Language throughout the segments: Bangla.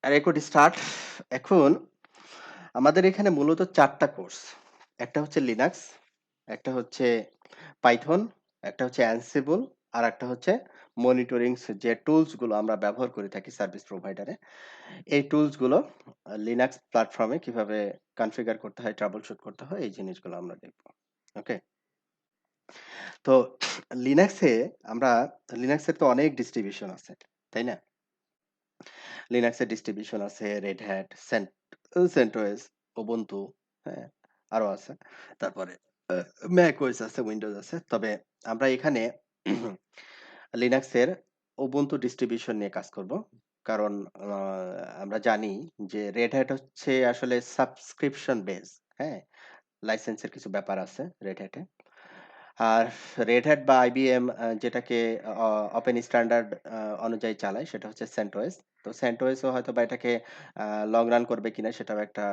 Record start. এখন আমাদের এখানে মূলত ৪ টা কোর্স। একটা হচ্ছে লিনাক্স, একটা হচ্ছে পাইথন, একটা হচ্ছে অ্যানসিবল, আর একটা হচ্ছে মনিটরিংস যে টুলস গুলো আমরা ব্যবহার করে থাকি সার্ভিস প্রোভাইডারে। এই টুলস গুলো লিনাক্স প্ল্যাটফর্মে কিভাবে কনফিগার করতে হয়, ট্রাবল শুট করতে হয় এই জিনিসগুলো আমরা দেখব। ওকে? তো লিনাক্সে আমরা লিনাক্সের তো অনেক ডিস্ট্রিবিউশন আছে। তাই না? লিনাক্সের ডিস্ট্রিবিউশন আছে রেড হ্যাট, সেন্টোস, উবুন্টু, হ্যাঁ? আরো আছে। তারপরে ম্যাকওএস আছে, উইন্ডোজ আছে। তবে আমরা এখানে লিনাক্সের উবুন্টু ডিস্ট্রিবিউশন নিয়ে কাজ করব। কারণ আ আমরা জানি যে রেড হ্যাট হচ্ছে আসলে সাবস্ক্রিপশন বেস, হ্যাঁ? লাইসেন্সের কিছু ব্যাপার আছে রেড হ্যাটে। আর রেড হ্যাট বা আইবিএম যেটাকে অ ওপেন স্ট্যান্ডার্ড অনুযায়ী চালায় সেটা হচ্ছে CentOS। তো CentOS ও হয়তোবা এটাকে আ লং রান করবে কিনা সেটাও একটা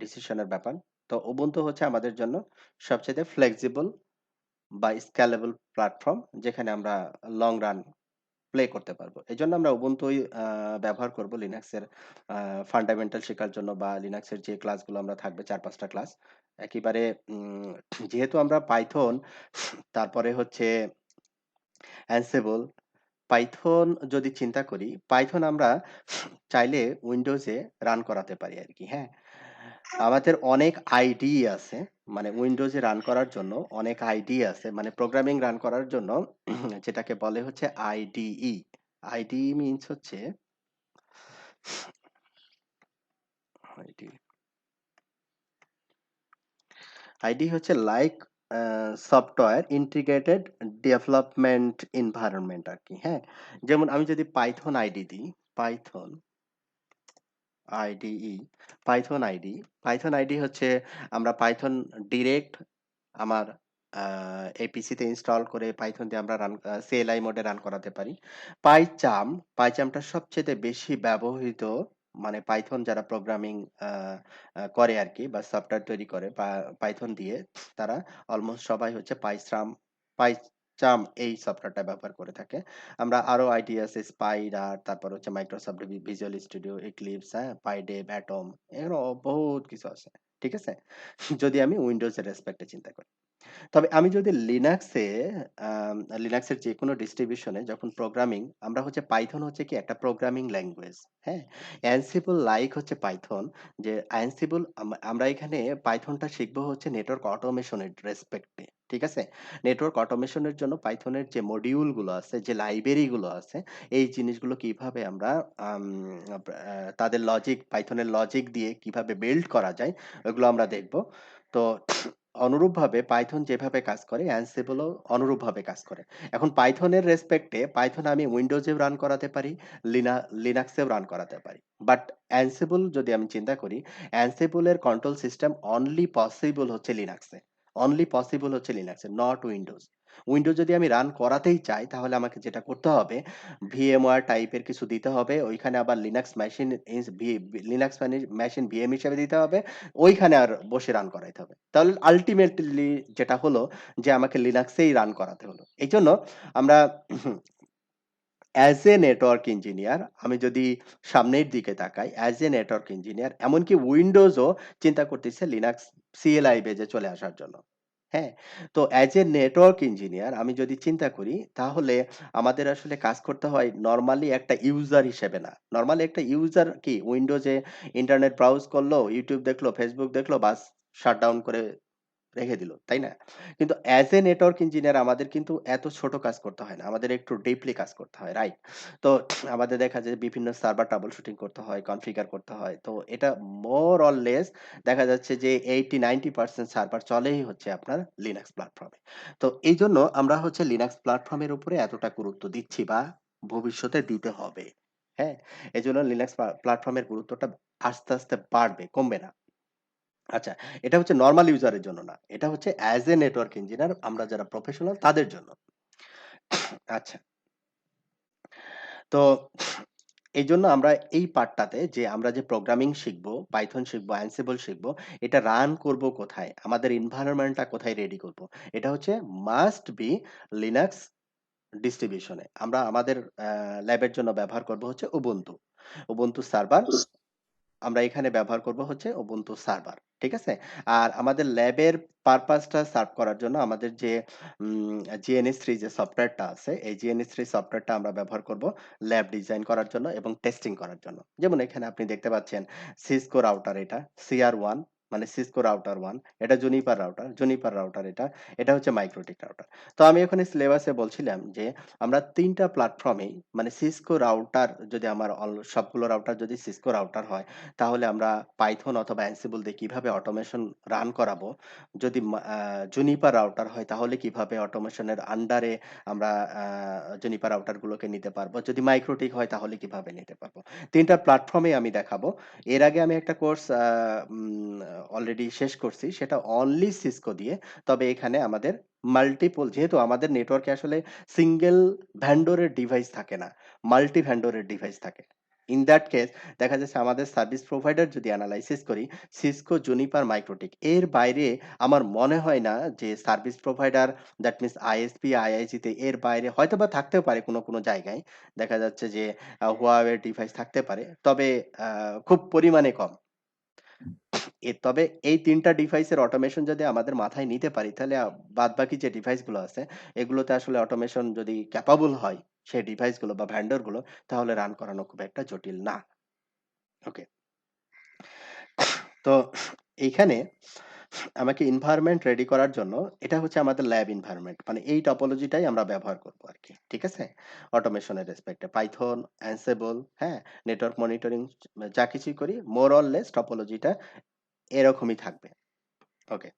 ডিসিশনের ব্যাপার। তো Ubuntu হচ্ছে আমাদের জন্য সবচাইতে ফ্লেক্সিবল বা স্কেলেবল প্ল্যাটফর্ম যেখানে আমরা লং রান প্লে করতে পারবো। এজন্য আমরা Ubuntu ই ব্যবহার করব লিনাক্সের আ ফান্ডামেন্টাল শেখার জন্য বা লিনাক্সের যে ক্লাসগুলো আমরা থাকবে ৪-৫ টা ক্লাস। একেবারে যেহেতু আমরা পাইথন তারপরে হচ্ছে Ansible, পাইথন যদি চিন্তা করি, পাইথন আমরা চাইলে উইন্ডোজে রান করাতে পারি আরকি, হ্যাঁ? আমাদের অনেক আইডি আছে। মানে উইন্ডোজে রান করার জন্য অনেক আইডি আছে। মানে প্রোগ্রামিং রান করার জন্য যেটাকে বলে হচ্ছে আইডিই। আইডিই মিনস হচ্ছে আইডি আইডি হচ্ছে লাইক আ সফটওয়্যার ইন্টিগ্রেটেড ডেভেলপমেন্ট এনভায়রনমেন্ট আরকি, হ্যাঁ? যেমন আমি যদি পাইথন আইডি দিই, Python IDE, Python ID. Python ID হচ্ছে আমরা পাইথন ডিরেক্ট আমার আ এই পিসিতে ইনস্টল করে পাইথন দিয়ে আমরা CLI মোডে রান করাতে পারি। পাইচাম, পাইচামটা সবচাইতে বেশি ব্যবহৃত মানে পাইথন যারা প্রোগ্রামিং আ আ করে আরকি বা সফটওয়্যার তৈরি করে পাইথন দিয়ে তারা অলমোস্ট সবাই হচ্ছে পাইচাম এই সফটওয়্যারটা ব্যবহার করে থাকে। আমরা আরো আইডি আছে স্পাইডার, তারপর হচ্ছে মাইক্রোসফট ভিজুয়াল স্টুডিও, এক্লিপস, হ্যাঁ? পাইডেভ, অ্যাটম এরও বহুত কিছু আছে। ঠিক আছে? যদি আমি উইন্ডোজের রেসপেক্ট এ চিন্তা করি। তবে আমি যদি লিনাক্সে লিনাক্সের যেকোনো ডিস্ট্রিবিউশনে যখন প্রোগ্রামিং আমরা হচ্ছে পাইথন হচ্ছে কি একটা প্রোগ্রামিং ল্যাঙ্গুয়েজ, হ্যাঁ? Ansible লাইক হচ্ছে পাইথন যে Ansible আমরা এখানে পাইথনটা শিখবো হচ্ছে নেটওয়ার্ক অটোমেশন এর রেসপেক্ট এ। ঠিক আছে? নেটওয়ার্ক অটোমেশন এর জন্য পাইথনের যে মডিউল গুলো আছে, যে লাইব্রেরি গুলো আছে, এই জিনিসগুলো কিভাবে আমরা আম তাদের লজিক পাইথনের লজিক দিয়ে কিভাবে বিল্ড করা যায় ওগুলো আমরা দেখব। তো অনুরূপভাবে পাইথন যেভাবে কাজ করে Ansible ও অনুরূপভাবে কাজ করে। এখন পাইথনের রেসপেক্ট এ পাইথন আমি উইন্ডোজেও রান করাতে পারি, লিনাক্সেও রান করাতে পারি। বাট Ansible যদি আমি চিন্তা করি, Ansible এর কন্ট্রোল সিস্টেম অনলি পসিবল হচ্ছে লিনাক্সে। অনলি পসিবল হচ্ছে লিনাক্সে, নট উইন্ডোজ। উইন্ডোজ যদি আমি রান করাতেই চাই তাহলে আমাকে যেটা করতে হবে VMware টাইপের কিছু দিতে হবে। ওইখানে আবার লিনাক্স মেশিন ইস ভি লিনাক্স মেশিন VM হিসেবে দিতে হবে। ওইখানে আর বসে রান করাইতে হবে। তাহলে আল্টিমেটলি যেটা হলো যে আমাকে লিনাক্সেই রান করাতে হলো। এইজন্য আমরা অ্যাজ এ নেটওয়ার্ক ইঞ্জিনিয়ার আমি যদি সামনের দিকে তাকাই, অ্যাজ এ নেটওয়ার্ক ইঞ্জিনিয়ার এমনকি উইন্ডোজও চিন্তা করতেছে লিনাক্স CLI বেজে চলে আসার জন্য। হ্যাঁ? তো অ্যাজ এ নেটওয়ার্ক ইঞ্জিনিয়ার আমি যদি চিন্তা করি তাহলে আমাদের আসলে কাজ করতে হয় নরমালি একটা ইউজার হিসেবে না। নরমালি একটা ইউজার কি উইন্ডোজে ইন্টারনেট ব্রাউজ করলো, YouTube দেখলো, Facebook দেখলো বাস শাটডাউন করে রেখে দিল। তাই না? কিন্তু অ্যাজ এ নেটওয়ার্ক ইঞ্জিনিয়ার আমাদের কিন্তু এত ছোট কাজ করতে হয় না। আমাদের একটু ডিপলি কাজ করতে হয়, রাইট? তো আমাদের দেখা যায় বিভিন্ন সার্ভার ট্রাবল শুটিং করতে হয়, কনফিগার করতে হয়। তো এটা মোর অর লেস দেখা যাচ্ছে যে 80-90% সার্ভার চলেই হচ্ছে আপনার লিনাক্স প্ল্যাটফর্মে। তো এইজন্য আমরা হচ্ছে লিনাক্স প্ল্যাটফর্মের উপরে এতটা গুরুত্ব দিচ্ছি বা ভবিষ্যতে দিতে হবে। হ্যাঁ? এজন্য লিনাক্স প্ল্যাটফর্মের গুরুত্বটা আস্তে, আস্তে বাড়বে, কমবে না। আচ্ছা, এটা হচ্ছে নরমাল ইউজার এর জন্য না। এটা হচ্ছে অ্যাজ এ নেটওয়ার্ক ইঞ্জিনিয়ার আমরা যারা প্রফেশনাল তাদের জন্য। আচ্ছা, তো এইজন্য আমরা এই পার্টটাতে যে আমরা যে প্রোগ্রামিং শিখবো, পাইথন শিখবো, Ansible শিখবো, এটা রান করব কোথায়? আমাদের এনভায়রনমেন্ট টা কোথায় রেডি করব? এটা হচ্ছে মাস্ট বি লিনাক্স ডিস্ট্রিবিউশন এ। আমরা আমাদের ল্যাবের জন্য ব্যবহার করব হচ্ছে Ubuntu। Ubuntu সার্ভার আমরা এখানে ব্যবহার করব হচ্ছে Ubuntu সার্ভার। ঠিক আছে? আর আমাদের ল্যাবের পারপাসটা সার্ভ করার জন্য আমাদের যে GNS3 যে সফটওয়্যারটা আছে, এই GNS3 সফটওয়্যারটা আমরা ব্যবহার করব ল্যাব ডিজাইন করার জন্য এবং টেস্টিং করার জন্য। যেমন এখানে আপনি দেখতে পাচ্ছেন Cisco রাউটার এটা, CR1 মানে Cisco রাউটার 1, এটা Juniper রাউটার এটা, এটা হচ্ছে Mikrotik রাউটার। তো আমি ওখানে সিলেবাসে বলছিলাম যে আমরা ৩ টা প্ল্যাটফর্মেই মানে Cisco রাউটার যদি আমার সবগুলো রাউটার যদি Cisco রাউটার হয়, তাহলে আমরা Python অথবা Ansible দিয়ে কিভাবে অটোমেশন রান করাবো। যদি Juniper রাউটার হয় তাহলে কিভাবে অটোমেশনের আন্ডারে আমরা আ Juniper রাউটার গুলোকে নিতে পারবো। যদি Mikrotik হয় তাহলে কিভাবে নিতে পারবো। ৩ টা প্ল্যাটফর্মেই আমি দেখাবো। এর আগে আমি একটা কোর্স অলরেডি শেষ করছি। সেটা অনলি Cisco দিয়ে। তবে এখানে আমাদের মাল্টিপল যেহেতু আমাদের নেটওয়ার্কে আসলে সিঙ্গেল ভেন্ডরের ডিভাইস থাকে না। মাল্টি ভেন্ডরের ডিভাইস থাকে। ইন দ্যাট কেস দেখা যাচ্ছে আমাদের সার্ভিস প্রোভাইডার যদি এনালাইসিস করি, Cisco, Juniper, Mikrotik এর বাইরে আমার মনে হয় না যে service provider that means ISP, IIG তে এর বাইরে হয়তোবা থাকতেও পারে কোনো জায়গায়। দেখা যাচ্ছে যে Huawei এর ডিভাইস থাকতে পারে। তবে আ খুব পরিমাণে কম। তবে এই ৩ টা ডিভাইসের অটোমেশন যদি আমাদের মাথায় নিতে পারি, তাহলে বাদবাকি যে ডিভাইসগুলো আছে, এগুলোতে আসলে অটোমেশন যদি ক্যাপাবল হয়, সেই ডিভাইসগুলো বা ভেন্ডর গুলো, তাহলে রান করানো খুব একটা জটিল না। ওকে। তো এইখানে আমাকে এনভায়রনমেন্ট রেডি করার জন্য এটা হচ্ছে আমাদের ল্যাব এনভায়রনমেন্ট। মানে এই টপোলজিটাই আমরা ব্যবহার করব আরকি। ঠিক আছে? অটোমেশনের রেসপেক্টে Python, Ansible, হ্যাঁ? নেটওয়ার্ক মনিটরিং যা কিছুই করি মোর অর লেস টপোলজিটা এরকমই থাকবে। ওকে।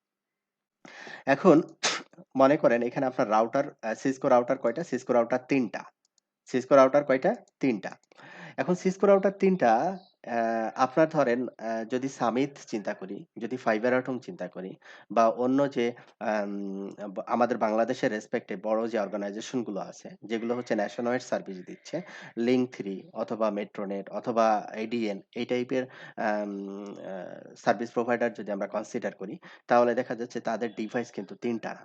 এখন মনে করেন এখানে আপনার রাউটার Cisco রাউটার কয়টা? Cisco রাউটার ৩ টা। Cisco রাউটার কয়টা? ৩ টা। এখন Cisco রাউটার ৩ টা আপনার ধরেন যদি সামিত চিন্তা করি, যদি ফাইবার আটম চিন্তা করি বা অন্য যে আম আমাদের বাংলাদেশের রেসপেক্টে বড় যে অর্গানাইজেশন গুলো আছে, যেগুলো হচ্ছে ন্যাশন ওয়াইড সার্ভিস দিচ্ছে, লিঙ্ক3 অথবা মেট্রোনেট অথবা এডিএন এই টাইপের আম আ সার্ভিস প্রোভাইডার যদি আমরা কনসিডার করি, তাহলে দেখা যাচ্ছে তাদের ডিভাইস কিন্তু ৩ টা না।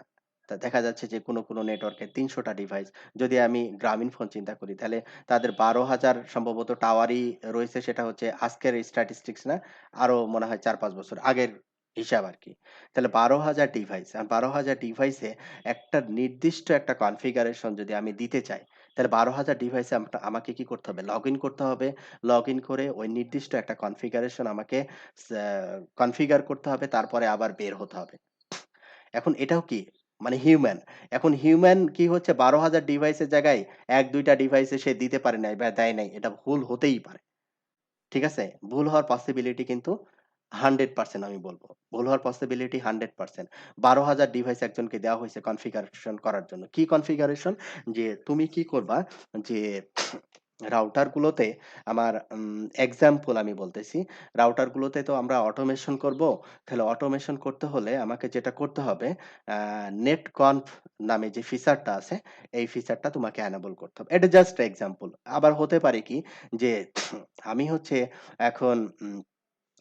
তা দেখা যাচ্ছে যে কোনো নেটওয়ার্কে ৩০০ টা ডিভাইস। যদি আমি গ্রামীণফোন চিন্তা করি তাহলে তাদের ১২,০০০ সম্ভবত টাওয়ারই রয়েছে সেটা হচ্ছে আজকের স্ট্যাটিস্টিক্স না। আরো মনে হয় ৪-৫ বছর আগের হিসাব আরকি। তাহলে ১২,০০০ ডিভাইস। আর ১২,০০০ ডিভাইসে একটা নির্দিষ্ট একটা কনফিগারেশন যদি আমি দিতে চাই, তাহলে ১২,০০০ ডিভাইসে আমাকে কি করতে হবে? লগইন করতে হবে। লগইন করে ওই নির্দিষ্ট একটা কনফিগারেশন আমাকে সা কনফিগার করতে হবে। তারপরে আবার বের হতে হবে। এখন এটাও কি? মানে হিউম্যান। এখন হিউম্যান কি হচ্ছে ১২,০০০ ডিভাইসের জায়গায় ১-২ টা ডিভাইসে সে দিতে পারে নাই বা দেয় নাই। এটা ভুল হতেই পারে। ঠিক আছে? ভুল হওয়ার পসিবিলিটি কিন্তু 100% আমি বলব। ভুল হওয়ার পসিবিলিটি 100%। ১২,০০০ ডিভাইস একজনকে দেওয়া হইছে কনফিগারেশন করার জন্য। কি কনফিগারেশন? যে তুমি কি করবা যে রাউটার গুলোতে আমার এক্সাম্পল আমি বলতেছি। রাউটার গুলোতে তো আমরা অটোমেশন করব। তাহলে অটোমেশন করতে হলে আমাকে যেটা করতে হবে আ নেটকনফ নামে যে ফিচারটা আছে, এই ফিচারটা তোমাকে এনেবল করতে হবে। এটা জাস্ট এক্সাম্পল। আবার হতে পারে কি যে আমি হচ্ছে এখন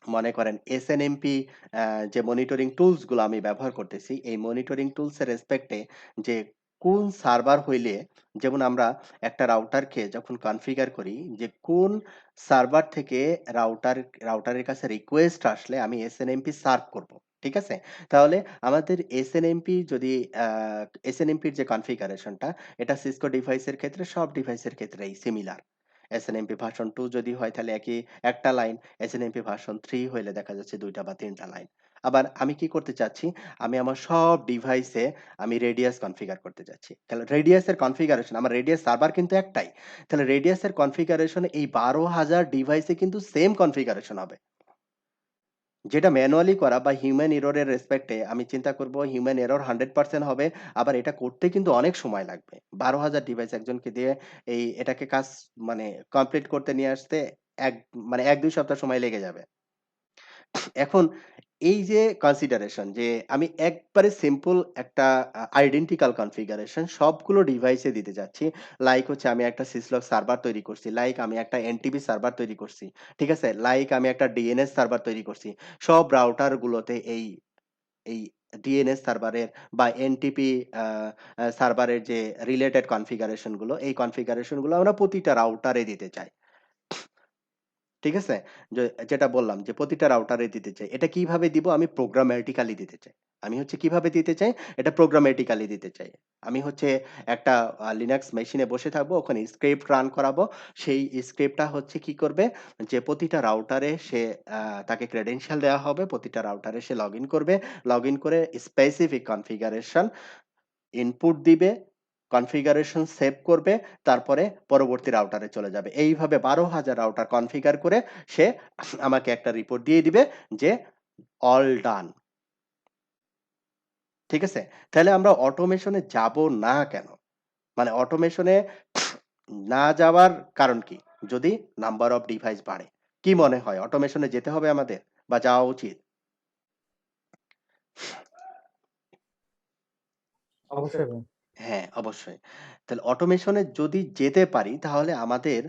মনে করেন এসএনএমপি আ যে মনিটরিং টুলস গুলো আমি ব্যবহার করতেছি, এই মনিটরিং টুলস এর রেসপেক্ট এ যে কোন সার্ভার হইলে যেমন আমরা একটা রাউটারকে যখন কনফিগার করি যে কোন সার্ভার থেকে রাউটারের কাছে রিকোয়েস্ট আসলে আমি এসএনএমপি সার্ভ করব। ঠিক আছে? তাহলে আমাদের এসএনএমপি যদি আ এসএনএমপির যে কনফিগারেশনটা এটা সিসকো ডিভাইসের ক্ষেত্রে সব ডিভাইসের ক্ষেত্রেই সিমিলার। এসএনএমপি ভার্সন 2 যদি হয় তাহলে একটা লাইন, এসএনএমপি ভার্সন 3 হইলে দেখা যাচ্ছে ২ টা বা ৩ টা লাইন। আবার আমি কি করতে চাচ্ছি? আমি আমার সব ডিভাইসে আমি রেডিয়াস কনফিগার করতে চাচ্ছি। তাহলে রেডিয়াসের কনফিগারেশন আমার রেডিয়াস সার্ভার কিন্তু একটাই। তাহলে রেডিয়াসের কনফিগারেশন এই ১২,০০০ ডিভাইসে কিন্তু সেম কনফিগারেশন হবে। যেটা ম্যানুয়ালি করা বা হিউম্যান এরর এর রেসপেক্ট এ আমি চিন্তা করব হিউম্যান এরর 100% হবে। আবার এটা করতে কিন্তু অনেক সময় লাগবে। ১২,০০০ ডিভাইস একজনকে দিয়ে এটাকে কাজ মানে কমপ্লিট করতে নিয়ে আসতে এক মানে ১-২ সপ্তাহ সময় লেগে যাবে। এখন এই যে কনসিডারেশন যে আমি একবারে সিম্পল একটা আইডেন্টিক্যাল কনফিগারেশন সবগুলো ডিভাইসে দিতে যাচ্ছি। লাইক হচ্ছে আমি একটা সিসলক সার্ভার তৈরি করছি। লাইক আমি একটা এনটিপি সার্ভার তৈরি করছি। ঠিক আছে? লাইক আমি একটা ডিএনএস সার্ভার তৈরি করছি। সব রাউটার গুলোতে এই ডিএনএস সার্ভারের বা এনটিপি আ আ সার্ভারের যে রিলেটেড কনফিগারেশন গুলো, এই কনফিগারেশন গুলো আমরা প্রতিটা রাউটারে দিতে চাই। ঠিক আছে? যে যেটা বললাম যে প্রতিটা রাউটারে দিতে চাই। এটা কিভাবে দিব? আমি programmatically দিতে চাই। আমি হচ্ছে কিভাবে দিতে চাই? এটা programmatically দিতে চাই। আমি হচ্ছে একটা Linux মেশিনে বসে থাকবো, ওখানে স্ক্রিপ্ট রান করাবো। সেই স্ক্রিপ্টটা হচ্ছে কি করবে? যে প্রতিটা রাউটারে সে আ তাকে credential দেওয়া হবে। প্রতিটা রাউটারে সে লগইন করবে। লগইন করে স্পেসিফিক কনফিগারেশন ইনপুট দিবে, কনফিগারেশন সেভ করবে, তারপরে পরবর্তী রাউটারে চলে যাবে। এইভাবে ১২,০০০ রাউটার কনফিগার করে সে আমাকে একটা রিপোর্ট দিয়ে দিবে যে অল ডান। ঠিক আছে? তাহলে আমরা অটোমেশন এ যাব না কেন? মানে অটোমেশন এ না যাওয়ার কারণ কি? যদি নাম্বার অফ ডিভাইস বাড়ে। কি মনে হয় অটোমেশন এ যেতে হবে আমাদের বা যাওয়া উচিত? অবশ্যই ভাই। হ্যাঁ, অবশ্যই। তাহলে অটোমেশন এ যদি যেতে পারি তাহলে আমাদের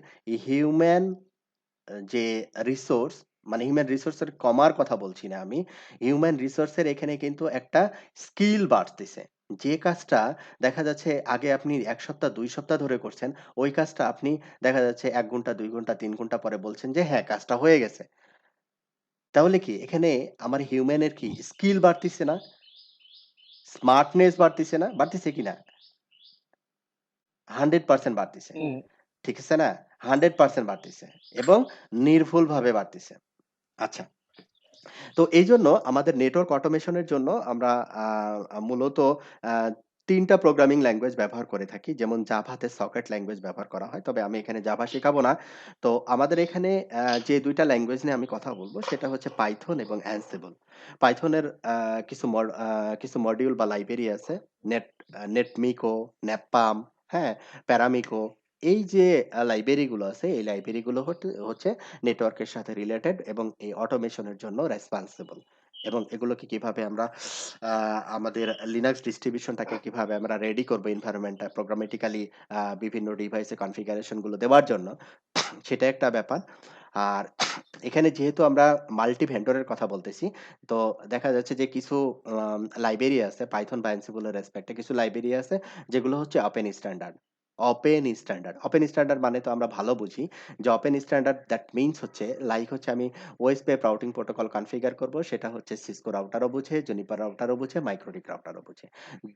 হিউম্যান যে রিসোর্স মানে হিউম্যান রিসোর্স এর কমার কথা বলছি না আমি। হিউম্যান রিসোর্স এর এখানে কিন্তু একটা স্কিল বাড়তেছে। যে কাজটা দেখা যাচ্ছে আগে আপনি ১ সপ্তাহ ২ সপ্তাহ ধরে করছেন, ওই কাজটা আপনি দেখা যাচ্ছে ১ ঘন্টা, ২ ঘন্টা, ৩ ঘন্টা পরে বলছেন যে হ্যাঁ, কাজটা হয়ে গেছে। তাহলে কি এখানে আমার হিউম্যান এর কি স্কিল বাড়তিছে না? স্মার্টনেস বাড়তিছে না? বাড়তিছে কিনা? 100% বাড়তিছে। হুম। ঠিক আছে না? 100% বাড়তিছে এবং নির্ভুলভাবে বাড়তিছে। আচ্ছা। তো এইজন্য আমাদের নেটওয়ার্ক অটোমেশন এর জন্য আমরা আ আ মূলত আ ৩ টা প্রোগ্রামিং ল্যাঙ্গুয়েজ ব্যবহার করে থাকি। যেমন জাভাতে সকেট ল্যাঙ্গুয়েজ ব্যবহার করা হয়। তবে আমি এখানে জাভা শেখাবো না। তো আমাদের এখানে যে ২ টা ল্যাঙ্গুয়েজ নিয়ে আমি কথা বলব সেটা হচ্ছে পাইথন এবং অ্যানসিবল। পাইথনের কিছু মডিউল বা লাইব্রেরি আছে। নেটমিকো, নেপপাম, হ্যাঁ? প্যারামিকো এই যে লাইব্রেরি গুলো আছে এই লাইব্রেরি গুলো হচ্ছে নেটওয়ার্কের সাথে রিলেটেড এবং এই অটোমেশন এর জন্য রেসপন্সিবল। এবং এগুলোকে কিভাবে আমরা আ আমাদের লিনাক্স ডিস্ট্রিবিউশনটাকে কিভাবে আমরা রেডি করব এনভায়রনমেন্টটা প্রোগ্রামেটিক্যালি বিভিন্ন ডিভাইসে কনফিগারেশন গুলো দেওয়ার জন্য সেটা একটা ব্যাপার। আর এখানে যেহেতু আমরা মাল্টি ভেন্ডর এর কথা বলতেছি, তো দেখা যাচ্ছে যে কিছু লাইব্রেরি আছে পাইথন বা Ansible এর রেসপেক্ট এ কিছু লাইব্রেরি আছে যেগুলো হচ্ছে open standard. Open standard. Open standard মানে তো আমরা ভালো বুঝি যে ওপেন স্ট্যান্ডার্ড দ্যাট মিনস হচ্ছে লাইক হচ্ছে আমি ওএসপিএফ রাউটিং প্রোটোকল কনফিগার করব সেটা হচ্ছে সিসকো রাউটারও বুঝে, জুনিপার রাউটারও বুঝে, মাইক্রোটিক রাউটারও বুঝে।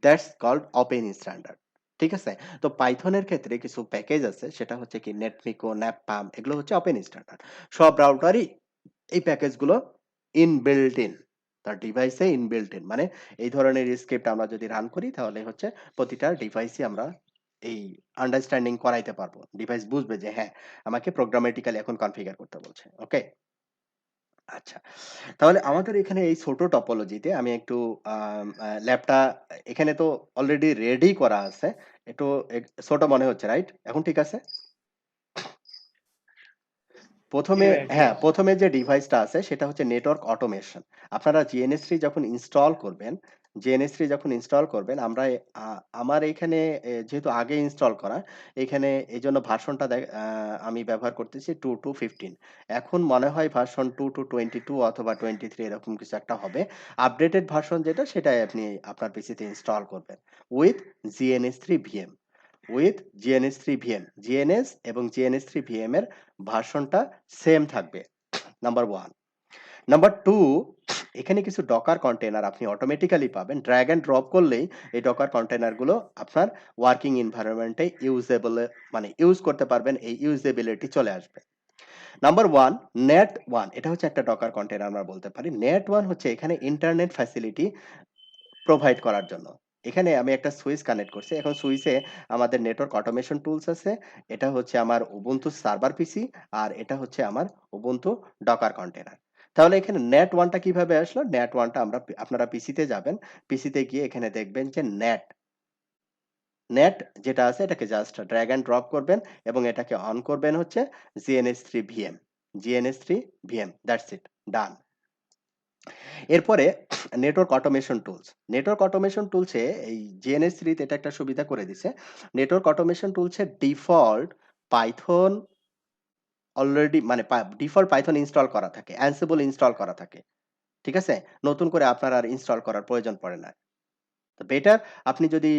That's called open standard. ঠিক আছে? তো পাইথনের ক্ষেত্রে কিছু প্যাকেজ আছে সেটা হচ্ছে কি নেটমিকো, ন্যাপপাম এগুলো হচ্ছে ওপেন স্ট্যান্ডার্ড। সব রাউটারই এই প্যাকেজগুলো ইনবিল্ট ইন। তার ডিভাইসে ইনবিল্ট ইন। মানে এই ধরনের স্ক্রিপ্ট আমরা যদি রান করি তাহলে হচ্ছে প্রতিটা ডিভাইসই আমরা এই আন্ডারস্ট্যান্ডিং করাইতে পারবো। ডিভাইস বুঝবে যে হ্যাঁ, আমাকে প্রোগ্রামেটিক্যালি এখন কনফিগার করতে বলছে। ওকে? আচ্ছা। তাহলে আমাদের এখানে এই ছোট টপোলজিতে আমি একটু ল্যাবটা এখানে তো অলরেডি রেডি করা আছে। একটু ছোট মনে হচ্ছে, রাইট? এখন ঠিক আছে? জি ১ম এ ভাই, ঠিক হ্যাঁ, আছে। ১ম এ যে ডিভাইসটা আছে সেটা হচ্ছে নেটওয়ার্ক অটোমেশন। আপনারা GNS3 যখন ইনস্টল করবেন, GNS3 যখন ইনস্টল করবেন আমরা আ আমার এইখানে যেহেতু আগে ইনস্টল করা, এখানে এজন্য ভার্সনটা আমি ব্যবহার করতেছি 2.2.15 এখন মনে হয় ভার্সন 2.2.22 অথবা 23 এরকম কিছু একটা হবে। আপডেটেড ভার্সন যেটা সেটাই আপনি আপনার পিসিতে ইনস্টল করবেন। With GNS3 VM। With GNS3 VM। GNS এবং GNS3 VM এর ভার্সনটা সেম থাকবে। নাম্বার 1 নাম্বার 2 এখানে কিছু ডকার কন্টেইনার আপনি অটোমেটিক্যালি পাবেন। ড্রাগ অ্যান্ড ড্রপ করলেই এই ডকার কন্টেইনার গুলো আপনার ওয়ার্কিং এনভায়রনমেন্ট এ ইউজেবল মানে ইউজ করতে পারবেন। এই ইউজেবিলিটি চলে আসবে। নাম্বার 1 নেট 1 এটা হচ্ছে একটা ডকার কন্টেইনার আমরা বলতে পারি। নেট 1 হচ্ছে এখানে ইন্টারনেট ফ্যাসিলিটি প্রোভাইড করার জন্য। এখানে আমি একটা সুইচ কানেক্ট করছি। এখন সুইচে আমাদের নেটওয়ার্ক অটোমেশন টুলস আছে। এটা হচ্ছে আমার Ubuntu সার্ভার পিসি আর এটা হচ্ছে আমার Ubuntu ডকার কন্টেইনার। তাহলে এখানে নেট 1 টা কিভাবে আসলো? নেট 1 টা আপনারা পিসিতে যাবেন। পিসিতে গিয়ে এখানে দেখবেন যে নেট যেটা আছে এটাকে জাস্ট ড্রাগ অ্যান্ড ড্রপ করবেন এবং এটাকে অন করবেন হচ্ছে GNS3 VM। GNS3 VM that's it done. এরপরে network automation tools. Network automation টুলসে এই GNS3 তে এটা একটা সুবিধা করে দিছে। নেটওয়ার্ক অটোমেশন টুলসের ডিফল্ট পাইথন অলরেডি মানে ডিফল্ট পাইথন ইনস্টল করা থাকে। Ansible ইনস্টল করা থাকে। ঠিক আছে? নতুন করে আপনার আর ইনস্টল করার প্রয়োজন পড়ে না। তো বেটার আপনি যদি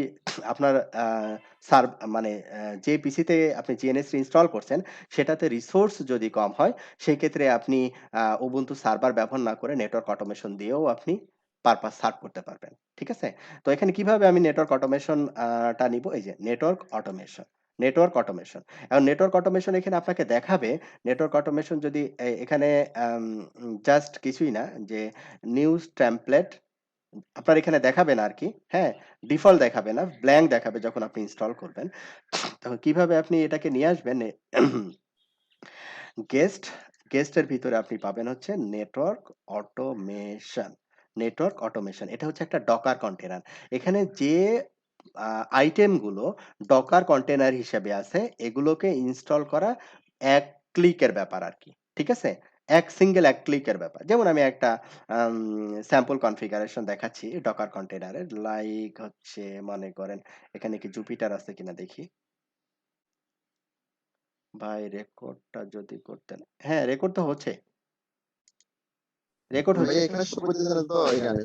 আপনার আ সার মানে যে পিসিতে আপনি GNS ইনস্টল করছেন, সেটাতে রিসোর্স যদি কম হয়, সেক্ষেত্রে আপনি Ubuntu সার্ভার ব্যবহার না করে নেটওয়ার্ক অটোমেশন দিয়েও আপনি পারপাস সার্ভ করতে পারবেন। ঠিক আছে? তো এখানে কিভাবে আমি নেটওয়ার্ক অটোমেশন টা নিবো? এই যে নেটওয়ার্ক অটোমেশন, নেটওয়ার্ক অটোমেশন। এখন নেটওয়ার্ক অটোমেশন এখানে আপনাকে দেখাবে, নেটওয়ার্ক অটোমেশন যদি এখানে আম জাস্ট কিছুই না যে নিউজ টেমপ্লেট আপনার এখানে দেখাবে না আরকি। হ্যাঁ? ডিফল্ট দেখাবে না, ব্ল্যাংক দেখাবে যখন আপনি ইনস্টল করবেন। তখন কিভাবে আপনি এটাকে নিয়ে আসবেন গেস্ট, গেস্টের ভিতরে আপনি পাবেন হচ্ছে নেটওয়ার্ক অটোমেশন, নেটওয়ার্ক অটোমেশন। এটা হচ্ছে একটা ডকার কন্টেইনার। এখানে যে আ আইটেম গুলো ডকার কন্টেইনার হিসেবে আছে, এগুলোকে ইনস্টল করা ১ ক্লিকের ব্যাপার আরকি। ঠিক আছে? এক ক্লিকের ব্যাপার। যেমন আমি একটা আম স্যাম্পল কনফিগারেশন দেখাচ্ছি ডকার কন্টেইনারের। লাইক হচ্ছে মনে করেন এখানে কি জুপিটার আছে কিনা দেখি। ভাই রেকর্ডটা যদি করতেন। হ্যাঁ, রেকর্ড তো হচ্ছে। রেকর্ড ভাই হচ্ছে। এখানে শো করতেছে না তো এখানে।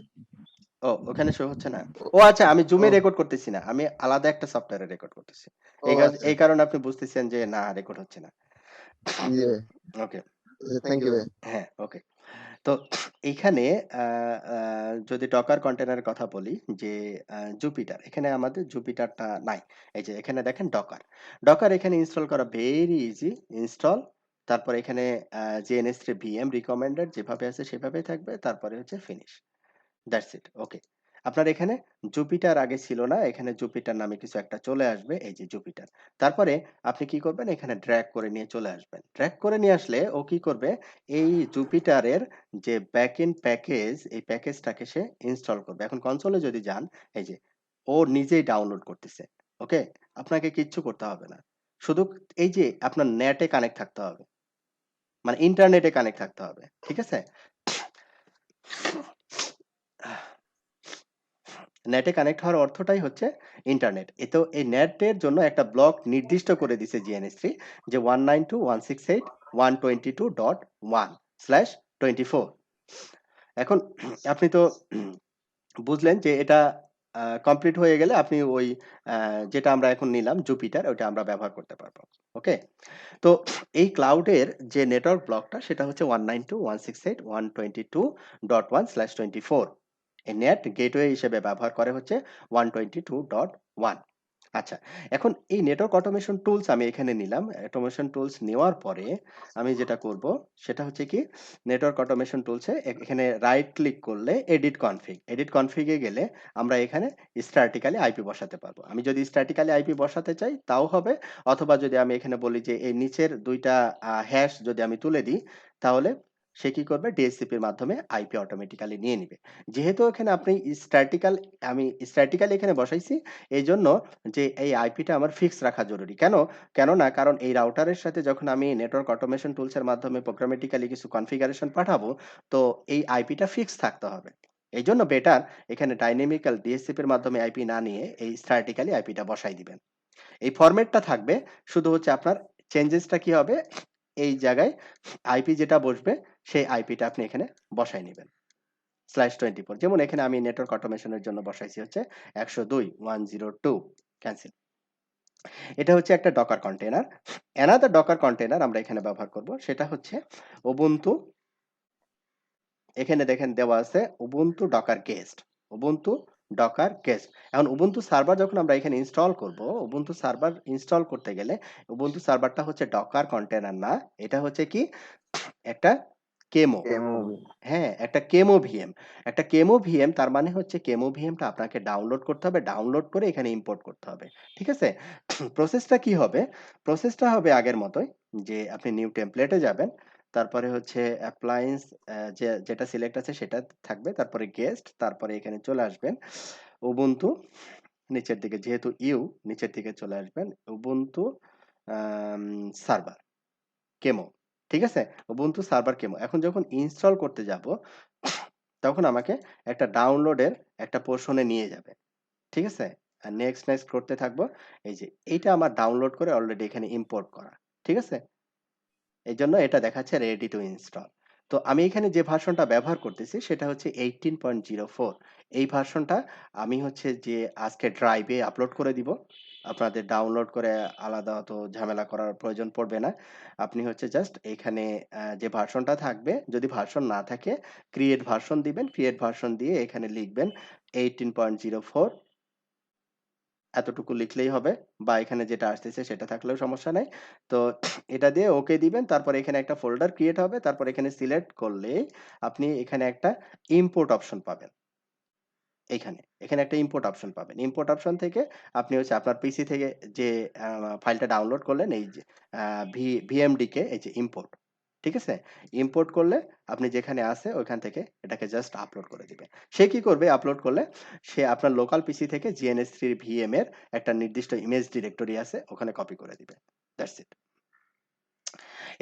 ওখানে শো হচ্ছে না? ও আচ্ছা, আমি জুমে ও রেকর্ড করতেছি না। আমি আলাদা একটা সফটওয়্যারে রেকর্ড করতেছি। ও আচ্ছা। এই কারণে আপনি বুঝতেছেন যে না রেকর্ড হচ্ছে না। জি ভাই। ওকে। থ্যাংক ইউ ভাই। হ্যাঁ, ওকে। তো এইখানে আ আ যদি ডকার কন্টেইনারের কথা বলি যে জুপিটার, এখানে আমাদের জুপিটারটা নাই। এই যে এখানে দেখেন ডকার। ডকার এখানে ইনস্টল করা ভেরি ইজি। ইনস্টল, তারপরে এখানে GNS3 VM রিকমেন্ডেড যেভাবে আছে সেভাবেই থাকবে। তারপরে হচ্ছে ফিনিশ। That's it. ওকে। আপনার এখানে জুপিটার আগে ছিল না। এখানে জুপিটার নামে কিছু একটা চলে আসবে। এই যে জুপিটার। তারপরে আপনি কি করবেন? এখানে ড্রাগ করে নিয়ে চলে আসবেন। ড্রাগ করে নিয়ে আসলে ও কি করবে? এই জুপিটারের যে ব্যাকএন্ড প্যাকেজ, এই প্যাকেজটাকে সে ইনস্টল করবে। এখন কনসোলে যদি যান, এই যে ও নিজেই ডাউনলোড করতেছে। ওকে? আপনাকে কিচ্ছু করতে হবে না। শুধু এই যে আপনার নেটে কানেক্ট থাকতে হবে। মানে ইন্টারনেটে কানেক্ট থাকতে হবে। ঠিক আছে? নেটে কানেক্ট হওয়ার অর্থটাই হচ্ছে ইন্টারনেট। তো এই নেটের জন্য একটা ব্লক নির্দিষ্ট করে দিছে GNS3 যে 192.168.1.1/24। এখন আপনি তো বুঝলেন যে এটা কমপ্লিট হয়ে গেলে আপনি ওই আ যেটা আমরা এখন নিলাম জুপিটার ওইটা আমরা ব্যবহার করতে পারবো। ওকে? তো এই ক্লাউডের যে নেটওয়ার্ক ব্লকটা সেটা হচ্ছে 192.168.122.1/24। এই নেট গেটওয়ে হিসেবে ব্যবহার করে হচ্ছে 122.1। আচ্ছা, এখন এই নেটওয়ার্ক অটোমেশন টুলস আমি এখানে নিলাম। অটোমেশন টুলস নেওয়ার পরে আমি যেটা করব সেটা হচ্ছে কি নেটওয়ার্ক অটোমেশন টুলসে এখানে রাইট ক্লিক করলে এডিট কনফিগ। এডিট কনফিগ এ গেলে আমরা এখানে স্ট্যাটিক্যালি আইপি বসাতে পারবো। আমি যদি স্ট্যাটিক্যালি আইপি বসাতে চাই তাও হবে, অথবা যদি আমি এখানে বলি যে এই নিচের ২ টা হ্যাশ যদি আমি তুলে দিই তাহলে সে কি করবে? DHCP এর মাধ্যমে আইপি অটোমেটিক্যালি নিয়ে নিবে। যেহেতু এখানে আপনি স্ট্যাটিক্যাল আমি স্ট্যাটিক্যালি এখানে বসাইছি এইজন্য যে এই আইপিটা আমার ফিক্স রাখা জরুরি। কেননা কারণ এই রাউটারের সাথে যখন আমি নেটওয়ার্ক অটোমেশন টুলস এর মাধ্যমে প্রোগ্রামেটিক্যালি কিছু কনফিগারেশন পাঠাবো, তো এই আইপিটা ফিক্স থাকতে হবে। এইজন্য বেটার এখানে ডাইনামিক্যাল DHCP এর মাধ্যমে আইপি না নিয়ে এই স্ট্যাটিক্যালি আইপিটা বসাই দিবেন। এই ফরম্যাটটা থাকবে, শুধু হচ্ছে আপনার চেঞ্জেসটা কি হবে? এই জায়গায় আইপি যেটা বসবে সেই আইপিটা আপনি এখানে বসায় নিবেন। /24 যেমন এখানে আমি নেটওয়ার্ক অটোমেশনের জন্য বসাইছি হচ্ছে 102.102 ক্যানসেল। এটা হচ্ছে একটা Docker container. Another Docker container আমরা এখানে ব্যবহার করব। সেটা হচ্ছে Ubuntu, এখানে দেখেন দেওয়া আছে Ubuntu Docker Guest, Ubuntu Docker Guest। এখন Ubuntu সার্ভার যখন আমরা এখানে ইনস্টল করব, Ubuntu সার্ভার ইনস্টল করতে গেলে Ubuntu সার্ভারটা হচ্ছে ডকার কন্টেইনার না। এটা হচ্ছে কি একটা কেমো। কেমো। হ্যাঁ, একটা কেমো ভিএম। একটা কেমো ভিএম তার মানে হচ্ছে কেমো ভিএমটা আপনাকে ডাউনলোড করতে হবে। ডাউনলোড করে এখানে ইম্পোর্ট করতে হবে। ঠিক আছে? প্রসেসটা কি হবে? প্রসেসটা হবে আগের মতোই যে আপনি নিউ টেমপ্লেটে যাবেন। তারপরে হচ্ছে অ্যাপ্লায়েন্স যেটা সিলেক্ট আছে সেটা থাকবে। তারপরে গেস্ট, তারপরে এখানে চলে আসবেন। উবুন্টু নিচের দিকে যেহেতু নিচের দিকে চলে আসবেন। উবুন্টু আম সার্ভার। কেমো। ঠিক আছে? Ubuntu server chemo. এখন যখন ইনস্টল করতে যাব, তখন আমাকে একটা ডাউনলোডের একটা পোরশন এ নিয়ে যাবে। ঠিক আছে? নেক্সট করতে থাকবো। এই যে এইটা আমার ডাউনলোড করে অলরেডি এখানে ইম্পোর্ট করা। ঠিক আছে? এজন্য এটা দেখাচ্ছে রেডি টু ইনস্টল। তো আমি এখানে যে ভার্সনটা ব্যবহার করতেছি সেটা হচ্ছে 18.04। এই ভার্সনটা আমি হচ্ছে যে আজকে ড্রাইভে আপলোড করে দিব। আপনাদের ডাউনলোড করে আলাদা অত ঝামেলা করার প্রয়োজন পড়বে না। আপনি হচ্ছে জাস্ট এখানে যে ভার্সনটা থাকবে, যদি ভার্সন না থাকে ক্রিয়েট ভার্সন দিবেন। ক্রিয়েট ভার্সন দিয়ে এখানে লিখবেন 18.04, এতটুকু লিখলেই হবে, বা এখানে যেটা আসতেছে সেটা থাকলেও সমস্যা নাই। তো এটা দিয়ে ওকে দিবেন। তারপর এখানে একটা ফোল্ডার ক্রিয়েট হবে। তারপর এখানে সিলেক্ট করলে আপনি এখানে একটা ইম্পোর্ট অপশন পাবেন। এখানে একটা ইম্পোর্ট অপশন পাবেন। ইম্পোর্ট অপশন থেকে আপনি হচ্ছে আপনার পিসি থেকে যে আ ফাইলটা ডাউনলোড করলেন, এই যে আ ভিএমডিকে এই যে ইম্পোর্ট। ঠিক আছে? ইম্পোর্ট করলে আপনি যেখানে আছে ওইখান থেকে এটাকে জাস্ট আপলোড করে দিবেন। সে কি করবে আপলোড করলে? সে আপনার লোকাল পিসি থেকে GNS3 ভিএম এর একটা নির্দিষ্ট ইমেজ ডিরেক্টরি আছে, ওখানে কপি করে দিবে। That's it.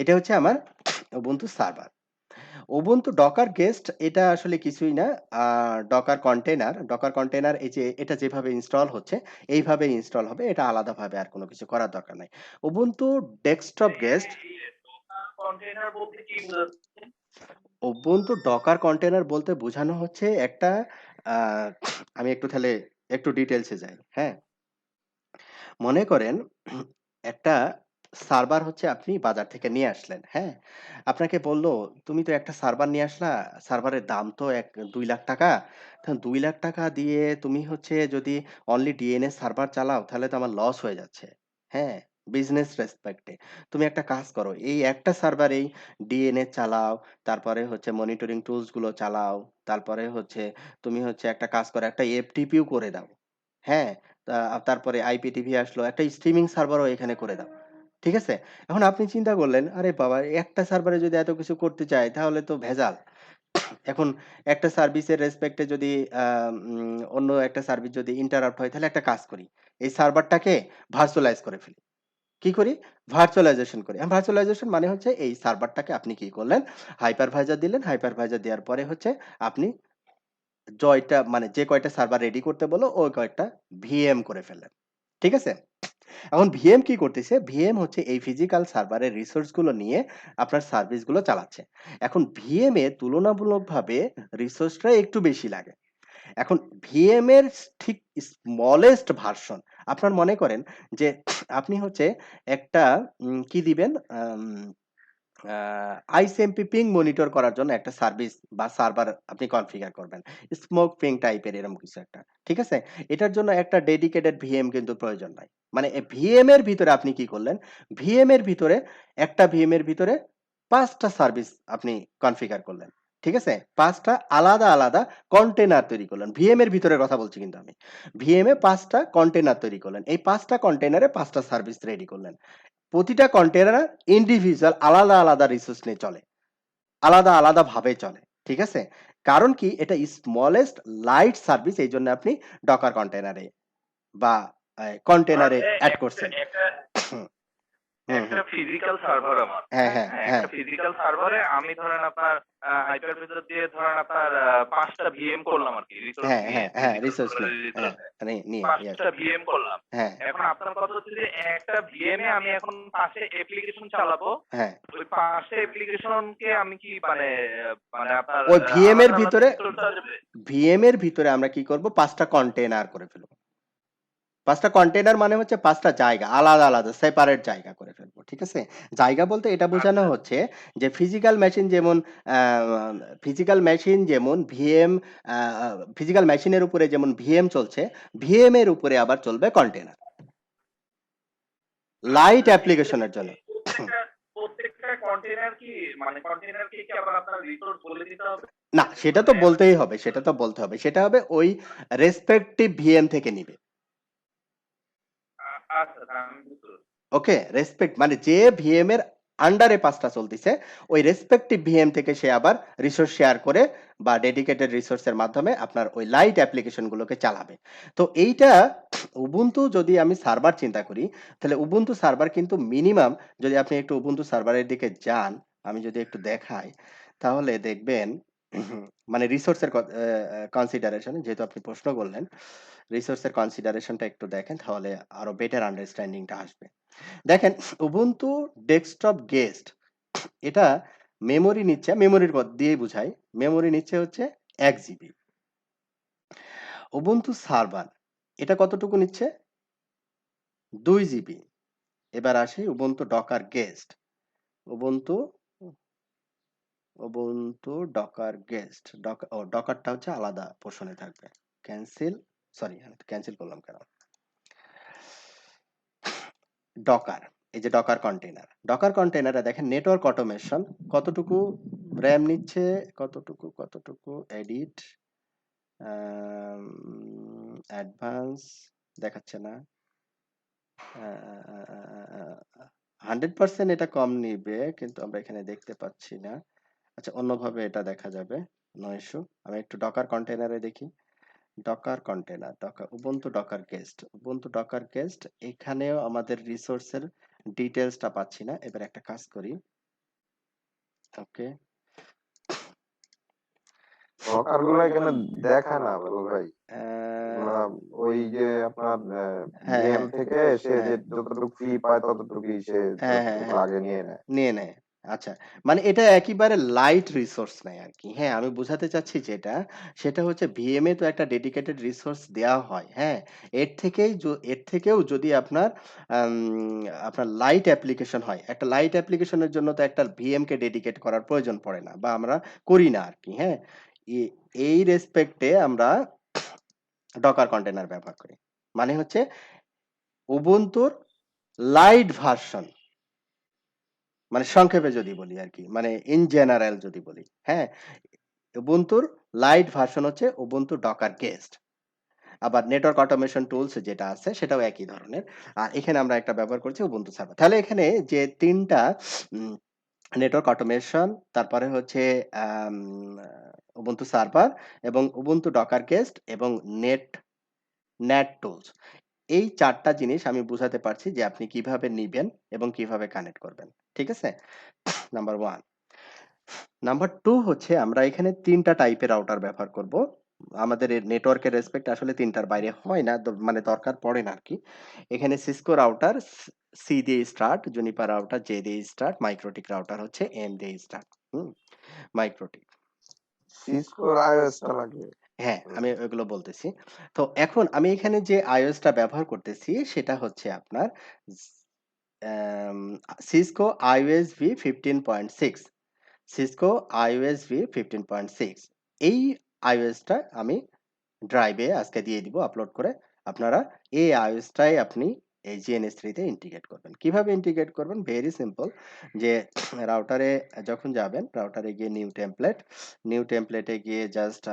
এটা হচ্ছে আমার Ubuntu server. Ubuntu Docker Guest এটা আসলে কিছুই না। আ Docker কন্টেইনার এই যে এটা যেভাবে ইনস্টল হচ্ছে, এইভাবে ইনস্টল হবে। এটা আলাদাভাবে আর কোনো কিছু করার দরকার নাই। Ubuntu Desktop Guest, কন্টেইনার বলতে কি বোঝাচ্ছেন? Ubuntu Docker কন্টেইনার বলতে বোঝানো হচ্ছে একটা আ আমি একটু তাহলে একটু ডিটেইলস এ যাই। হ্যাঁ? মনে করেন একটা সার্ভার হচ্ছে আপনি বাজার থেকে নিয়ে আসলেন, হ্যাঁ? আপনাকে বলল, "তুমি তো একটা সার্ভার নিয়ে আসলা, সার্ভারের দাম তো ৳2,00,000 এখন ৳2,00,000 দিয়ে তুমি হচ্ছে যদি অনলি ডিএনএস সার্ভার চালাও তাহলে তো আমার লস হয়ে যাচ্ছে।" হ্যাঁ? বিজনেস রেসপেক্ট এ। তুমি একটা কাজ করো, এই একটা সার্ভারেই ডিএনএস চালাও, তারপরে হচ্ছে মনিটরিং টুলস গুলো চালাও, তারপরে হচ্ছে তুমি হচ্ছে একটা কাজ করো, একটা এফটিপিও করে দাও। হ্যাঁ? তারপরে আইপিটিভি আসলো। একটা স্ট্রিমিং সার্ভারও এখানে করে দাও। ঠিক আছে? এখন আপনি চিন্তা করলেন, "আরে বাবা! একটা সার্ভারে যদি এত কিছু করতে চাই তাহলে তো ভেজাল।" এখন একটা সার্ভিসের রেসপেক্ট এ যদি অন্য একটা সার্ভিস যদি ইন্টারাপ্ট হয় তাহলে একটা কাজ করি। এই সার্ভারটাকে ভার্চুয়ালাইজ করে ফেলি। কি করি? ভার্চুয়ালাইজেশন করি। ভার্চুয়ালাইজেশন মানে হচ্ছে এই সার্ভারটাকে আপনি কি করলেন? হাইপারভাইজার দিলেন। হাইপারভাইজার দেওয়ার পরে হচ্ছে আপনি জয়টা মানে যে কয়টা সার্ভার রেডি করতে বলল ওই কয়েকটা ভিএম করে ফেললেন। ঠিক আছে? এখন ভিএম কি করতেছে? ভিএম হচ্ছে এই ফিজিক্যাল সার্ভারের রিসোর্স গুলো নিয়ে আপনার সার্ভিস গুলো চালাচ্ছে। এখন ভিএম এ তুলনামূলকভাবে রিসোর্সটা একটু বেশি লাগে। এখন ভিএম এর ঠিক স্মলেস্ট ভার্সন আপনার মনে করেন যে আপনি হচ্ছে একটা কি দিবেন? আ আইসএমপি পিং মনিটর করার জন্য একটা সার্ভিস বা সার্ভার আপনি কনফিগার করবেন। স্মোক পিং টাইপের এরকম কিছু একটা। ঠিক আছে? এটার জন্য একটা ডেডিকেটেড ভিএম কিন্তু প্রয়োজন নাই। মানে ভিএম এর ভিতরে আপনি কি করলেন? ভিএম এর ভিতরে একটা ভিএম এর ভিতরে ৫ টা সার্ভিস আপনি কনফিগার করলেন। ঠিক আছে? ৫ টা আলাদা, আলাদা কন্টেইনার তৈরি করলেন। ভিএম এর ভিতরের কথা বলছি কিন্তু আমি। ভিএম এ ৫ টা কন্টেইনার তৈরি করলেন। এই ৫ টা কন্টেইনারে ৫ টা সার্ভিস রেডি করলেন। প্রতিটা কন্টেইনার ইন্ডিভিজুয়াল আলাদা, আলাদা রিসোর্স নিয়ে চলে। আলাদা, আলাদা ভাবে চলে। ঠিক আছে? কারণ কি? এটা স্মলেস্ট লাইট সার্ভিস এইজন্য আপনি ডকার কন্টেইনারে বা কন্টেইনারে মানে এড একটা করছেন। একটা হুম, হুম, একটা হুম। ফিজিক্যাল সার্ভার আমার। হ্যাঁ, হ্যাঁ? হ্যাঁ, হ্যাঁ, হ্যাঁ। একটা ফিজিক্যাল সার্ভারে আমি ধরেন আপনার হাইপারভিজর দিয়ে ধরেন আপনার ৫ টা ভিএম করলাম আরকি রিসোর্স হ্যাঁ, নিয়ে হ্যাঁ, হ্যাঁ, ফিজিক্যাল রিসোর্স সার্ভারের নিয়ে। হ্যাঁ, ভিতরে নিয়ে, ৫ ইয়েস। টা ভিএম করলাম। হ্যাঁ, এখন আপনার কথা হচ্ছে যে একটা ভিএম এ আমি এখন ৫ টা অ্যাপ্লিকেশন চালাবো। হ্যাঁ। ওই ৫ টা অ্যাপ্লিকেশনকে আমি কি মানে মানে আপনার ওই ভিএম এর আলাদা, আলাদা ভিতরে রিসোর্স আসবে? আমরা কি করব? ৫ টা কন্টেইনার করে ফেলব। ৫ টা কন্টেইনার মানে হচ্ছে ৫ টা জায়গা। আলাদা, আলাদা সেপারেট জায়গা করে ফেলবো। ঠিক আছে? জায়গা বলতে এটা বোঝানো আচ্ছা। হচ্ছে যে আ ফিজিক্যাল মেশিন যেমন ভিএম আ আ ফিজিক্যাল মেশিনের উপরে যেমন ভিএম চলছে, ভিএম এর উপরে আবার চলবে কন্টেইনার। লাইট আচ্ছা, অ্যাপ্লিকেশনের এক্ষেত্রে জন্য। প্রত্যেকটা কন্টেইনার কি মানে কন্টেইনারকে কি আবার আপনার রিসোর্স বলে দিতে হবে? না, সেটা তো মানে বলতেই হবে, সেটা তো বলতে হবে। সেটা হবে ওই রেসপেক্টিভ ভিএম থেকে নিবে। আচ্ছা, আমি বুঝতে পারছি। ওকে? রেসপেক্ট মানে যে ভিএম এর আন্ডারে ৫ টা চলতিছে, ওই রেসপেক্টিভ ভিএম থেকে সে আবার রিসোর্স শেয়ার করে বা ডেডিকেটেড রিসোর্স এর মাধ্যমে আপনার ওই লাইট অ্যাপ্লিকেশন গুলোকে চালাবে। তো এইটা Ubuntu যদি আমি সার্ভার চিন্তা করি, তাহলে Ubuntu সার্ভার কিন্তু মিনিমাম যদি আপনি একটু Ubuntu সার্ভারের দিকে যান, আমি যদি একটু দেখাই, তাহলে দেখবেন মানে রিসোর্স এর কনসিডারেশন যেহেতু আপনি প্রশ্ন করলেন, রিসোর্স এর কনসিডারেশনটা একটু দেখেন তাহলে আরো বেটার আন্ডারস্ট্যান্ডিং টা আসবে। দেখেন Ubuntu ডেস্কটপ গেস্ট এটা মেমোরি নিচ্ছে, মেমোরির দিয়েই বুঝাই। মেমোরি নিচ্ছে হচ্ছে 1 জিবি। উবুন্টু সার্ভার এটা কতটুকু নিচ্ছে? 2 জিবি। এবার আসি Ubuntu Docker guest. Ubuntu Ubuntu Docker guest. ডকারটা হচ্ছে আলাদা পোর্শনে থাকবে। ক্যান্সেল, সরি ক্যান্সেল করলাম কেন? ডকার, এই যে ডকার কন্টেইনার। ডকার কন্টেইনারে দেখেন নেটওয়ার্ক অটোমেশন কতটুকু র‍্যাম নিচ্ছে, কতটুকু এডিট, অ্যাডভান্স দেখাচ্ছে না। 100% এটা কম নিবে, কিন্তু আমরা এখানে দেখতে পাচ্ছি না। আচ্ছা, অন্যভাবে এটা দেখা যাবে। No issue. আমি একটু ডকার কন্টেইনারে দেখি। Docker container, Ubuntu Docker guest, Ubuntu Docker guest. এখানেও আমাদের রিসোর্সের ডিটেইলসটা পাচ্ছি না। এবার একটা কাজ করি। ওকে। ডকার গুলা এখানে দেখায় না বেলাল ভাই। এগুলা আহ, ওই যে আপনার হ্যাঁ, ভিএম হ্যাঁ, থেকে সে হ্যাঁ, যে যতটুকু ফ্রি পায় ততটুকুই সে হ্যাঁ, হ্যাঁ, যতটুকু হ্যাঁ, লাগে নিয়ে নেয়। নিয়ে নেয়। আচ্ছা, মানে এটা একেবারে লাইট রিসোর্স নেয় আরকি। হ্যাঁ, আমি বুঝাতে চাচ্ছি যেটা, সেটা হচ্ছে ভিএম এ তো একটা ডেডিকেটেড রিসোর্স দেওয়া হয়। হ্যাঁ? এর থেকেও যদি আম আপনার লাইট অ্যাপ্লিকেশন হয়, একটা লাইট অ্যাপ্লিকেশনের জন্য তো একটা ভিএম কে ডেডিকেট করার প্রয়োজন পড়ে না, বা আমরা করি না আরকি। হ্যাঁ? এ এই রেসপেক্ট এ আমরা ডকার কন্টেইনার ব্যবহার করি। মানে হচ্ছে উবুন্তুর লাইট ভার্সন, মানে সংক্ষেপে যদি বলি আরকি, মানে ইন জেনারেল যদি বলি, হ্যাঁ? উবুন্তুর লাইট ভার্সন হচ্ছে উবুন্টু ডকার গেস্ট। আবার নেটওয়ার্ক অটোমেশন টুলস যেটা আছে সেটাও একই ধরনের। আর এখানে আমরা একটা ব্যবহার করছি উবুন্টু সার্ভার। তাহলে এখানে যে ৩ টা উম নেটওয়ার্ক অটোমেশন, তারপরে হচ্ছে আম উবুন্টু সার্ভার এবং উবুন্টু ডকার গেস্ট এবং ন্যাট টুলস। এই ৪ টা জিনিস আমি বুঝাতে পারছি যে আপনি কিভাবে নিবেন এবং কিভাবে কানেক্ট করবেন। ঠিক আছে? নাম্বার 1। নাম্বার 2 হচ্ছে আমরা এখানে ৩ টা টাইপের রাউটার ব্যবহার করব। আমাদের নেটওয়ার্কের রেসপেক্ট আসলে ৩ টার বাইরে হয় না। মানে দরকার পড়ে না আরকি। এখানে সিসকো রাউটার সি দিয়ে স্টার্ট, জুনিপার রাউটার জে দিয়ে স্টার্ট, মাইক্রোটিক রাউটার হচ্ছে এম দিয়ে স্টার্ট। হুম? মাইক্রোটিক। সিসকোর আইওএস টা লাগে। হ্যাঁ, আমি ওইগুলো বলতেছি। তো এখন আমি এখানে যে iOS টা ব্যবহার করতেছি সেটা হচ্ছে আপনার অ্যাম Cisco iOS v15.6, Cisco iOS v15.6। এই iOS টা আমি ড্রাইভে আজকে দিয়ে দিব আপলোড করে। আপনারা এই iOS টাই আপনি এই GNS3 তে ইন্টিগ্রেট করবেন। কিভাবে ইন্টিগ্রেট করবেন? Very simple. যে রাউটারে যখন যাবেন, রাউটারে গিয়ে নিউ টেমপ্লেটে গিয়ে জাস্ট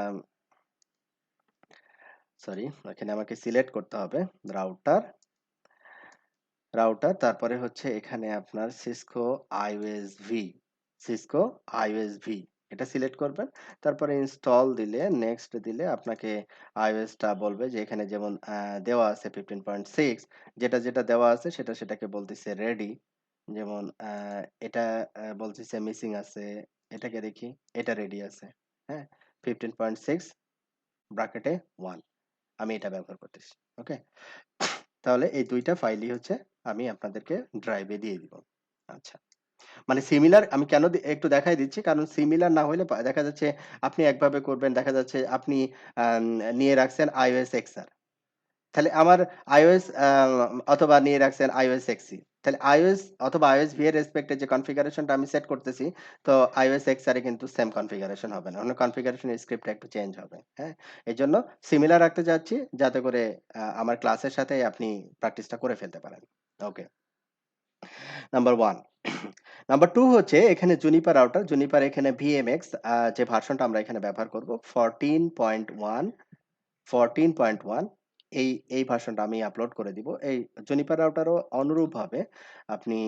সরি, এখানে আমাকে সিলেক্ট করতে হবে রাউটার, তারপরে হচ্ছে এখানে আপনার Cisco iOS V, Cisco iOS V এটা সিলেক্ট করবেন। তারপরে ইনস্টল দিলে, নেক্সট দিলে আপনাকে iOS টা বলবে যে এখানে যেমন দেওয়া আছে 15.6, যেটা দেওয়া আছে সেটাকে বলতেছে রেডি। যেমন এটা বলতেছে মিসিং আছে, এটাকে দেখি, এটা রেডি আছে। হ্যাঁ? 15.6 ব্র্যাকেটে 1 আমি এটা ব্যবহার করতেছি। ওকে? তাহলে এই ২ টা ফাইলই হচ্ছে আমি আপনাদেরকে ড্রাইভে দিয়ে দিব। আচ্ছা। মানে সিমিলার আমি কেন একটু দেখায় দিচ্ছি, কারণ সিমিলার না হইলে দেখা যাচ্ছে আপনি একভাবে করবেন, দেখা যাচ্ছে আপনি আম নিয়ে রাখছেন iOS XR। তাহলে আমার iOS অথবা নিয়ে রাখছেন iOS XE। তাহলে iOS অথবা iOS V এর রেসপেক্ট এ যে কনফিগারেশনটা আমি সেট করতেছি, তো iOS XR এ কিন্তু সেম কনফিগারেশন হবে না। ওখানে কনফিগারেশন স্ক্রিপ্টটা একটু চেঞ্জ হবে। হ্যাঁ? এজন্য সিমিলার রাখতে চাচ্ছি, যাতে করে আমার ক্লাসের সাথে আপনি প্র্যাকটিসটা করে ফেলতে পারেন। ওকে। নাম্বার 1। নাম্বার 2 হচ্ছে এখানে জুনিপার রাউটার। জুনিপার এখানে VMX যে ভার্সনটা আমরা এখানে ব্যবহার করব 14.1, 14.1 এই ভার্সনটা আমি আপলোড করে দিব। এই জুনিপার রাউটারও অনুরূপভাবে আপনি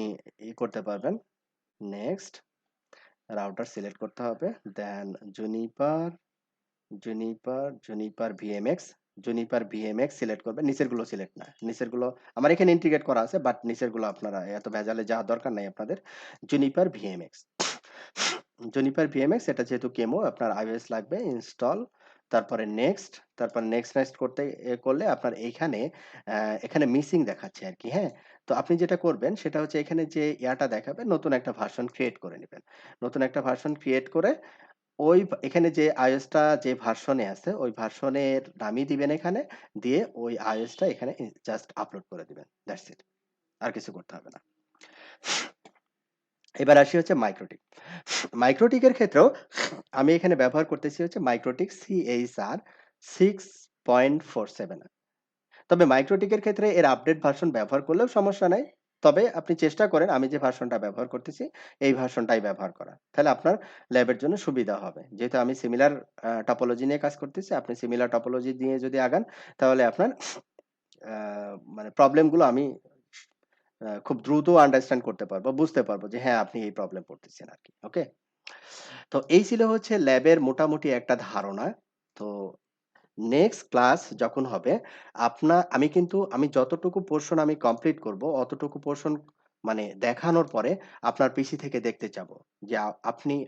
করতে পারবেন। নেক্সট রাউটার সিলেক্ট করতে হবে। দেন জুনিপার ভিএমএক্স, সিলেক্ট করবেন। নিচেরগুলো সিলেক্ট না। নিচেরগুলো আমার এখানে ইন্টিগ্রেট করা আছে, বাট নিচেরগুলো আপনারা এত ভেজালে যাওয়ার দরকার নাই আপনাদের। জুনিপার ভিএমএক্স, এটা যেহেতু কেমো আপনার iOS লাগবে ইনস্টল। তারপরে নেক্সট, তারপর নেক্সট করলে আপনার এখানে মিসিং দেখাচ্ছে আরকি, হ্যাঁ? তো আপনি যেটা করবেন সেটা হচ্ছে এখানে যে ইয়াটা দেখাবে নতুন একটা ভার্সন ক্রিয়েট করে নিবেন। নতুন একটা ভার্সন ক্রিয়েট করে এখানে যে iOS টা যে ভার্সনে আছে ওই ভার্সনের নামই দিবেন এখানে, দিয়ে ওই iOS টা এখানে জাস্ট আপলোড করে দিবেন। That's it. আর কিছু করতে হবে না। এবার আসি হচ্ছে মাইক্রোটিক। মাইক্রোটিকের ক্ষেত্রেও আমি এখানে ব্যবহার করতেছি হচ্ছে মাইক্রোটিক CHR 6.47 তবে মাইক্রোটিকের ক্ষেত্রে এর আপডেট ভার্সন ব্যবহার করলেও সমস্যা নাই। তবে আপনি চেষ্টা করেন আমি যে ভার্সনটা ব্যবহার করতেছি এই ভার্সনটাই ব্যবহার করা। তাহলে আপনার ল্যাবের জন্য সুবিধা হবে। যেহেতু আমি সিমিলার টপোলজি নিয়ে কাজ করতেছি, আপনি সিমিলার টপোলজি নিয়ে যদি আগান তাহলে আপনার আ মানে প্রবলেম গুলো আমি খুব দ্রুত আন্ডারস্ট্যান্ড করতে পারবো, বুঝতে পারবো যে হ্যাঁ, আপনি এই প্রবলেম পড়তেছেন আরকি। ওকে? তো এই ছিল হচ্ছে ল্যাবের মোটামুটি একটা ধারণা। তো নেক্সট ক্লাস যখন হবে আমি যতটুকু পোরশন আমি কমপ্লিট করব অতটুকু পোরশন মানে দেখানোর পরে আপনার পিসি থেকে দেখতে চাবো যে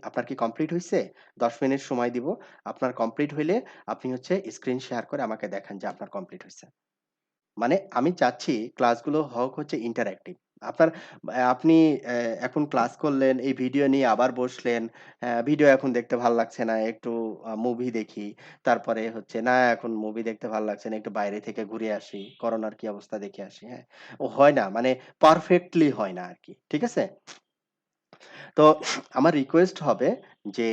আপনার কি কমপ্লিট হইছে? ১০ মিনিট সময় দিব। আপনার কমপ্লিট হইলে আপনি হচ্ছে স্ক্রিন শেয়ার করে আমাকে দেখান যে আপনার কমপ্লিট হইছে। মানে আমি চাচ্ছি ক্লাসগুলো হোক হচ্ছে ইন্টারেক্টিভ। আপনার আপনি এখন ক্লাস করলেন, এই ভিডিও নিয়ে আবার বসলেন। ভিডিও এখন দেখতে ভাল লাগছে না, একটু মুভি দেখি। তারপরে হচ্ছে না এখন মুভি দেখতে ভাল লাগছে না, একটু বাইরে থেকে ঘুরে আসি। করোনার কি অবস্থা দেখে আসি, হ্যাঁ? হয় না মানে পারফেক্টলি হয় না আরকি। ঠিক আছে? তো আমার রিকোয়েস্ট হবে যে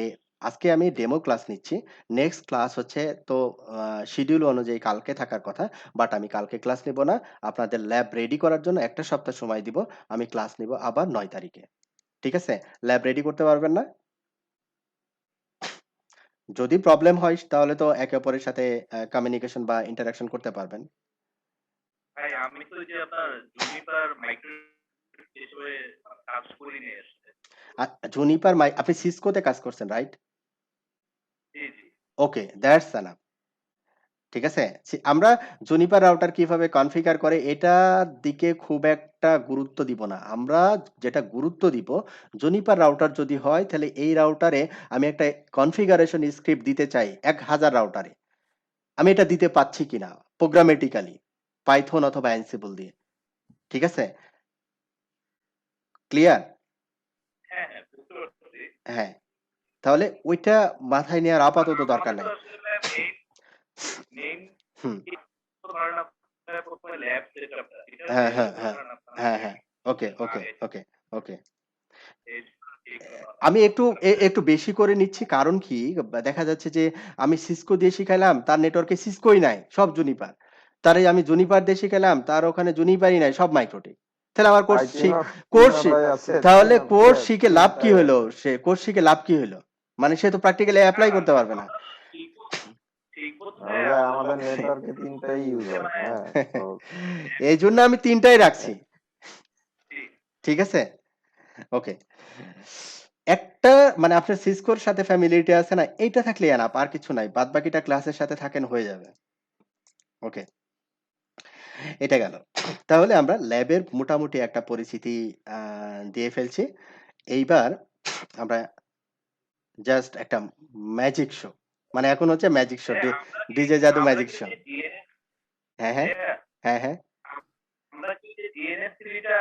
আজকে আমি ডেমো ক্লাস নিচ্ছি। নেক্সট ক্লাস হচ্ছে তো আ শিডিউল অনুযায়ী কালকে থাকার কথা। বাট আমি কালকে ক্লাস নিব না। আপনাদের ল্যাব রেডি করার জন্য ১ টা সপ্তাহ সময় দিব। আমি ক্লাস নিব আবার ৯ তারিখে। ঠিক আছে? ল্যাব রেডি করতে পারবেন না? যদি প্রবলেম হয় তাহলে তো একে অপরের সাথে কমিউনিকেশন বা ইন্টারেকশন করতে পারবেন। ভাই আমি তো ওই যে আপনার জুনিপার মাইক্রো হিসেবে কাজ করি নিয়ে এসছে। আ আপনি সিসকোতে কাজ করছেন, right? G, G. Okay, that's enough. ঠিক আছে? আমরা জুনিপার রাউটার কিভাবে কনফিগার করে এটার দিকে খুব একটা গুরুত্ব দিব না। আমরা যেটা গুরুত্ব দিব জুনিপার রাউটার যদি হয় তাহলে এই রাউটারে আমি একটা কনফিগারেশন স্ক্রিপ্ট দিতে চাই ১০০০ রাউটারে। আমি এটা দিতে পাচ্ছি কিনা প্রোগ্রামেটিক্যালি পাইথন অথবা অ্যানসিবল দিয়ে। ঠিক আছে? ক্লিয়ার? হ্যাঁ, হ্যাঁ বুঝতে পারছি। হ্যাঁ। তাহলে ওইটা মাথায় নেওয়ার আপাতত দরকার আমাদের তো নাই। আসলে মেইন হুম। ধরেন আপনার প্রথমে ল্যাব সেটআপটা এটা হ্যাঁ, যেহেতু হ্যাঁ, হ্যাঁ। ধরেন আপনার হ্যাঁ, হ্যাঁ। ওকে, ওকে, আগে ওকে, ওকে। এই এইগুলো আমি একটু বেশি করে নিচ্ছি কারণ কি দেখা যাচ্ছে যে আমি সিসকো দিয়ে শিখাইলাম তার নেটওয়ার্কে সিসকোই নাই সব জুনিপার তারে আমি জুনিপার দিয়ে শিখাইলাম তার ওখানে জুনিপারই নাই সব মাইক্রোটিক তাহলে আমার ভাই কোর্স ভাই আছে তাহলে কোর্স শিখে লাভ কি তিনটায় হলো কোর্স শিখে লাভ কি হলো মানে সে তো প্র্যাকটিক্যালি অ্যাপ্লাই করতে পারবে না ঠিক বলতে ভাই আমাদের নেটওয়ার্কে তিনটাই ইউজ হয় মানে হ্যাঁ তো এই জন্য আমি তিনটাই রাখছি ঠিক আছে ওকে একটা মানে আপনার সিসকোর সাথে ফ্যামিলিটি আছে না এইটা থাকলে এনাফ আর কিছু নাই বাদ বাকিটা ক্লাসের সাথে থাকেন হয়ে যাবে ওকে এটা গেল তাহলে আমরা ল্যাবের মোটামুটি একটা পরিচিতি দিয়ে ফেলছি এইবার আমরা জাস্ট একটা ম্যাজিক শো মানে এখন হচ্ছে ম্যাজিক শো ডিজে জাদু ম্যাজিক শো হ্যাঁ হ্যাঁ হ্যাঁ হ্যাঁ আমরা কি যে DNS 3 টা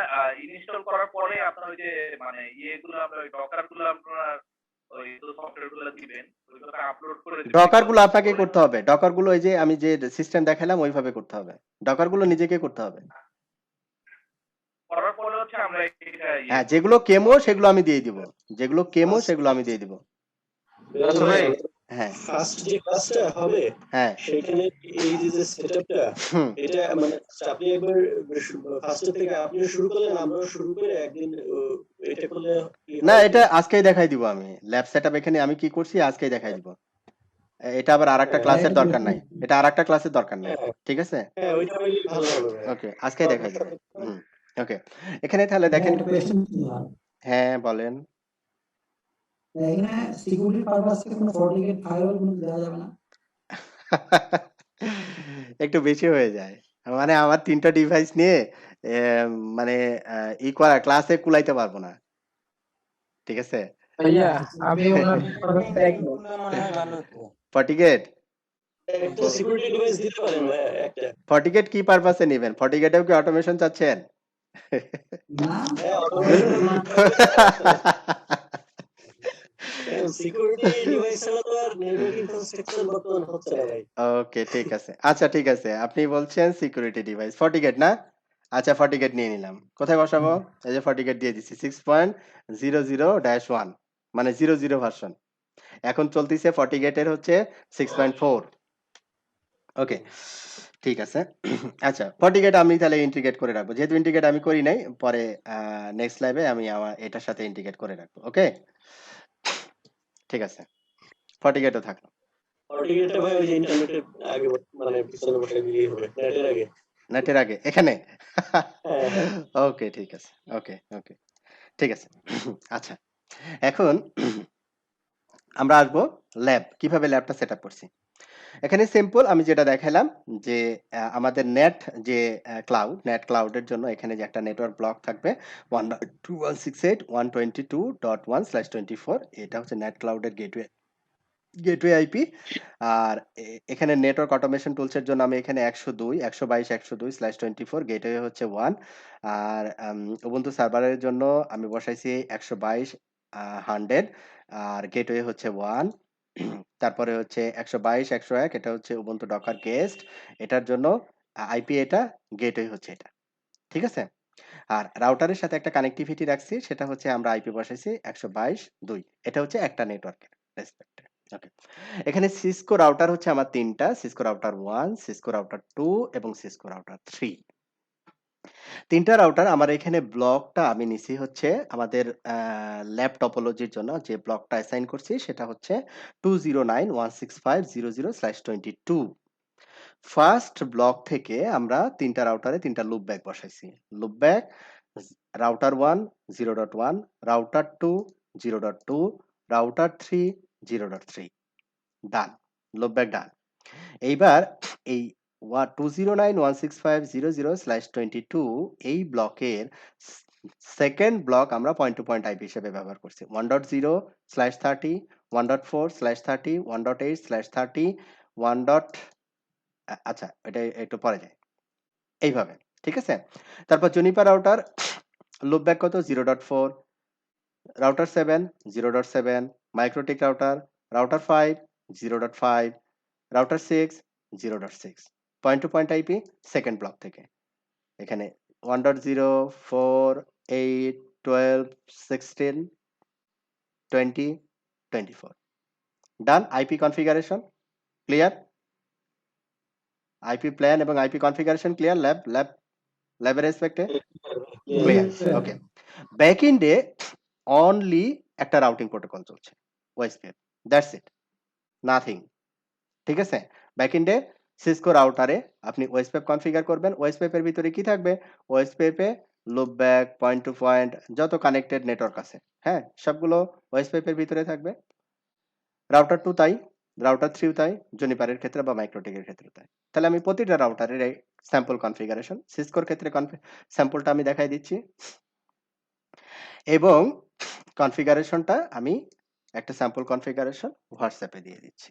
ইনস্টল করার পরে আপনার ওই যে মানে ইয়েগুলো আমরা ওই ডকার গুলো আপনার ওই সফটওয়্যার গুলো দিবেন ওইগুলো আপলোড করে দিবেন ডকার গুলো আপনাকে করতে হবে ডকার গুলো ওই যে আমি যে সিস্টেম দেখালাম ওইভাবে করতে হবে ডকার গুলো নিজেকে করতে হবে করার পরে হচ্ছে আমরা এটা হ্যাঁ যেগুলো কেমো সেগুলো আমি দিয়ে দিব যেগুলো কেমো সেগুলো আমি দিয়ে দিব হ্যাঁ ফার্স্ট যে ক্লাসটা হবে হ্যাঁ সেখানে এই যে সেটআপটা হুম এটা মানে আপনি একবার ফার্স্ট থেকে আপনি শুরু করলেন আমরা শুরু করে একদিন এটা করলে না এটা আজকেই দেখাই দিব আমি ল্যাব সেটআপ এখানে আমি কি করছি আজকেই দেখাই দিব এটা আবার আরেকটা ক্লাসের দরকার নাই এটা আরেকটা ক্লাসের দরকার নাই ঠিক আছে হ্যাঁ ওইটা হইলে ভালো হবে ওকে আজকেই দেখাই দিব ওকে এখানে তাহলে দেখেন হ্যাঁ বলেন এখানে সিকিউরিটি পারপাসে কোনো ফরটিকেট ফায়ারওয়াল কোনো দেওয়া যাবে না একটু বেশি হয়ে যায় মানে আমার 3টা ডিভাইস নিয়ে মানে করা ক্লাসে কুলাইতে পারবো না ঠিক আছে ভাইয়া আমি ওনার কথাটা একদম মনে হয় ভালো হতো ফরটিকেট একটা সিকিউরিটি ডিভাইস দিতে পারেন ভাইয়া একটা। FortiGate কি পারপাসে নিবেন? FortiGate এও কি অটোমেশন চাচ্ছেন? না, হ্যাঁ, অটোমেশন না। সিকিউরিটি ডিভাইস ছাড়া তো আর নেটওয়ার্ক ইনফ্রাস্ট্রাকচার বর্তমান হচ্ছে না ভাই। ওকে, ঠিক আছে। আচ্ছা, ঠিক আছে। আপনি বলছেন সিকিউরিটি ডিভাইস। FortiGate না? আচ্ছা, FortiGate নিয়ে নিলাম। কোথায় বসাবো? এই যে FortiGate দিয়ে দিচ্ছি 6.00-1 মানে 00 ভার্সন। এখন চলতিছে FortiGate এর হচ্ছে 6.4। ওকে, ঠিক আছে। আচ্ছা, FortiGate আমি তাহলে ইন্টিগ্রেট করে রাখবো। যেহেতু ইন্টিগ্রেট আমি করি নাই, পরে নেক্সট লাইভে আমি আমার এটার সাথে ইন্টিগ্রেট করে রাখবো। ওকে? ঠিক আছে। FortiGate ও থাকলো। ফর্টিগেটটা ভাই ওই যে ইন্টারনেটের আগে মানে পিছনে বসাই দিলেই হবে, নেটের আগে। নেটের আগে এখানে? হ্যাঁ, হ্যাঁ। ওকে, ঠিক আছে। ওকে, ওকে। ঠিক আছে। আচ্ছা, এখন আমরা আসবো ল্যাব। কিভাবে ল্যাবটা সেটআপ করছি। এখানে সিম্পল আমি যেটা দেখাইলাম যে আমাদের নেট যে নেট ক্লাউডের জন্য এখানে যে একটা নেটওয়ার্ক ব্লক থাকবে 192.168.122.1/24 এটা হচ্ছে নেট ক্লাউডের গেটওয়ে আইপি। আর এখানে নেটওয়ার্ক অটোমেশন টুলসের জন্য আমি এখানে 122.122/24 গেটওয়ে হচ্ছে 1। আর উবুন্টু সার্ভারের জন্য আমি বসাইছি 122.100 আর গেটওয়ে হচ্ছে 1। তারপরে হচ্ছে 122.101 এটা হচ্ছে উবুন্টু ডকার গেস্ট, এটার জন্য আইপি এটা, গেটওয়ে হচ্ছে এটা। ঠিক আছে? আর রাউটারের সাথে একটা কানেক্টিভিটি রাখছি, সেটা হচ্ছে আমরা আইপি বসাইছি 122.2। এটা হচ্ছে একটা নেটওয়ার্কের রেসপেক্টে। ওকে, এখানে সিসকো রাউটার হচ্ছে আমার 3টা, সিসকো রাউটার 1, সিসকো রাউটার 2 এবং সিসকো রাউটার 3। 3টা রাউটার আমার এখানে ব্লকটা আমি নিছি হচ্ছে আমাদের ল্যাব টপোলজির জন্য যে ব্লকটা অ্যাসাইন করছি সেটা হচ্ছে 209.165.00/22। ফার্স্ট ব্লক থেকে আমরা 3টা রাউটারে 3টা লুপব্যাক বসাইছি। Loopback router 1 0.1, router 2 0.2, router 3 0.3। ডান, লুপব্যাক ডান। এইবার এই 209.165.00/22 এই ব্লকের সেকেন্ড ব্লক আমরা পয়েন্ট টু পয়েন্ট আইপি হিসেবে ব্যবহার করছি 1.0/30, 1.4/30, 1.8/30, 1. আচ্ছা, এটা একটু পরে যায় এইভাবে। ঠিক আছে? তারপর জুনিপার রাউটার লুপব্যাক কত 0.4, router 7 0.7, MikroTik router, router 5 0.5, router 6 0.6। Point to point IP second block থেকে। এখানে 1.0, 4, 8, 12, 16, 20, 24। Done. IP configuration clear? IP plan এবং আইপি কনফিগারেশন ক্লিয়ার? ল্যাবের রেসপেক্টে ক্লিয়ার? Yes, sir. ওকে। ব্যাকএন্ডে অনলি একটা রাউটিং প্রোটোকল চলছে, ওএসপিএফ। That's it, nothing. ঠিক আছে? ব্যাকএন্ডে সিসকো রাউটারে আপনি ওএসপিএফ কনফিগার করবেন। ওএসপিএফ এর ভিতরে কি থাকবে? OSPF A loopback, point to point যত কানেক্টেড নেটওয়ার্ক আছে, হ্যাঁ, সবগুলো ওএসপিএফ এর ভিতরে থাকবে। রাউটার 2 তাই, রাউটার 3 তাই, জুনিপারের ক্ষেত্রে বা মাইক্রোটিকের ক্ষেত্রে তাই। তাহলে আমি প্রতিটা রাউটারের এই স্যাম্পল কনফিগারেশন, সিসকোর ক্ষেত্রে স্যাম্পলটা আমি দেখাই দিচ্ছি। এবং কনফিগারেশনটা আমি একটা স্যাম্পল কনফিগারেশন হোয়াটসঅ্যাপে দিয়ে দিচ্ছি।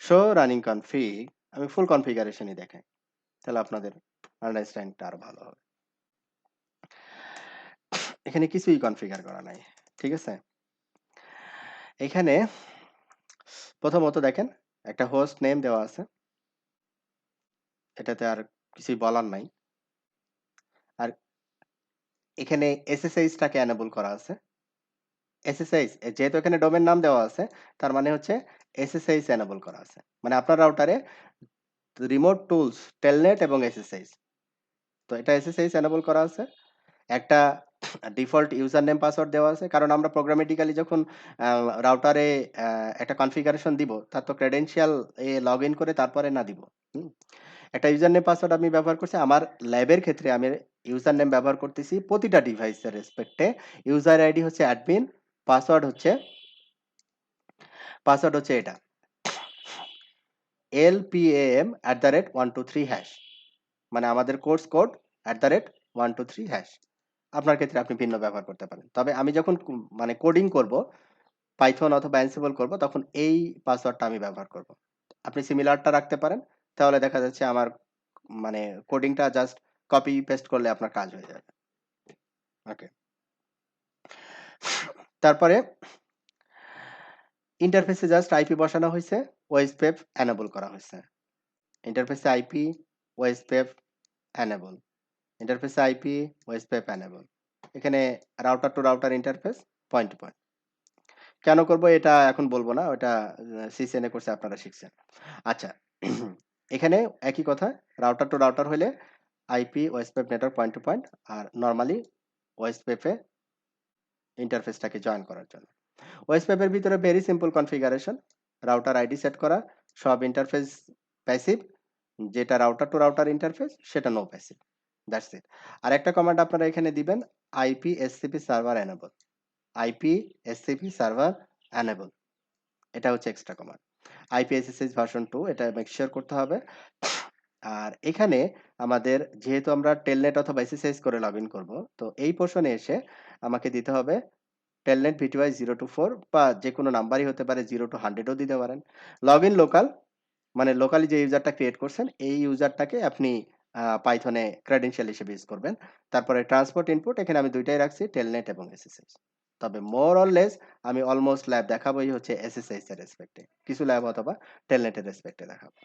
শো রানিং কনফিগ, আমি ফুল কনফিগারেশনই দেখাই, তাহলে আপনাদের আন্ডারস্ট্যান্ডটা আরো ভালো হবে। এখানে কিছুই কনফিগার করা নাই। ঠিক আছে? এখানে প্রথমত দেখেন একটা হোস্ট নেম দেওয়া আছে, এটাতে আর কিছুই বলার নাই। আর এখানে এসএসএইচটাকে এনেবল করা আছে। এসএসএইচ যেহেতু এখানে ডোমেন নাম দেওয়া আছে, তার মানে হচ্ছে এসএসএইচ এনেবল করা আছে। মানে আপনার রাউটারে রিমোট টুলস, টেলনেট এবং এসএসএইচ, তো এটা এসএসএইচ এনেবল করা আছে। একটা ডিফল্ট ইউজার নেম পাসওয়ার্ড দেওয়া আছে, কারণ আমরা প্রোগ্রামেটিক্যালি যখন রাউটারে একটা কনফিগারেশন দিব, তার তো ক্রেডেনশিয়াল লগ ইন করে তারপরে না দিব। একটা ইউজার নেম পাসওয়ার্ড আমি ব্যবহার করছি। আমার ল্যাবের ক্ষেত্রে আমি ইউজার নেম ব্যবহার করতেছি প্রতিটা ডিভাইসের রেসপেক্টে। ইউজার আইডি হচ্ছে অ্যাডমিন, পাসওয়ার্ড হচ্ছে এটা LPAM@123#, মানে আমাদের কোর্স কোড @123#। আপনার ক্ষেত্রে আপনি ভিন্ন ব্যবহার করতে পারেন। তবে আমি যখন মানে কোডিং করব, পাইথন অথবা অ্যানসিবল করব, তখন এই পাসওয়ার্ডটা আমি ব্যবহার করব। আপনি সিমিলারটা রাখতে পারেন। তাহলে দেখা যাচ্ছে আমার মানে কোডিংটা জাস্ট কপি পেস্ট করলে আপনার কাজ হয়ে যাবে। ওকে। তারপরে ইন্টারফেসে জাস্ট আইপি বসানো হয়েছে, ওএসপিএফ এনেবল করা হয়েছে। ইন্টারফেসে আইপি, ওএসপিএফ এনেবল। ইন্টারফেসে আইপি, ওএসপিএফ এনেবল। এখানে router to router interface, point to point. কেন করব এটা এখন বলবো না, ওটা সিসিএন এ করছে, আপনারা শিখছেন। আচ্ছা, এখানে একই কথা, রাউটার টু রাউটার হলে IP, OSPF network point to point, আর নরমালি ওএসপিএফ এ ইন্টারফেসটাকে জয়েন করার জন্য। ওএসপিএফ এর ভিতরে very simple configuration, router ID set করা, সব ইন্টারফেস প্যাসিভ, যেটা রাউটার টু রাউটার ইন্টারফেস সেটা নো প্যাসিভ, দ্যাটস ইট। আর একটা কমান্ড আপনারা এখানে দিবেন, IP SCP server enable, IP SCP server enable, এটা হচ্ছে extra command. IP SSH version 2 এটা মেক শিওর করতে হবে। আর এখানে আমাদের যেহেতু আমরা টেলনেট অথবা এসএসএইচ করে লগইন করব, তো এই পোর্শনে এসে আমাকে দিতে হবে টেলনেট ভিটিওয়াই 0 to 4 বা যে কোনো নাম্বারই হতে পারে, 0 to 100 ও দিতে পারেন। লগইন লোকাল মানে লোকালি যে ইউজারটা ক্রিয়েট করছেন এই ইউজারটাকে আপনি পাইথনে ক্রেডেনশিয়াল হিসেবে ইউজ করবেন। তারপরে ট্রান্সপোর্ট ইনপুট এখানে আমি দুইটাই রাখছি, টেলনেট এবং এসএসএইচ। তবে মোর অর লেস আমি অলমোস্ট ল্যাব দেখাবোই হচ্ছে এসএসএইচ এর রেসপেক্টে, কিছু ল্যাব অথবা টেলনেটের রেসপেক্টে দেখাবো।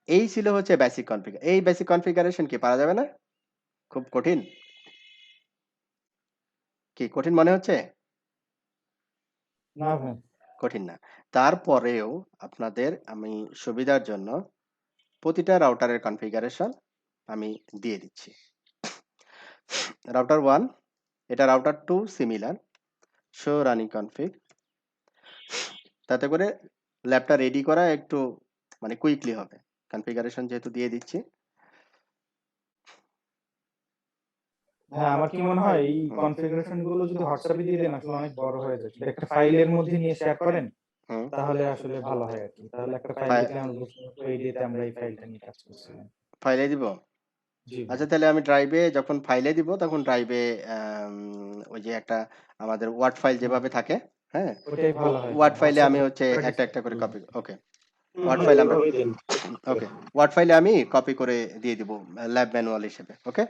এই ছিল হচ্ছে বেসিক কনফিগার। এই বেসিক কনফিগারেশন কি পারা যাবে না? খুব কঠিন? কি কঠিন মনে হচ্ছে? না ভাই। কঠিন না। তারপরেও আপনাদের আমি সুবিধার জন্য প্রতিটা রাউটারের কনফিগারেশন আমি দিয়ে দিচ্ছি। রাউটার 1, এটা router 2 similar, show running config. তাতে করে ল্যাবটা রেডি করা একটু মানে কুইকলি হবে। কনফিগারেশন যেহেতু দিয়ে দিচ্ছি। হ্যাঁ, আমার কি মনে হয় এই কনফিগারেশন গুলো যদি হোয়াটসঅ্যাপে দিয়ে দেন আসলে অনেক বড় হয়ে যায়। যদি একটা ফাইলের মধ্যে নিয়ে শেয়ার করেন হুম। তাহলে আসলে ভালো হয় আরকি। তাহলে একটা ফাইল ফাইল- দিলে আমরা বুঝতে পারবো এই ডেতে আমরা এই ফাইলটা নিয়ে কাজ করছিলাম। ফাইলে দিব? জি ভাই। আচ্ছা, তাহলে আমি ড্রাইভে যখন ফাইলে দিব তখন ড্রাইভে ওই যে একটা আমাদের ওয়ার্ড ফাইল যেভাবে থাকে, হ্যাঁ, ওটাই ভালো হয়। ওয়ার্ড ফাইলে আমি হচ্ছে হোয়াটসঅ্যাপে একটা একটা করে কপি, ওকে, হুম, ওয়ার্ড ফাইল আমরা, এইভাবেই দেন। ওকে, ওয়ার্ড ফাইলে আমি কপি করে দিয়ে দিব ল্যাব ম্যানুয়াল হিসেবে। ওকে,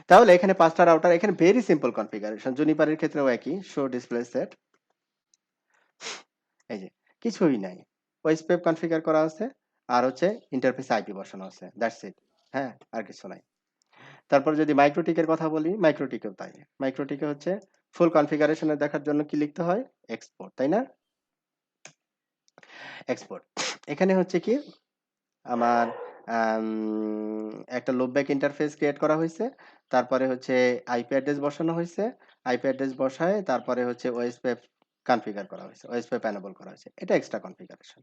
তাহলে এখানে 5টা রাউটার, এখানে ভেরি সিম্পল কনফিগারেশন। জুনিপারের ক্ষেত্রেও একই, শো ডিসপ্লে সেট, এই যে কিছুই নাই, ওএসপিএফ কনফিগার করা আছে আর হচ্ছে ইন্টারফেস আইপি বসানো আছে, দ্যাটস ইট। হ্যাঁ, আর কিছু নাই। তারপর যদি মাইক্রোটিকের কথা বলি, মাইক্রোটিকেও তাই। মাইক্রোটিকে হচ্ছে ফুল কনফিগারেশনে দেখার জন্য কি লিখতে হয়? এক্সপোর্ট, তাই না? এক্সপোর্ট। এখানে হচ্ছে কি আমার একটা লুপব্যাক ইন্টারফেস ক্রিয়েট করা হয়েছে, তারপরে হচ্ছে আইপি অ্যাড্রেস বসানো হয়েছে, আইপি অ্যাড্রেস বসায় তারপরে হচ্ছে ওএসপিএফ কনফিগার করা হয়েছে, ওএসপিএফ এনেবল করা হয়েছে। এটা এক্সট্রা কনফিগারেশন,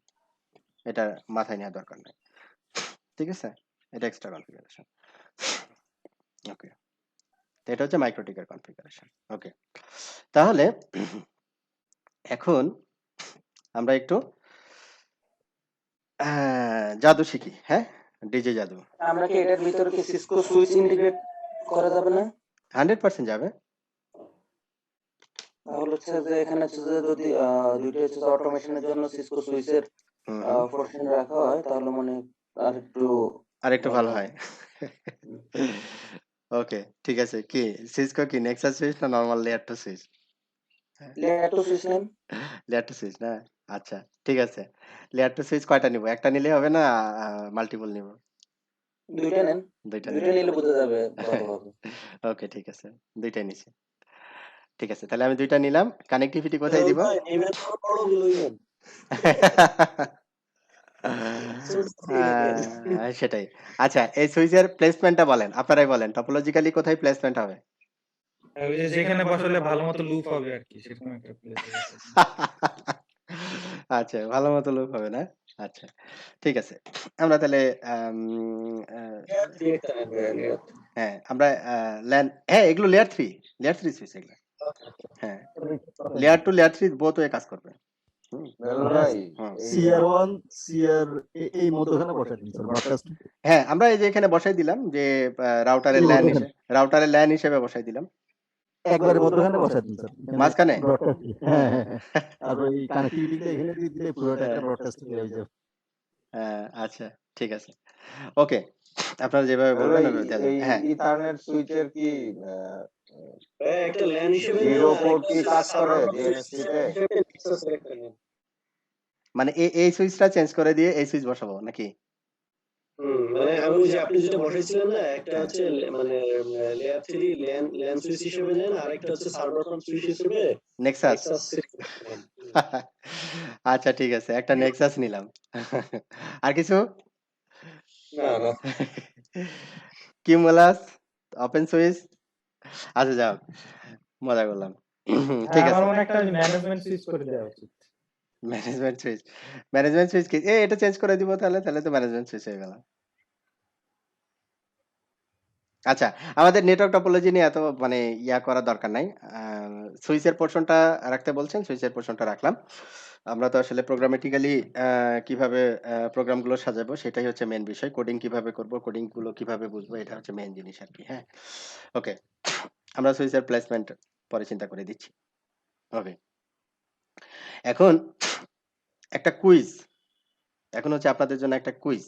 এটা মাথায় নেওয়ার দরকার নাই, ঠিক আছে? এটা এক্সট্রা কনফিগারেশন। ওকে, তো এটা হচ্ছে মাইক্রোটিকের কনফিগারেশন। ওকে, তাহলে এখন আমরা একটু জাদু শিখি, হ্যাঁ, ডিজে জাদু। আমরা কি এটার ভিতরে কি সিসকো সুইচ ইন্টিগ্রেট করা যাবে না? 100% যাবে। তাহলে হচ্ছে যে এখানে হচ্ছে যে যদি দুইটা হচ্ছে অটোমেশনের জন্য সিসকো সুইচের পোর্শন রাখা হয় তাহলে মানে আর একটু ভালো হয়। ওকে, ঠিক আছে। কি সিসকো কি নেক্সাস সুইচ না normal layer two switch? Layer two switch নেন। লেয়ার টু সুইচ না? আচ্ছা, ঠিক আছে। লেয়ার টু সুইচ কয়টা নিব? একটা নিলেই হবে না মাল্টিপল নিব? দুইটা নেন। দুইটা দুইটা নিলে বোঝা যাবে ভালোভাবে। ওকে, ঠিক আছে। দুইটাই নিছি। ঠিক আছে, তাহলে আমি দুইটা নিলাম। কানেক্টিভিটি কোথায় দিব? ভাই, নেবেন তো বড়গুলোই নেন। সেটাই। আচ্ছা, এই সুইচের প্লেসমেন্টটা বলেন, আপনারাই বলেন। টপোলজিক্যালি কোথায় প্লেসমেন্ট হবে? ওই যে যেখানে বসালে ভালো মতো লুপ হবে আরকি সেরকম একটা প্লেস। আচ্ছা, ভালো মতো লুপ হবে না? আচ্ছা, ঠিক আছে। আমরা তাহলে হ্যাঁ, আমরা হ্যাঁ, এগুলো লেয়ার 3 সুইচ এগুলো। হ্যাঁ, লেয়ার 2 লেয়ার 3 বোথ ওয়ে কাজ করবে। ভাই CR1 CR এই মধ্যখানে বসাই দিন স্যার ব্রডকাস্ট। হ্যাঁ, আমরা এই যে এখানে বসাই দিলাম যে রাউটারের ল্যান হিসেবে বসাই দিলাম। একবারে মধ্যখানে বসায় দিন স্যার এখানে মাঝখানে ব্রডকাস্ট হ্যাঁ হ্যাঁ হ্যাঁ তারপর এই কানেক্টিভিটিটা এখানে দিয়ে দিলে পুরোটা একটা ব্রডকাস্ট হয়ে যাবে আচ্ছা ঠিক আছে ওকে আপনারা যেভাবে তাহলে বলবেন ওইভাবে দেওয়া যাবে। এই হ্যাঁ ইথারনেট সুইচের কি একটা ল্যান হিসেবে নেন জিরো আর পোর্ট একটা কি হচ্ছে কাজ করে সার্ভার ডিএনএসসি তে? হিসেবে নেক্সাস একটা নেন। মানে এই সুইচটা চেঞ্জ করে দিয়ে এই সুইচ বসাবো নাকি মানে আমি ওই যে আপনি যেটা বসাইছিলেন না একটা হ্যাঁ হচ্ছে মানে লেয়ার 3 ল্যান সুইচ হিসেবে নেন আর একটা হচ্ছে সার্ভার ফ্রম সুইচ হিসেবে নেক্সাস নেক্সাস নেন। আচ্ছা ঠিক আছে একটা নেক্সাস নিলাম আর কিছু না না কিউমুলাস ওপেন সুইচ আচ্ছা যাও মজা করলাম ঠিক আমার আছে মনে হয় একটা ম্যানেজমেন্ট সুইচ করে দেওয়া উচিত। ম্যানেজমেন্ট সুইচ কি এটা চেঞ্জ করে দিব তাহলে তাহলে তো ম্যানেজমেন্ট সুইচ হয়ে গেল আচ্ছা আমাদের নেটওয়ার্ক টপোলজি নিয়ে এত মানে ইয়া করার দরকার নাই সুইচের পোর্শনটা রাখতে বলছেন সুইচের পোর্শনটা রাখলাম আমরা তো আসলে প্রোগ্রামেটিক্যালি কিভাবে প্রোগ্রামগুলো সাজাবো সেটাই হচ্ছে মেন বিষয় কোডিং কিভাবে করব কোডিং গুলো কিভাবে বুঝবো এটা হচ্ছে মেন জিনিস আর কি হ্যাঁ ওকে আমরা সুইচের প্লেসমেন্ট পরে চিন্তা করে দিচ্ছি ওকে এখন একটা কুইজ এখন হচ্ছে আপনাদের জন্য একটা কুইজ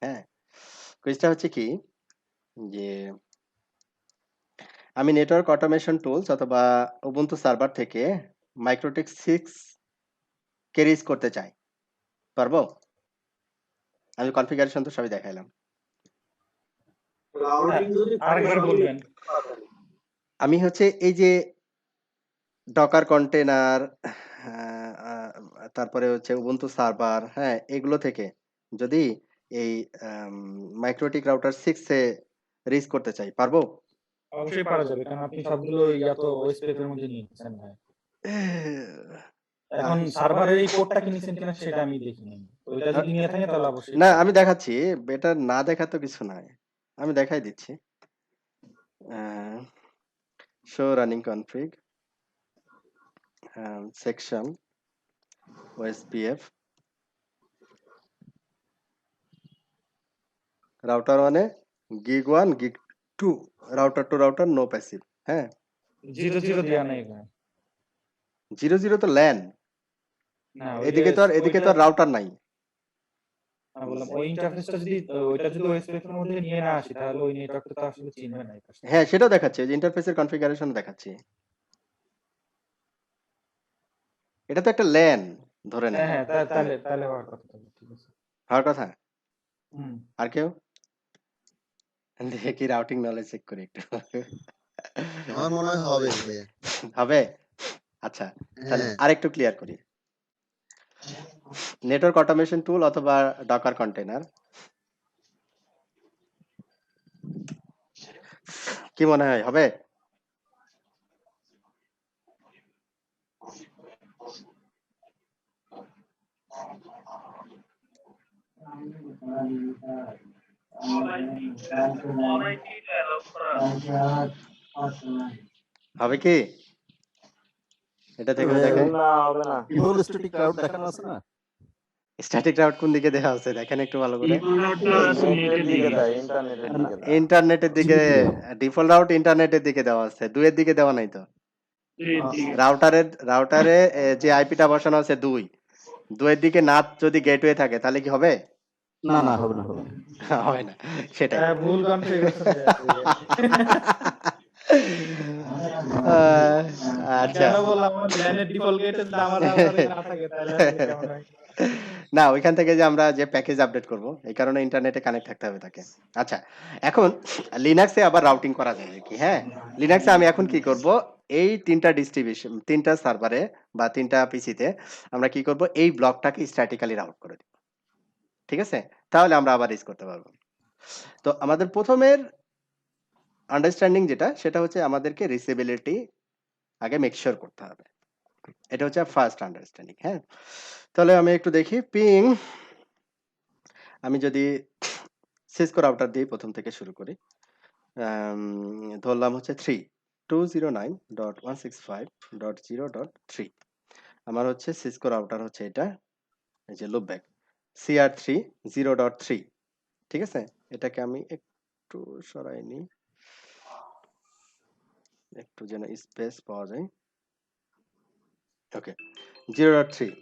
হ্যাঁ কুইজটা হচ্ছে কি যে আমি নেটওয়ার্ক অটোমেশন টুলস অথবা উবুন্টু সার্ভার থেকে মাইক্রোটেক 6 কেরিজ করতে চাই পারবো আমি কনফিগারেশন তো সবই দেখাইলাম রাউটিং যদি আরেকবার বলবেন আমি হচ্ছে এই যে ডকার কন্টেনার তারপরে হচ্ছে উবুন্টু সার্ভার হ্যাঁ এগুলো থেকে যদি এই মাইক্রোটিক রাউটার 6 এ রিচ করতে চাই পারবো অবশ্যই পারা যাবে কারণ আপনি সবগুলো ইয়া তো ওয়েস্টের মধ্যে নিয়েছেন ভাই এখন সার্ভারের এই কোডটা কি নিছেন কিনা সেটা আমি দেখিনি ওইটা যদি নিয়ে থাকে তাহলে অবশ্যই না আমি দেখাচ্ছি এটা না দেখা তো কিছু নাই আমি দেখাই দিচ্ছি show running config section OSPF router 1 এ gig 1 gig 2 router to router no passive হ্যাঁ 0 দেয়া নাই ভাই 0 তো ল্যান না এদিকে তো আর রাউটার নাই আমি বললাম ওই ইন্টারফেসটা যদি ওইটা যদি ওএসপিএফ এর মধ্যে নিয়ে না আসি তাহলে ওই নেটওয়ার্কটা তো আসলে চিনবে না এই পাশে। হ্যাঁ সেটাও দেখাচ্ছে যে ইন্টারফেসের কনফিগারেশন দেখাচ্ছে এটা তো একটা ল্যান ধরে নেন হ্যাঁ তাহলে হওয়ার কথা তবে, ঠিক আছে হওয়ার কথা হুম আর কেউ দেখি রাউটিং নলেজ চেক করি একটু আমার মনে হয় হবে ভাইয়া। হবে আচ্ছা তাহলে হ্যাঁ আরেকটু ক্লিয়ার করি নেটওয়ার্ক অটোমেশন টুল অথবা ডকার কন্টেনার কি মনে হয় হবে হবে কি এটা থেকে দেখেন না হবে না ডিফল্ট স্ট্যাটিক ক্লাউড দেখানো আছে না স্ট্যাটিক রাউট কোন দিকে দেওয়া আছে দেখেন একটু ভালো করে নেটের দিকে দেয় ইন্টারনেটের দিকে দেয় ইন্টারনেটের দিকে ডিফল্ট রাউট ইন্টারনেটের দিকে দেওয়া আছে দুইয়ের দিকে দেওয়া নাই তো রাউটারে যে আইপিটা বসানো আছে দুইয়ের দিকে না যদি গেটওয়ে থাকে তাহলে কি হবে না না হবে না হবে না হবে না সেটাই ভুল কনফিগারেশন আচ্ছা কেন বললাম আমার ল্যানের ডিফল্ট গেটে যদি আমার রাউটারে না থাকে তাহলে কেমন হয় না ওইখান থেকে যে আমরা যে প্যাকেজ আপডেট করব এই কারণে ইন্টারনেটে কানেক্ট থাকতে হবে তাকে আচ্ছা এখন লিনাক্সে আবার রাউটিং করা যায় কি হ্যাঁ লিনাক্সে আমি এখন কি করব এই তিনটা ডিস্ট্রিবিউশন তিনটা সার্ভারে বা তিনটা পিসিতে আমরা কি করব এই ব্লকটাকে স্ট্যাটিক্যালি রাউট করে দিব ঠিক আছে তাহলে আমরা আবার রিচ করতে পারবো তো আমাদের প্রথমের আন্ডারস্ট্যান্ডিং যেটা সেটা হচ্ছে আমাদেরকে রিচেবিলিটি আগে মেক শিওর করতে হবে এটা হচ্ছে ফার্স্ট আন্ডারস্ট্যান্ডিং হ্যাঁ তাহলে আমি একটু দেখি পিং আমি যদি সিসকো রাউটার দিয়ে প্রথম থেকে শুরু করি ধরলাম হচ্ছে 209.165.0.3 আমার হচ্ছে সিসকো রাউটার হচ্ছে এটা এই যে লুপব্যাক CR3 0.3 ঠিক আছে এটাকে আমি একটু সরাই নি একটু যেন স্পেস পাওয়া যায়। ওকে, 0.3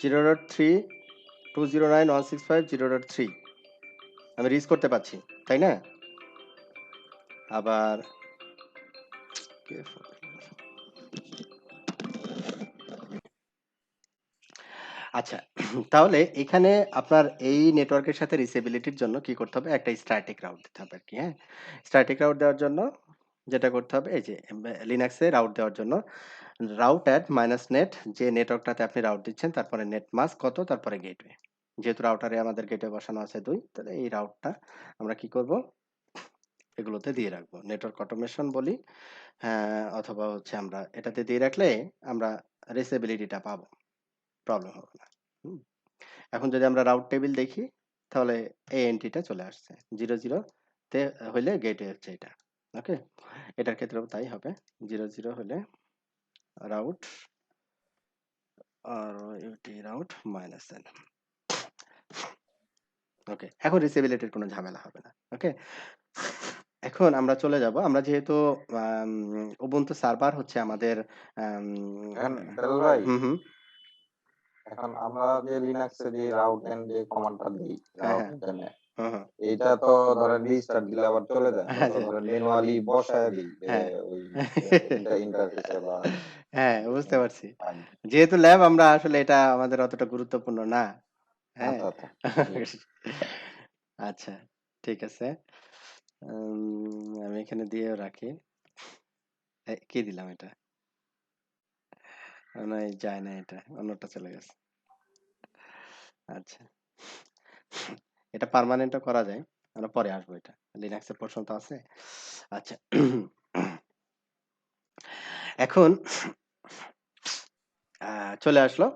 0.3 209.165 0.3 আমি রিচ করতে পারছি, তাই না? আবার আচ্ছা, তাহলে এখানে আপনার এই নেটওয়ার্কের সাথে রিচেবিলিটির জন্য কি করতে হবে? একটা স্ট্যাটিক রাউট দিতে হবে আরকি, হ্যাঁ? স্ট্যাটিক রাউট দেওয়ার জন্য যেটা করতে হবে, এই যে লিনাক্সে রাউট দেওয়ার জন্য রাউট অ্যাট মাইনাস নেট, যে নেটওয়ার্কটাতে আপনি রাউট দিচ্ছেন, তারপরে নেট মাস্ক কত, তারপরে গেটওয়ে। যেহেতু রাউটারে আমাদের গেটওয়ে বসানো আছে 2, তাহলে এই রাউটটা আমরা কি করব? এগুলোতে দিয়ে রাখবো। নেটওয়ার্ক অটোমেশন বলি, হ্যাঁ, অথবা হচ্ছে আমরা এটাতে দিয়ে রাখলে আমরা রিচেবিলিটিটা পাবো, প্রবলেম হবে না। হুম? এখন যদি আমরা রাউট টেবিল দেখি, তাহলে এই এন্ট্রিটা চলে আসছে 00 তে হইলে গেটওয়ে হচ্ছে এটা। ওকে, এটার ক্ষেত্রেও তাই হবে। 00 হলে রাউট আর ইউটি রাউট মাইনাস এন। ওকে, এখন রিচেবিলিটির কোনো ঝামেলা হবে না। ওকে, এখন আমরা চলে যাব। আমরা যেহেতু উবুন্টু সার্ভার হচ্ছে আমাদের এখন বেলাল ভাই, হুম। এখন আমরা যে লিনাক্সে যে রাউট এন্ড যে কমান্ডটা দিই, হ্যাঁ, রাউট হ্যাঁ। এন্ডে, হুম। এইটা তো ধরেন রিস্টার্ট দিলে আবার চলে যায়। আমরা তো আচ্ছা। ধরেন ম্যানুয়ালি বসায় দিই হ্যাঁ। ওই ইন্টারফেসে বা হ্যাঁ, বুঝতে পারছি। ফাইল। যেহেতু ল্যাব আমরা আসলে এটা আমাদের অতটা গুরুত্বপূর্ণ না। হ্যাঁ? আচ্ছা জি। আচ্ছা, ঠিক আছে। আমি এখানে দিয়েও রাখি। কি দিলাম এটা? না, যায় না, এটা অন্যটা চলে গেছে। আচ্ছা, এটা পার্মানেন্টও করা যায়, আমরা পরে আসবো। এটা লিনাক্সের পোর্শন তো আছে। আচ্ছা, এখন চলে আসলো।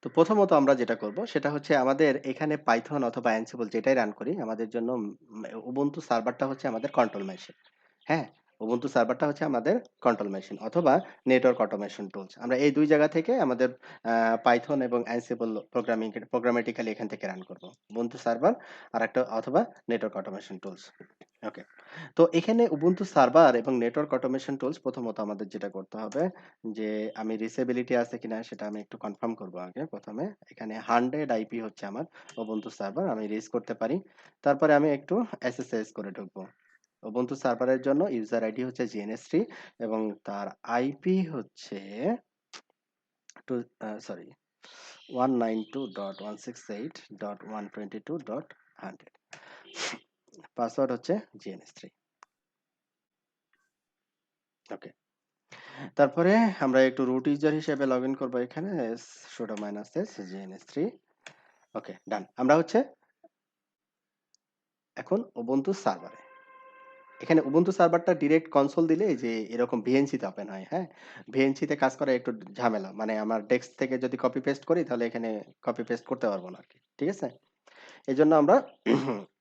তো প্রথমত আমরা যেটা করব সেটা হচ্ছে আমাদের এখানে পাইথন অথবা অ্যানসিবল যেটাই রান করি, আমাদের জন্য উবুন্টু সার্ভারটা হচ্ছে আমাদের কন্ট্রোল মেশিন। হ্যাঁ, উবুন্টু সার্ভারটা হচ্ছে আমাদের কন্ট্রোল মেশিন অথবা নেটওয়ার্ক অটোমেশন টুলস। আমরা এই 2 জায়গা থেকে আমাদের পাইথন এবং অ্যানসিবল প্রোগ্রামেটিক্যালি এখান থেকে রান করব। উবুন্টু সার্ভার আর একটা অথবা নেটওয়ার্ক অটোমেশন টুলস। ওকে। তো এখানে উবুন্টু সার্ভার এবং নেটওয়ার্ক অটোমেশন টুলস প্রথমত আমাদের যেটা করতে হবে, যে আমি রিচেবিলিটি আছে কিনা সেটা আমি একটু কনফার্ম করব আগে প্রথমে। এখানে 100 আইপি হচ্ছে আমার উবুন্টু সার্ভার, আমি রিচ করতে পারি। তারপরে আমি একটু এসএসএস করে ঢুকবো। উবুন্টু সার্ভারের জন্য ইউজার আইডি হচ্ছে GNS3 এবং তার আইপি হচ্ছে 192.168.122.100। পাসওয়ার্ড হচ্ছে GNS3। ওকে, তারপরে আমরা একটু রুট ইউজার হিসেবে লগ ইন করবো এখানে sudo -s GNS3। ওকে, ডান। আমরা হচ্ছে এখন উবুন্টু সার্ভারে। এখানে উবুন্টু সার্ভারটা ডিরেক্ট কনসোল দিলে এই যে এরকম ভিএনসি তে ওপেন হয়, হ্যাঁ? ভিএনসি তে কাজ করা একটু ঝামেলা। মানে আমার ডেস্ক থেকে যদি কপি পেস্ট করি তাহলে এখানে কপি পেস্ট করতে পারবো না আরকি। ঠিক আছে? এজন্য আমরা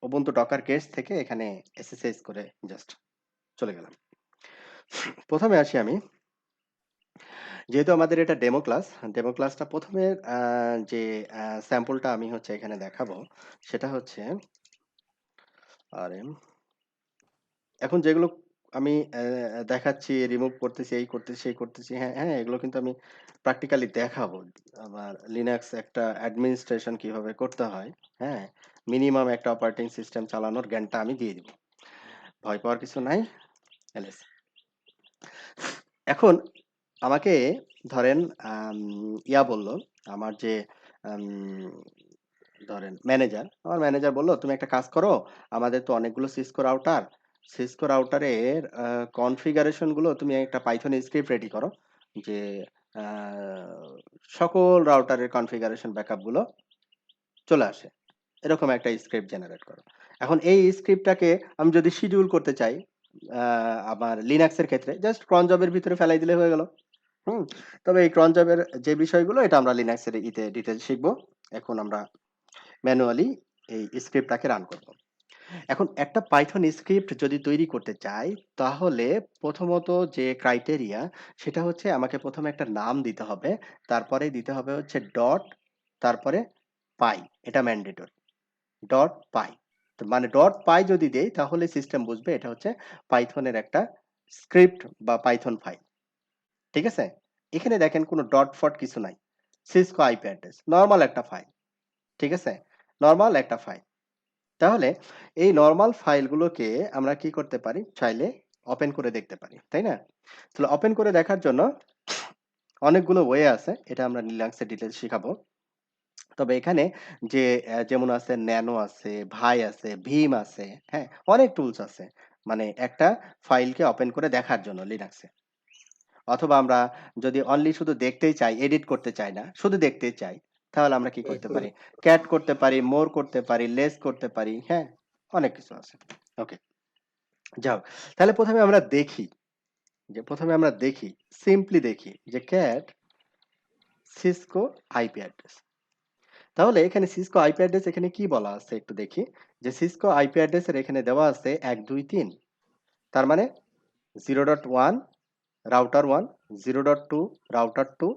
উবুন্টু ডকার কেস থেকে এখানে এসএসএস করে জাস্ট চলে গেলাম। প্রথমে আসি আমি। যেহেতু আমাদের এটা ডেমো ক্লাসটা প্রথমে যে স্যাম্পলটা আমি হচ্ছে এখানে দেখাবো সেটা হচ্ছে আরএম। এখন যেগুলো আমি দেখাচ্ছি, রিমুভ করতেছি, এই করতেছি, সেই করতেছি, হ্যাঁ, হ্যাঁ, এগুলো কিন্তু আমি প্র্যাকটিক্যালি দেখাবো। আবার লিনাক্স একটা অ্যাডমিনিস্ট্রেশন কিভাবে করতে হয়, হ্যাঁ? মিনিমাম একটা অপারেটিং সিস্টেম চালানোর জ্ঞানটা আমি দিয়ে দিব। ভয় পাওয়ার কিছু নাই। এলএস। এখন আমাকে ধরেন বলল, আমার যে আম ধরেন আমার ম্যানেজার বলল, "তুমি একটা কাজ করো, আমাদের তো অনেকগুলো সিসকো রাউটারের কনফিগারেশন গুলো তুমি একটা পাইথন স্ক্রিপ্ট রেডি করো, যে আ সকল রাউটারের কনফিগারেশন ব্যাকআপ গুলো চলে আসে। এরকম একটা স্ক্রিপ্ট জেনারেট করো।" এখন এই স্ক্রিপ্টটাকে আমি যদি শিডিউল করতে চাই, আ আমার লিনাক্সের ক্ষেত্রে জাস্ট cron job এর ভিতরে ফেলাই দিলে হয়ে গেল। হুম? তবে এই cron job এর যে বিষয়গুলো এটা আমরা লিনাক্সের ডিটেইলস শিখবো। এখন আমরা ম্যানুয়ালি এই স্ক্রিপ্টটাকে রান করব। এখন একটা পাইথন স্ক্রিপ্ট যদি তৈরি করতে চাই, তাহলে প্রথমত যে ক্রাইটেরিয়া সেটা হচ্ছে আমাকে প্রথমে একটা নাম দিতে হবে। তারপরে দিতে হবে হচ্ছে ডট, তারপরে পাই। এটা ম্যান্ডেটরি। ডট পাই। তো মানে .py যদি দেই তাহলে সিস্টেম বুঝবে এটা হচ্ছে পাইথনের একটা স্ক্রিপ্ট বা পাইথন ফাইল। ঠিক আছে? এখানে দেখেন কোনো ডট ফট কিছু নাই। সিসকো আইপি অ্যাড্রেস নরমাল একটা ফাইল। ঠিক আছে? নরমাল একটা ফাইল। তাহলে এই নরমাল ফাইলগুলোকে আমরা কি করতে পারি? চাইলে ওপেন করে দেখতে পারি। তাই না? তাহলে ওপেন করে দেখার জন্য অনেকগুলো ওয়ে আছে। এটা আমরা লিনাক্সে ডিটেইলস শিখাবো। তবে এখানে যে যেমন আছে ন্যানো আছে, ভাই আছে, ভীম আছে, হ্যাঁ? অনেক টুলস আছে। মানে একটা ফাইলকে ওপেন করে দেখার জন্য লিনাক্সে। অথবা আমরা যদি অনলি শুধু দেখতেই চাই, এডিট করতে চাই না, শুধু দেখতেই চাই, তাহলে আমরা কি করতে পারি? ক্যাট করতে পারি, মোর করতে পারি, লেস করতে পারি, হ্যাঁ? অনেক কিছু আছে। ওকে। যাও। তাহলে প্রথমে আমরা দেখি, সিম্পলি দেখি যে ক্যাট সিসকো আইপি অ্যাড্রেস। তাহলে এখানে সিসকো আইপি অ্যাড্রেস এখানে কি বলা আছে একটু দেখি। যে সিসকো আইপি অ্যাড্রেসের এখানে দেওয়া আছে ১, ২, ৩। তার মানে 0.1 রাউটার 1, 0.2 রাউটার 2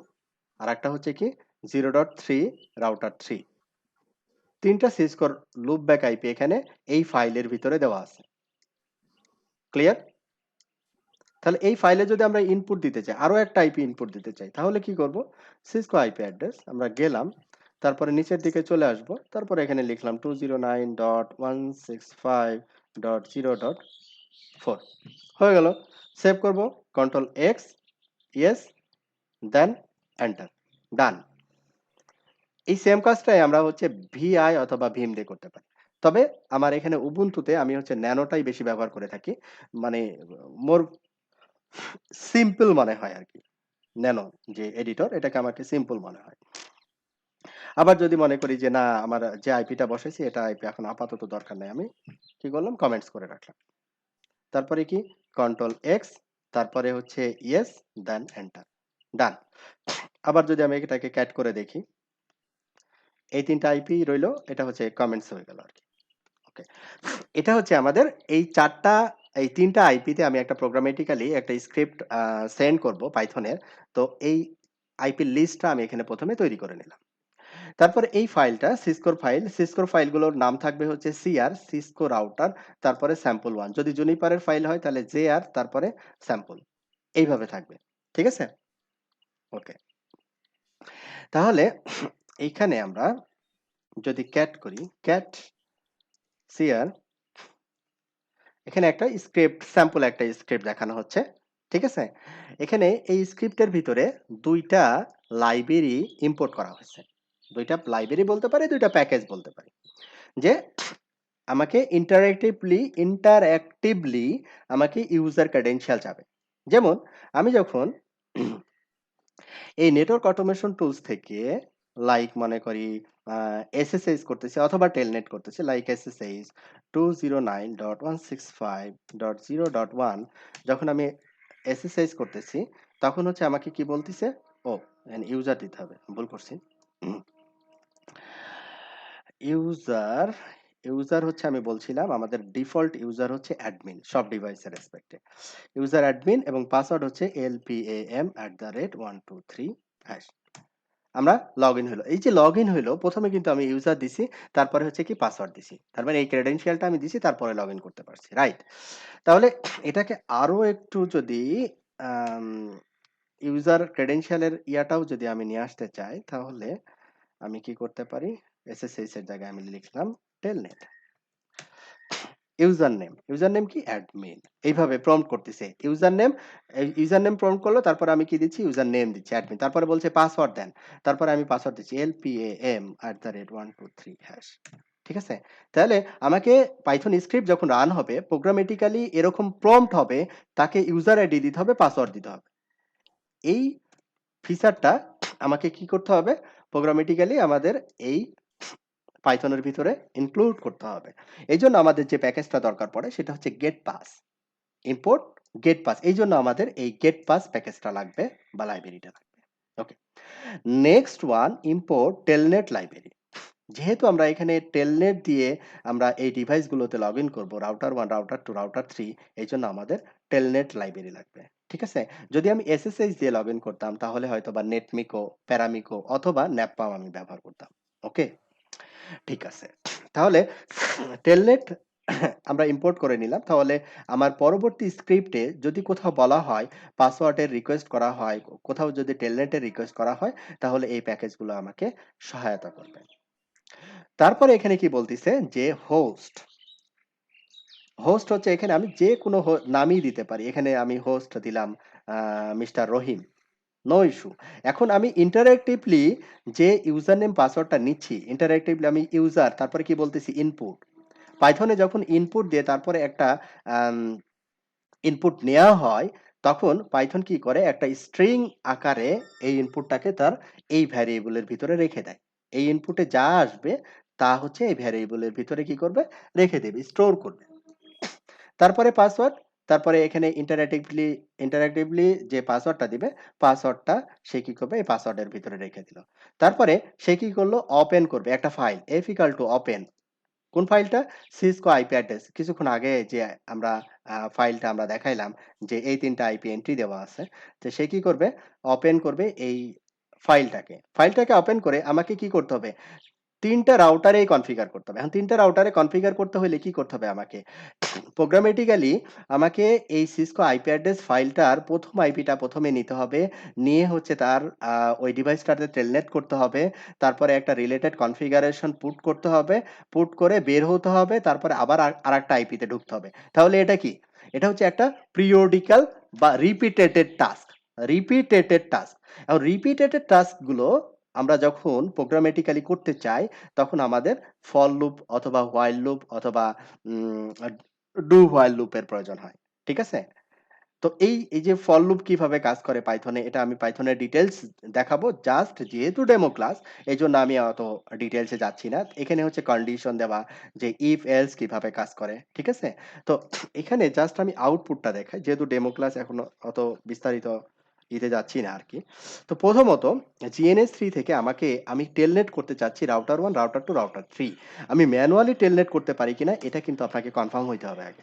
আর একটা হচ্ছে কি 0.3 রাউটার 3। ৩টা সিসকোর লুপব্যাক আইপি এখানে এই ফাইলের ভিতরে দেওয়া আছে। ক্লিয়ার? তাহলে এই ফাইলে যদি আমরা ইনপুট দিতে চাই, আরো একটা আইপি ইনপুট দিতে চাই, তাহলে কি করব? সিসকো আইপি অ্যাড্রেস আমরা গেলাম, তারপরে নিচের দিকে চলে আসব, তারপরে এখানে লিখলাম 209.165.0.4 হয়ে গেল। সেভ করব, control X, yes, then enter, done. এই সেম কাজটাই আমরা হচ্ছে ভিআই অথবা ভীম দিয়ে করতে পারি। তবে আমার এখানে উবুন্টুতে আমি হচ্ছে ন্যানোটাই বেশি ব্যবহার করে থাকি। মানে মোর সিম্পল মনে হয় আরকি। ন্যানো যে এডিটর এটাকে আমাকে সিম্পল মনে হয়। আবার যদি মনে করি যে না আমার যে আইপিটা বসাইছি এটা আইপি এখন আপাতত দরকার নাই, আমি কি করলাম? কমেন্টস করে রাখলাম। তারপরে কি? কন্ট্রোল এক্স, তারপরে হচ্ছে ইয়েস, দেন এন্টার, ডান। আবার যদি আমি এটাকে ক্যাট করে দেখি, এই ৩টা আইপি রইলো, এটা হচ্ছে কমেন্টস হয়ে গেল আরকি। ওকে। এটা হচ্ছে আমাদের এই ৩টা আইপিতে আমি একটা প্রোগ্রামেটিক্যালি একটা স্ক্রিপ্ট সেন্ড করব পাইথনের। তো এই আইপি লিস্টটা আমি এখানে ১ম এ তৈরি করে নিলাম। তারপরে এই ফাইলটা সিসকোর ফাইলগুলোর নাম থাকবে হচ্ছে সিআর, সিসকো রাউটার, তারপরে স্যাম্পল 1। যদি জুনিপারের ফাইল হয় তাহলে জেআর, তারপরে স্যাম্পল। এইভাবে থাকবে। ঠিক আছে? ওকে। তাহলে এইখানে আমরা যদি ক্যাট করি, ক্যাট সিআর, এখানে একটা স্ক্রিপ্ট, স্যাম্পল একটা স্ক্রিপ্ট দেখানো হচ্ছে। ঠিক আছে? এখানে এই স্ক্রিপ্টের ভিতরে ২টা লাইব্রেরি ইম্পোর্ট করা হয়েছে। ২টা লাইব্রেরি বলতে পারি, ২টা প্যাকেজ বলতে পারি। যে আমাকে ইন্টারঅ্যাক্টিভলি আমাকে ইউজার ক্রেডেনশিয়াল চাবে। যেমন আমি যখন এই নেটওয়ার্ক অটোমেশন টুলস থেকে লাইক মনে করি এসএসএইচ করতেছি অথবা টেলনেট করতেছি, লাইক এসএসএইচ 209.165.0.1 যখন আমি এসএসএইচ করতেছি তখন হচ্ছে আমাকে কি বলতেছে? ও ইউজার দিতে হবে, ভুল করছি। ইউজার হচ্ছে আমি বলছিলাম আমাদের ডিফল্ট ইউজার হচ্ছে অ্যাডমিন সব ডিভাইসের রেসপেক্টে। ইউজার অ্যাডমিন এবং পাসওয়ার্ড হচ্ছে LPAM@123#। আমরা লগইন হলো। এই যে লগইন হইলো, ১ম এ কিন্তু আমি ইউজার দিছি, তারপরে হচ্ছে কি পাসওয়ার্ড দিছি। তার মানে এই ক্রেডেনশিয়ালটা আমি দিছি, তারপরে লগইন করতে পারছি। রাইট? তাহলে এটাকে আরো একটু যদি আম ইউজার ক্রেডেনশিয়ালের ইয়াটাও যদি আমি নিয়ে আসতে চাই, তাহলে আমি কি করতে পারি? এসএসএইচ এর জায়গায় আমি লিখলাম টেলনেট। ইউজার নেম কি? অ্যাডমিন। এইভাবে প্রম্পট করতেছে। ইউজার নেম প্রম্পট করলো, তারপরে আমি কি দিচ্ছি? ইউজার নেম দিচ্ছি অ্যাডমিন। তারপরে বলছে পাসওয়ার্ড দেন। তারপরে আমি পাসওয়ার্ড দিচ্ছি LPAM@123#। ঠিক আছে? তাহলে আমাকে পাইথন স্ক্রিপ্ট যখন রান হবে, প্রোগ্রামেটিক্যালি এরকম প্রম্পট হবে, তাকে ইউজার আইডি দিতে হবে, পাসওয়ার্ড দিতে হবে। এই ফিচারটা আমাকে কি করতে হবে? প্রোগ্রামেটিক্যালি আমাদের এই পাইথনের ভিতরে ইনক্লুড করতে হবে। এইজন্য আমাদের যে প্যাকেজটা দরকার পড়ে সেটা হচ্ছে getPass, ইম্পোর্ট getPass। এইজন্য আমাদের এই getPass প্যাকেজটা লাগবে বা লাইব্রেরিটা লাগবে। Okay. Next one, import telnet library. যেহেতু আমরা এখানে টেলনেট দিয়ে আমরা এই ডিভাইসগুলোতে লগইন করব, রাউটার 1, রাউটার 2, রাউটার 3, এইজন্য আমাদের টেলনেট লাইব্রেরি লাগবে। ঠিক আছে? যদি আমি এসএসএইচ দিয়ে লগইন করতাম তাহলে হয়তোবা নেটমিকো, প্যারামিকো অথবা ন্যাপপাম আমি ব্যবহার করতাম। ওকে? ঠিক আছে। তাহলে টেলনেট আমরা ইম্পোর্ট করে নিলাম। তাহলে আমার পরবর্তী স্ক্রিপ্টে যদি কোথাও বলা হয় পাসওয়ার্ডের রিকোয়েস্ট করা হয়, কোথাও যদি টেলনেটের রিকোয়েস্ট করা হয়, তাহলে এই প্যাকেজগুলো আমাকে সহায়তা করবে। তারপরে এখানে কি বলতিছে যে হোস্ট হচ্ছে এখানে আমি যে কোনো নামই দিতে পারি। এখানে আমি হোস্ট দিলাম মিস্টার রহিম, নো ইস্যু। এখন আমি ইন্টারেক্টিভলি যে ইউজার নেম পাসওয়ার্ডটা নিচ্ছি, ইন্টারেক্টিভলি আমি ইউজার, তারপরে কি বলতেছি ইনপুট। পাইথনে যখন ইনপুট দিয়ে তারপরে একটা ইনপুট নেওয়া হয়, তখন পাইথন কি করে একটা স্ট্রিং আকারে এই ইনপুটটাকে তার এই ভ্যারিয়েবলের ভিতরে রেখে দেয়। এই ইনপুটে যা আসবে তা হচ্ছে এই ভ্যারিয়েবলের ভিতরে কি করবে, রেখে দেবে, স্টোর করবে। তারপরে পাসওয়ার্ড, তারপরে এখানে ইন্টারেক্টিভলি যে পাসওয়ার্ডটা দিবে, পাসওয়ার্ডটা সে কি করবে, এই পাসওয়ার্ডের ভিতরে রেখে দিল। তারপরে সে কি করলো, ওপেন করবে একটা file, F equal to open. কোন ফাইলটা? Cisco IP address. কিছুক্ষণ আগে যে আমরা ফাইলটা আমরা দেখাইলাম যে এই ৩টা আইপি এন্ট্রি দেওয়া আছে। তো সে কি করবে, ওপেন করবে এই ফাইলটাকে ওপেন করে আমাকে কি করতে হবে, ৩টা রাউটারেই কনফিগার করতে হবে। এখন ৩টা রাউটারে কনফিগার করতে হলে কি করতে হবে আমাকে, প্রোগ্রামেটিক্যালি আমাকে এই সিসকো আইপি অ্যাড্রেস ফাইলটার প্রথম আইপিটা প্রথমে নিতে হবে, নিয়ে হচ্ছে তার ওই ডিভাইসটাতে টেলনেট করতে হবে, তারপরে একটা রিলেটেড কনফিগারেশন পুট করতে হবে, পুট করে বের হতে হবে, তারপরে আবার আরেকটা আইপিতে ঢুকতে হবে। তাহলে এটা কি, এটা হচ্ছে একটা পিরিয়ডিক্যাল বা রিপিটেটেড টাস্ক। এখন রিপিটেটেড টাস্কগুলো আমরা যখন প্রোগ্রামেটিক্যালি করতে চাই, তখন আমাদের ফর লুপ অথবা হোয়াইল লুপ অথবা ডু হোয়াইল লুপের প্রয়োজন হয়। ঠিক আছে? তো এই যে ফর লুপ কিভাবে কাজ করে পাইথনে, এটা আমি পাইথনের ডিটেইলস দেখাবো। জাস্ট যেহেতু ডেমো ক্লাস, এজন্য আমি অত ডিটেইলসে যাচ্ছি না। এখানে হচ্ছে কন্ডিশন দেওয়া যে ইফ এলস কিভাবে কাজ করে। ঠিক আছে? তো এখানে জাস্ট আমি আউটপুটটা দেখাই, যেহেতু ডেমো ক্লাস এখনো অত বিস্তারিত যাচ্ছি না আরকি। তো প্রথমত GNS3 থেকে আমি টেলনেট করতে চাচ্ছি রাউটার 1, রাউটার 2, রাউটার 3। আমি ম্যানুয়ালি টেলনেট করতে পারি কিনা এটা কিন্তু আপনাকে কনফার্ম হইতে হবে আগে।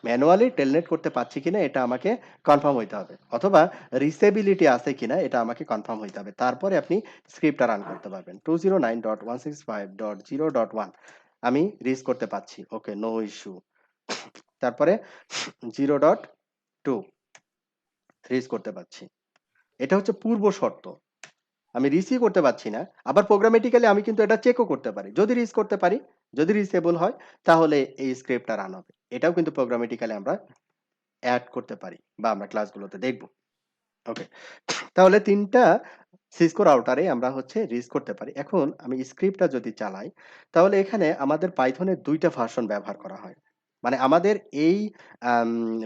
ম্যানুয়ালি টেলনেট করতে পারছি কিনা এটা আমাকে কনফার্ম হইতে হবে, অথবা রিসেবিলিটি আছে কিনা এটা আমাকে কনফার্ম হইতে হবে। তারপরে আপনি স্ক্রিপ্টটা রান করতে পারবেন। 209.165.0.1 আমি রিচ করতে পারছি, ওকে, নো ইস্যু। তারপরে 0.2 রিচ করতে পারছি। এটা হচ্ছে পূর্ব শর্ত। আমি রিচই করতে পারছি না, আবার প্রোগ্রামেটিক্যালি আমি কিন্তু এটা চেকও করতে পারি। যদি রিচ করতে পারি, যদি রিচেবল হয়, তাহলে এই স্ক্রিপ্টটা রান হবে। এটাও কিন্তু প্রোগ্রামেটিক্যালি আমরা অ্যাড করতে পারি বা আমরা ক্লাসগুলোতে দেখব। ওকে, তাহলে ৩টা সিসকো রাউটারে আমরা হচ্ছে রিচ করতে পারি। এখন আমি স্ক্রিপ্টটা যদি চালাই, তাহলে এখানে আমাদের পাইথনের ২টা ভার্সন ব্যবহার করা হয়। মানে আমাদের এই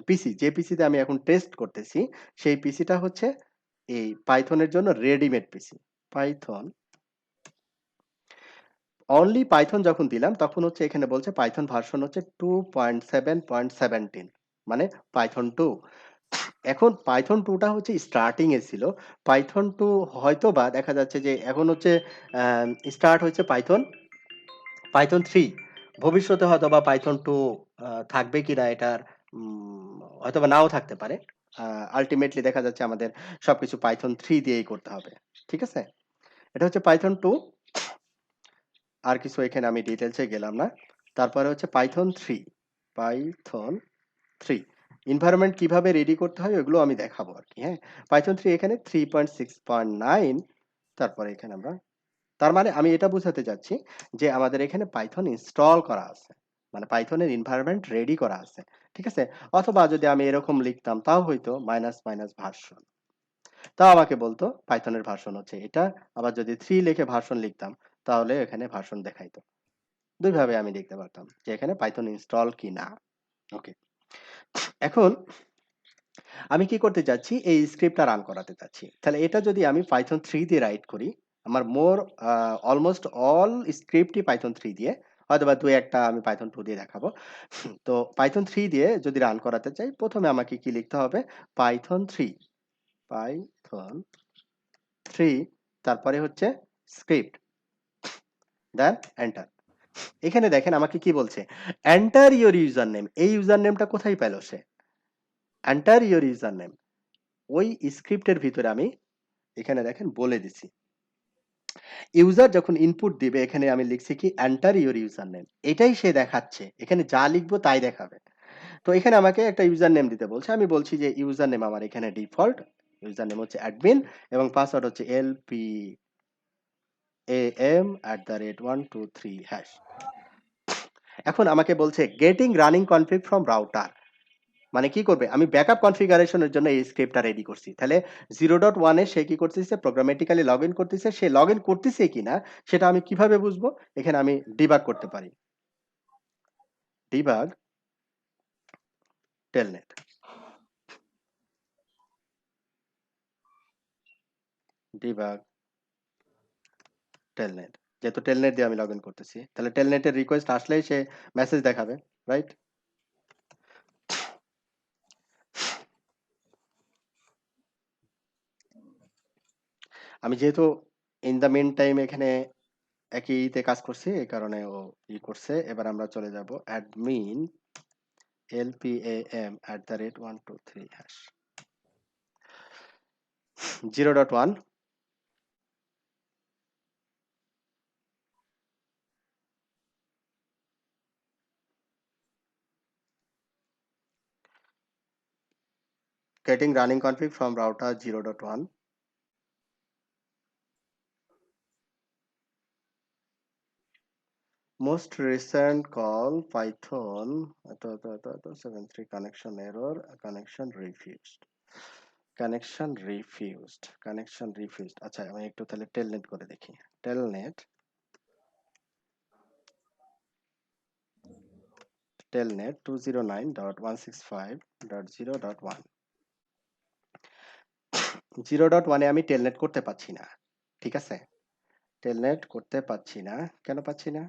পিসি, যে পিসিতে আমি এখন টেস্ট করতেছি, সেই পিসিটা হচ্ছে এই পাইথনের জন্য রেডিমেড পিসি। অনলি পাইথন যখন দিলাম, তখন হচ্ছে এখানে বলছে পাইথন ভার্সন হচ্ছে 2.7.17, মানে পাইথন 2। এখন পাইথন 2 টা হচ্ছে স্টার্টিং এ ছিল। পাইথন 2 হয়তোবা দেখা যাচ্ছে যে এখন হচ্ছে স্টার্ট হয়েছে পাইথন 3। ভবিষ্যতে হয়তোবা পাইথন 2 থাকবে কিনা এটার হয়তোবা নাও থাকতে পারে। আল্টিমেটলি দেখা যাচ্ছে আমাদের সবকিছু পাইথন 3 দিয়েই করতে হবে। ঠিক আছে? এটা হচ্ছে পাইথন 2। আর কিছু এখানে আমি ডিটেইলসে গেলাম না। তারপরে হচ্ছে পাইথন 3 এনভায়রনমেন্ট কিভাবে রেডি করতে হয় ওগুলো আমি দেখাবো আরকি, হ্যাঁ? পাইথন 3 এখানে 3.6.9। তারপরে এখানে আমরা, তার মানে আমি এটা বোঝাতে চাচ্ছি যে আমাদের এখানে পাইথন ইনস্টল করা আছে। মানে পাইথনের এনভায়রনমেন্ট রেডি করা আছে। ঠিক আছে? অথবা যদি আমি এরকম লিখতাম তাও হইতো মাইনাস ভার্সন। তাও আমাকে বলতো পাইথনের ভার্সন হচ্ছে এটা। আবার যদি 3 লিখে ভার্সন লিখতাম, তাহলে এখানে ভার্সন দেখাইতো। ২ ভাবে আমি দেখতে পারতাম যে এখানে পাইথন ইনস্টল কিনা। ওকে। এখন আমি কি করতে চাচ্ছি, এই স্ক্রিপ্টটা রান করাতে চাচ্ছি। তাহলে এটা যদি আমি পাইথন 3 দিয়ে রাইট করি, আমার অলমোস্ট অল স্ক্রিপ্টই পাইথন 3 দিয়ে, হয়তোবা ২-১ টা আমি পাইথন 2 দিয়ে দেখাবো। তো পাইথন 3 দিয়ে যদি রান করাতে চাই, প্রথমে আমাকে কি লিখতে হবে, পাইথন 3 তারপরে হচ্ছে স্ক্রিপ্ট, দেন এন্টার। এখানে দেখেন আমাকে কি বলছে, এন্টার ইওর ইউজার নেম। এই ইউজার নেমটা কোথায় পেল সে? এন্টার ইওর ইউজার নেম ওই স্ক্রিপ্টের ভিতরে আমি এখানে দেখেন বলে দিছি। ইউজার যখন ইনপুট দিবে এখানে আমি লিখছি কি এন্টার ইউর ইউজার নেম, এটাই সে দেখাচ্ছে, এখানে যা লিখবো তাই দেখাবে। তো এখানে আমাকে একটা ইউজার নেম দিতে বলছে, আমি বলছি যে ইউজার নেম আমার এখানে ডিফল্ট ইউজার নেম হচ্ছে অ্যাডমিন এবং পাসওয়ার্ড হচ্ছে lpam@123#। এখন আমাকে বলছে getting running config from router, মানে কি করবে, আমি ব্যাকআপ কনফিগারেশনের জন্য এই স্ক্রিপ্টটা রেডি করছি। তাহলে 0.1 এ সে কি করতেছে, প্রোগ্রামেটিক্যালি লগ ইন করতেছে, সে লগ ইন করতেছে কিনা সেটা আমি কিভাবে বুঝবো, এখানে আমি ডিবাগ করতে পারি, ডিবাগ টেলনেট, ডিবাগ টেলনেট, যেহেতু টেলনেট দিয়ে আমি লগ ইন করতেছি, তাহলে টেলনেটের রিকোয়েস্ট আসলেই সে মেসেজ দেখাবে, রাইট? আমি যেহেতু ইন দ্য মিন টাইম এখানে একইতে কাজ করছি, এই কারণে ও ই করছে। এবার আমরা চলে যাব admin lpam@123#। 0.1 getting running config from router 0.1, most recent call python 73 connection error, connection refused, আচ্ছা আমি একটু তাহলে টেলনেট করে দেখি, টেলনেট 209.165.0.1 0.1 এ আমি টেলনেট করতে পাচ্ছি না, ঠিক আছে? টেলনেট করতে পাচ্ছি না, কেন পাচ্ছি না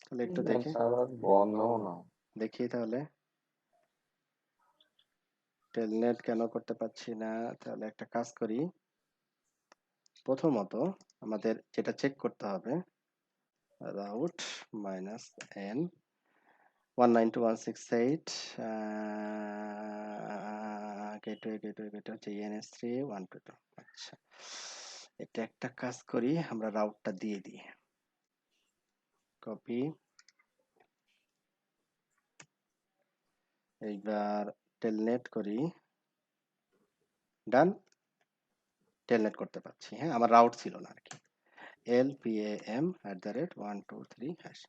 তাহলে একটু দেখি, সার্ভার বন্ধ না। দেখি তাহলে টেলনেট কেন করতে পাচ্ছি না। তাহলে একটা কাজ করি, প্রথমত আমাদের যেটা চেক করতে হবে রাউট মাইনাস এন 192.168 গেটওয়ে হচ্ছে ENS3 122। আচ্ছা এটা একটা কাজ করি, আমরা রাউটটা দিয়ে দিই, কপি, এইবার টেলনেট করি, ডান, টেলনেট করতে পারছি, হ্যাঁ আমার রাউট ছিল না আর কি, lpam@123#।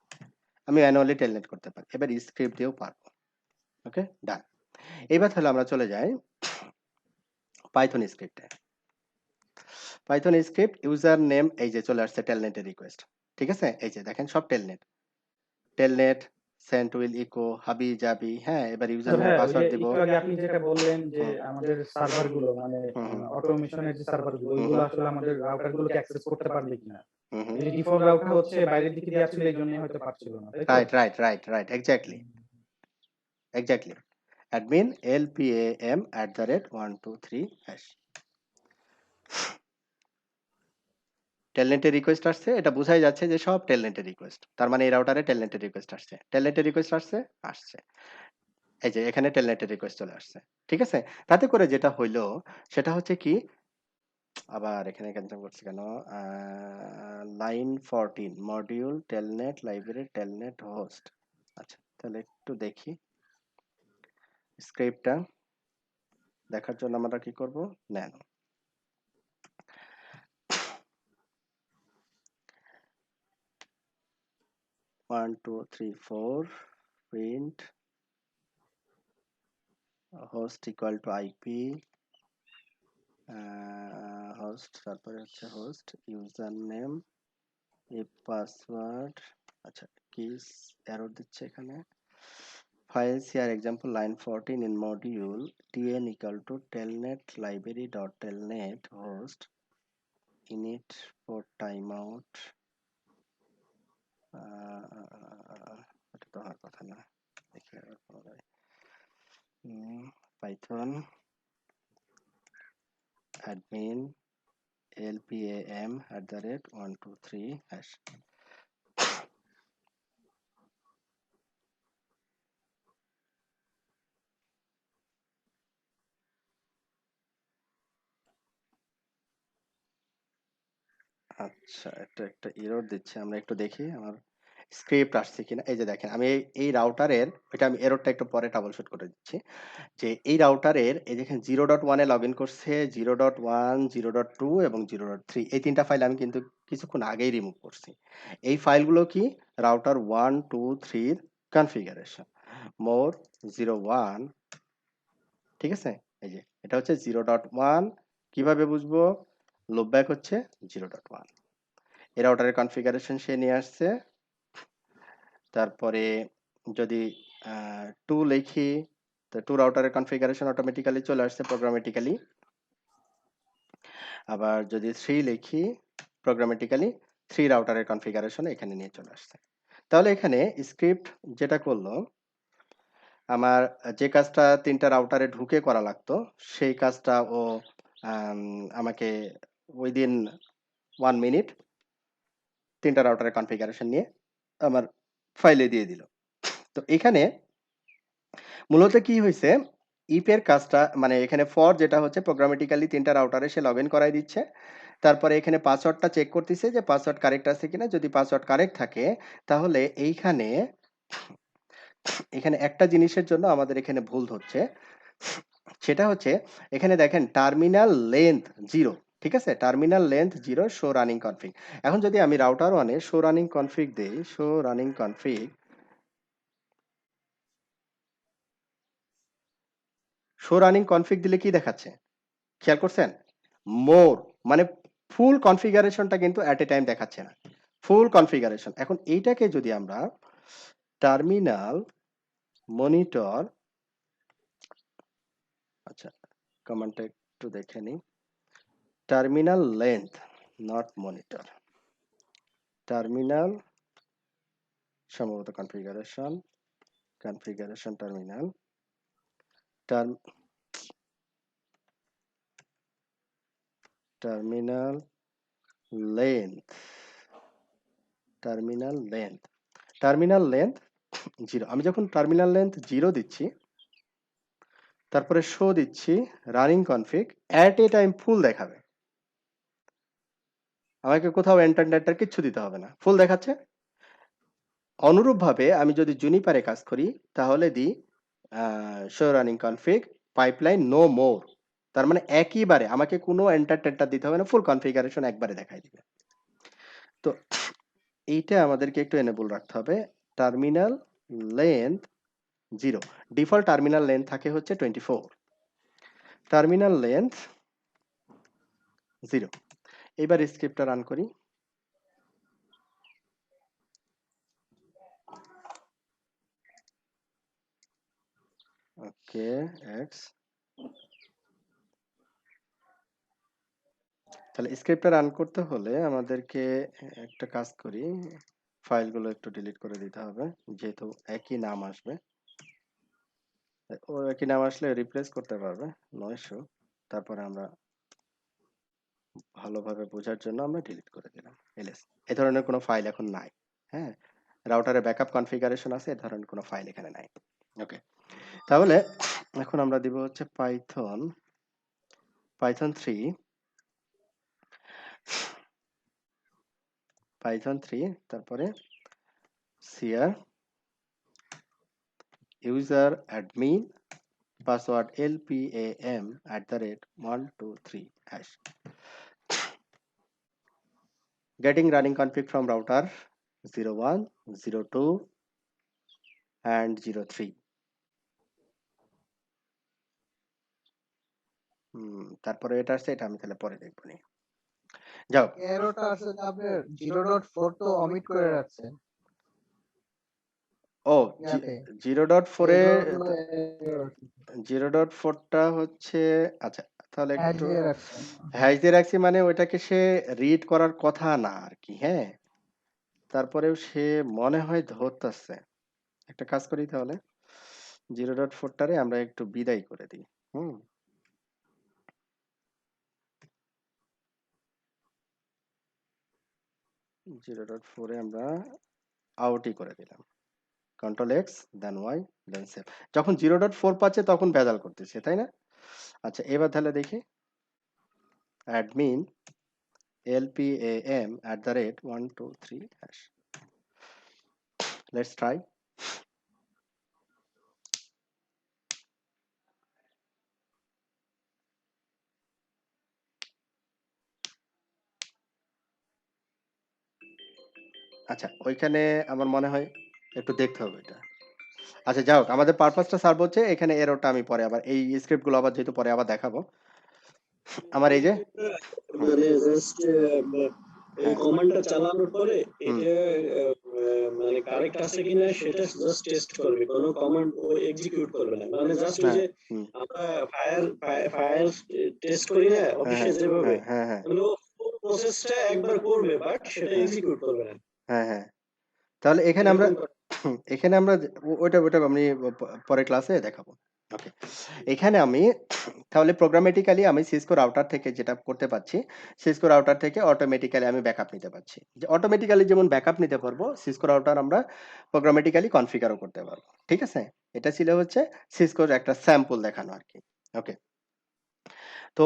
আমি ম্যানুয়ালি টেলনেট করতে পারি, এবার স্ক্রিপ্ট দিয়েও পারবো, ওকে ডান। এবার তাহলে আমরা চলে যাই পাইথন স্ক্রিপ্টে। পাইথন স্ক্রিপ্ট ইউজার নেম এই যে চলে আসছে টেলনেটের রিকোয়েস্ট, ঠিক আছে? এই যে দেখেন সব telnet, telnet sent will echo হাবি জাবি, হ্যাঁ এবার ইউজার নেম ভাইয়া ওই যে পাসওয়ার্ড দিব। একটু আগে আপনি যেটা বললেন যে হুম আমাদের সার্ভার গুলো মানে হুম হুম অটোমেশনের যে সার্ভার গুলো ওইগুলো আসলে আমাদের রাউটার গুলোকে অ্যাক্সেস করতে পারবে কিনা, হুম হুম এই যে ডিফল্ট রাউটার হচ্ছে বাইরের দিকে দিয়ে আসলে এই জন্য হয়তো পারছিল না, তাই তো? Right exactly admin lpam@123#। টেলনেটের রিকোয়েস্ট আসছে, এটা বোঝাই যাচ্ছে যে সব টেলনেটের রিকোয়েস্ট, তার মানে এই রাউটারে টেলনেটের রিকোয়েস্ট আসছে, টেলনেটের রিকোয়েস্ট আসছে, এই যে এখানে টেলনেটের রিকোয়েস্ট চলে আসছে, ঠিক আছে? তাতে করে যেটা হইলো সেটা হচ্ছে কি, আবার এখানে ক্যান্সেল করছি কেন, line 14 module Telnet library Telnet host. আচ্ছা তাহলে একটু দেখি স্ক্রিপ্টটা দেখার জন্য আমরা কি করব, nano 1 2 3 4 print host equal to IP, host তারপরে হচ্ছে হোস্ট ইউজার নেম এই পাসওয়ার্ড, আচ্ছা কিস এরর দিচ্ছে এখানে, files here example line 14 in module tn equal to telnet library dot telnet host init for timeout, এটা তো হওয়ার কথা না, দেখি আবার পুনরায় python admin lpam@123#। আচ্ছা, এটা একটা এরর দিচ্ছে। আমরা একটু দেখি আমার স্ক্রিপ্ট আসছে কিনা। এই যে দেখেন আমি এই রাউটারের ওইটা আমি এররটা একটু পরে ট্রাবল শুট করে দিচ্ছি। যে এই রাউটারের এই দেখেন 0.1 এ লগইন করছে, 0.1, 0.2 এবং 0.3 এই ৩ টা ফাইল আমি কিন্তু কিছুক্ষণ আগেই রিমুভ করছি। এই ফাইলগুলো কি রাউটার 1, 2, 3 এর কনফিগারেশন। মোর 01 ঠিক আছে? এই যে এটা হচ্ছে 0.1 কিভাবে বুঝবো? লুপব্যাক হচ্ছে 0.1 এই রাউটারের কনফিগারেশন সে নিয়ে আসছে। তারপরে যদি 2 লিখি তো 2 রাউটারের কনফিগারেশন অটোমেটিক্যালি চলে আসছে প্রোগ্রামেটিক্যালি। আবার যদি 3 লিখি প্রোগ্রামেটিক্যালি 3 রাউটারের কনফিগারেশন এখানে নিয়ে চলে আসছে। তাহলে এখানে স্ক্রিপ্ট যেটা করলো আমার যে কাজটা ৩ টা রাউটারে ঢুকে করা লাগতো সেই কাজটা ও আমাকে উইদিন 1 মিনিট ৩ টা রাউটারের কনফিগারেশন নিয়ে আমার ফাইলে দিয়ে দিল। তো এখানে মূলত কি হইছে ইফ এর কাজটা মানে এখানে ফর যেটা হচ্ছে প্রোগ্রামেটিক্যালি ৩ টা রাউটারে সে লগইন করায় দিচ্ছে। তারপরে এখানে পাসওয়ার্ডটা চেক করতেছে যে পাসওয়ার্ড কারেক্ট আছে কিনা। যদি পাসওয়ার্ড কারেক্ট থাকে তাহলে এখানে একটা জিনিসের জন্য আমাদের এখানে ভুল হচ্ছে। সেটা হচ্ছে এখানে দেখেন টার্মিনাল লেন্থ 0 ঠিক আছে? Terminal length 0 show running config. এখন যদি আমি রাউটার 1 এ শো রানিং কনফিগ দেই, show running config show running config দিলে কি দেখাচ্ছে? খেয়াল করছেন? মোর মানে ফুল কনফিগারেশনটা কিন্তু এট এ টাইম দেখাচ্ছে না। ফুল কনফিগারেশন। এখন এইটাকে যদি আমরা টার্মিনাল মনিটর আচ্ছা কমান্ডটা একটু দেখে নিই। Terminal length not monitor. Terminal সম্ভবত configuration terminal terminal length terminal length 0। আমি যখন টার্মিনাল লেন্থ 0 দিচ্ছি তারপরে শো দিচ্ছি রানিং কনফিগ এট এ টাইম ফুল দেখাবে। আমাকে কোথাও এন্টার কিচ্ছু দিতে হবে না, ফুল দেখাচ্ছে। অনুরূপভাবে আমি যদি জুনিপারে কাজ করি তাহলে দিই show running config pipeline no more. তার মানে একইবারে আমাকে কোনো এন্টার দিতে হবে না, ফুল কনফিগারেশন একবারে দেখাই দিবে। তো এইটা আমাদেরকে একটু এনেবল রাখতে হবে। Terminal length 0 default terminal length থাকে হচ্ছে 24। Terminal length 0। এবার স্ক্রিপ্টটা রান করি। ওকে এক্স তাহলে স্ক্রিপ্টটা রান করতে হলে আমাদেরকে একটা কাজ করি, ফাইলগুলো একটু ডিলিট করে দিতে হবে যেহেতু একই নাম আসবে। ও একই নাম আসলে রিপ্লেস করতে পারবে 900। তারপরে আমরা ভালোভাবে বোঝার জন্য আমরা ডিলিট করে দিলাম এলএস। এই ধরনের কোনো ফাইল এখন নাই। হ্যাঁ, রাউটারে ব্যাকআপ কনফিগারেশন আছে, এই ধরনের কোনো ফাইল এখানে নাই। ওকে, তাহলে এখন আমরা দিব হচ্ছে পাইথন 3 তারপরে CR user admin password LPAM@123#. Getting running config from router 01, 02 and 03. তারপরে এটা আসছে, এটা আমি তাহলে পরে দেখবো নি। যাও এরোটা আসলে আপনি 0.4 তো অমিট করে রাখছেন। ও ইয়াতে 0.4 এ এই জন্য error আসছে। 0.4 টা হচ্ছে আচ্ছা তাহলে হ্যাশ একটু দিয়ে রাখছেন। হ্যাশ দিয়ে রাখছি মানে ওইটাকে সে রিড করার কথা না আর কি। হ্যাঁ, তারপরেও সে মনে হয় ধরতেছে। একটা কাজ করি তাহলে 0.4 টারে আমরা একটু বিদায় করে দিই। 0.4 এ আমরা আউটই করে দিলাম। কন্ট্রোল এক্স দেন ওয়াই দেন সেভ। যখন 0.4 পাচ্ছে তখন ভেজাল করতেছে, তাই না? আচ্ছা এবার তাহলে দেখি অ্যাডমিন lpam@123#. Let's try. আচ্ছা, ওইখানে আমার মনে হয় একটু দেখতে হবে এটা। আচ্ছা, যাই হোক, আমাদের পারপাসটা সার্ভ হচ্ছে। এখানে এররটা আমি পরে আবার এই স্ক্রিপ্টগুলো আবার যেহেতু পরে আবার দেখাবো। আমার এই যে মানে জাস্ট এই হ্যাঁ কমান্ডটা চালানোর পরে হুম এটা মানে কারেক্ট আছে কিনা সেটা জাস্ট টেস্ট করবে, কোনো কমান্ড ও এক্সিকিউট করবে না। মানে জাস্ট ওই হ্যাঁ যে হুম আমরা ফায়ার টেস্ট করি না হ্যাঁ অফিসে হ্যাঁ যেভাবে, হ্যাঁ হ্যাঁ হ্যাঁ মানে ও প্রসেসটা একবার করবে বাট সেটা হ্যাঁ এক্সিকিউট করবে না, হ্যাঁ হ্যাঁ তাহলে এখানে আমরা এরকম করে। এখানে আমরা ওটা আমি পরের ক্লাসে দেখাবো। ওকে, এখানে আমি তাহলে প্রোগ্রামেটিক্যালি আমি সিসকো রাউটার থেকে যেটা করতে পারছি, সিসকো রাউটার থেকে অটোমেটিক্যালি আমি ব্যাকআপ নিতে পারছি। যে অটোমেটিক্যালি যেমন ব্যাকআপ নিতে পারবো, সিসকো রাউটার আমরা প্রোগ্রামেটিক্যালি কনফিগারও করতে পারবো। ঠিক আছে, এটা ছিল হচ্ছে সিসকোর একটা স্যাম্পল দেখানো আর কি। ওকে, তো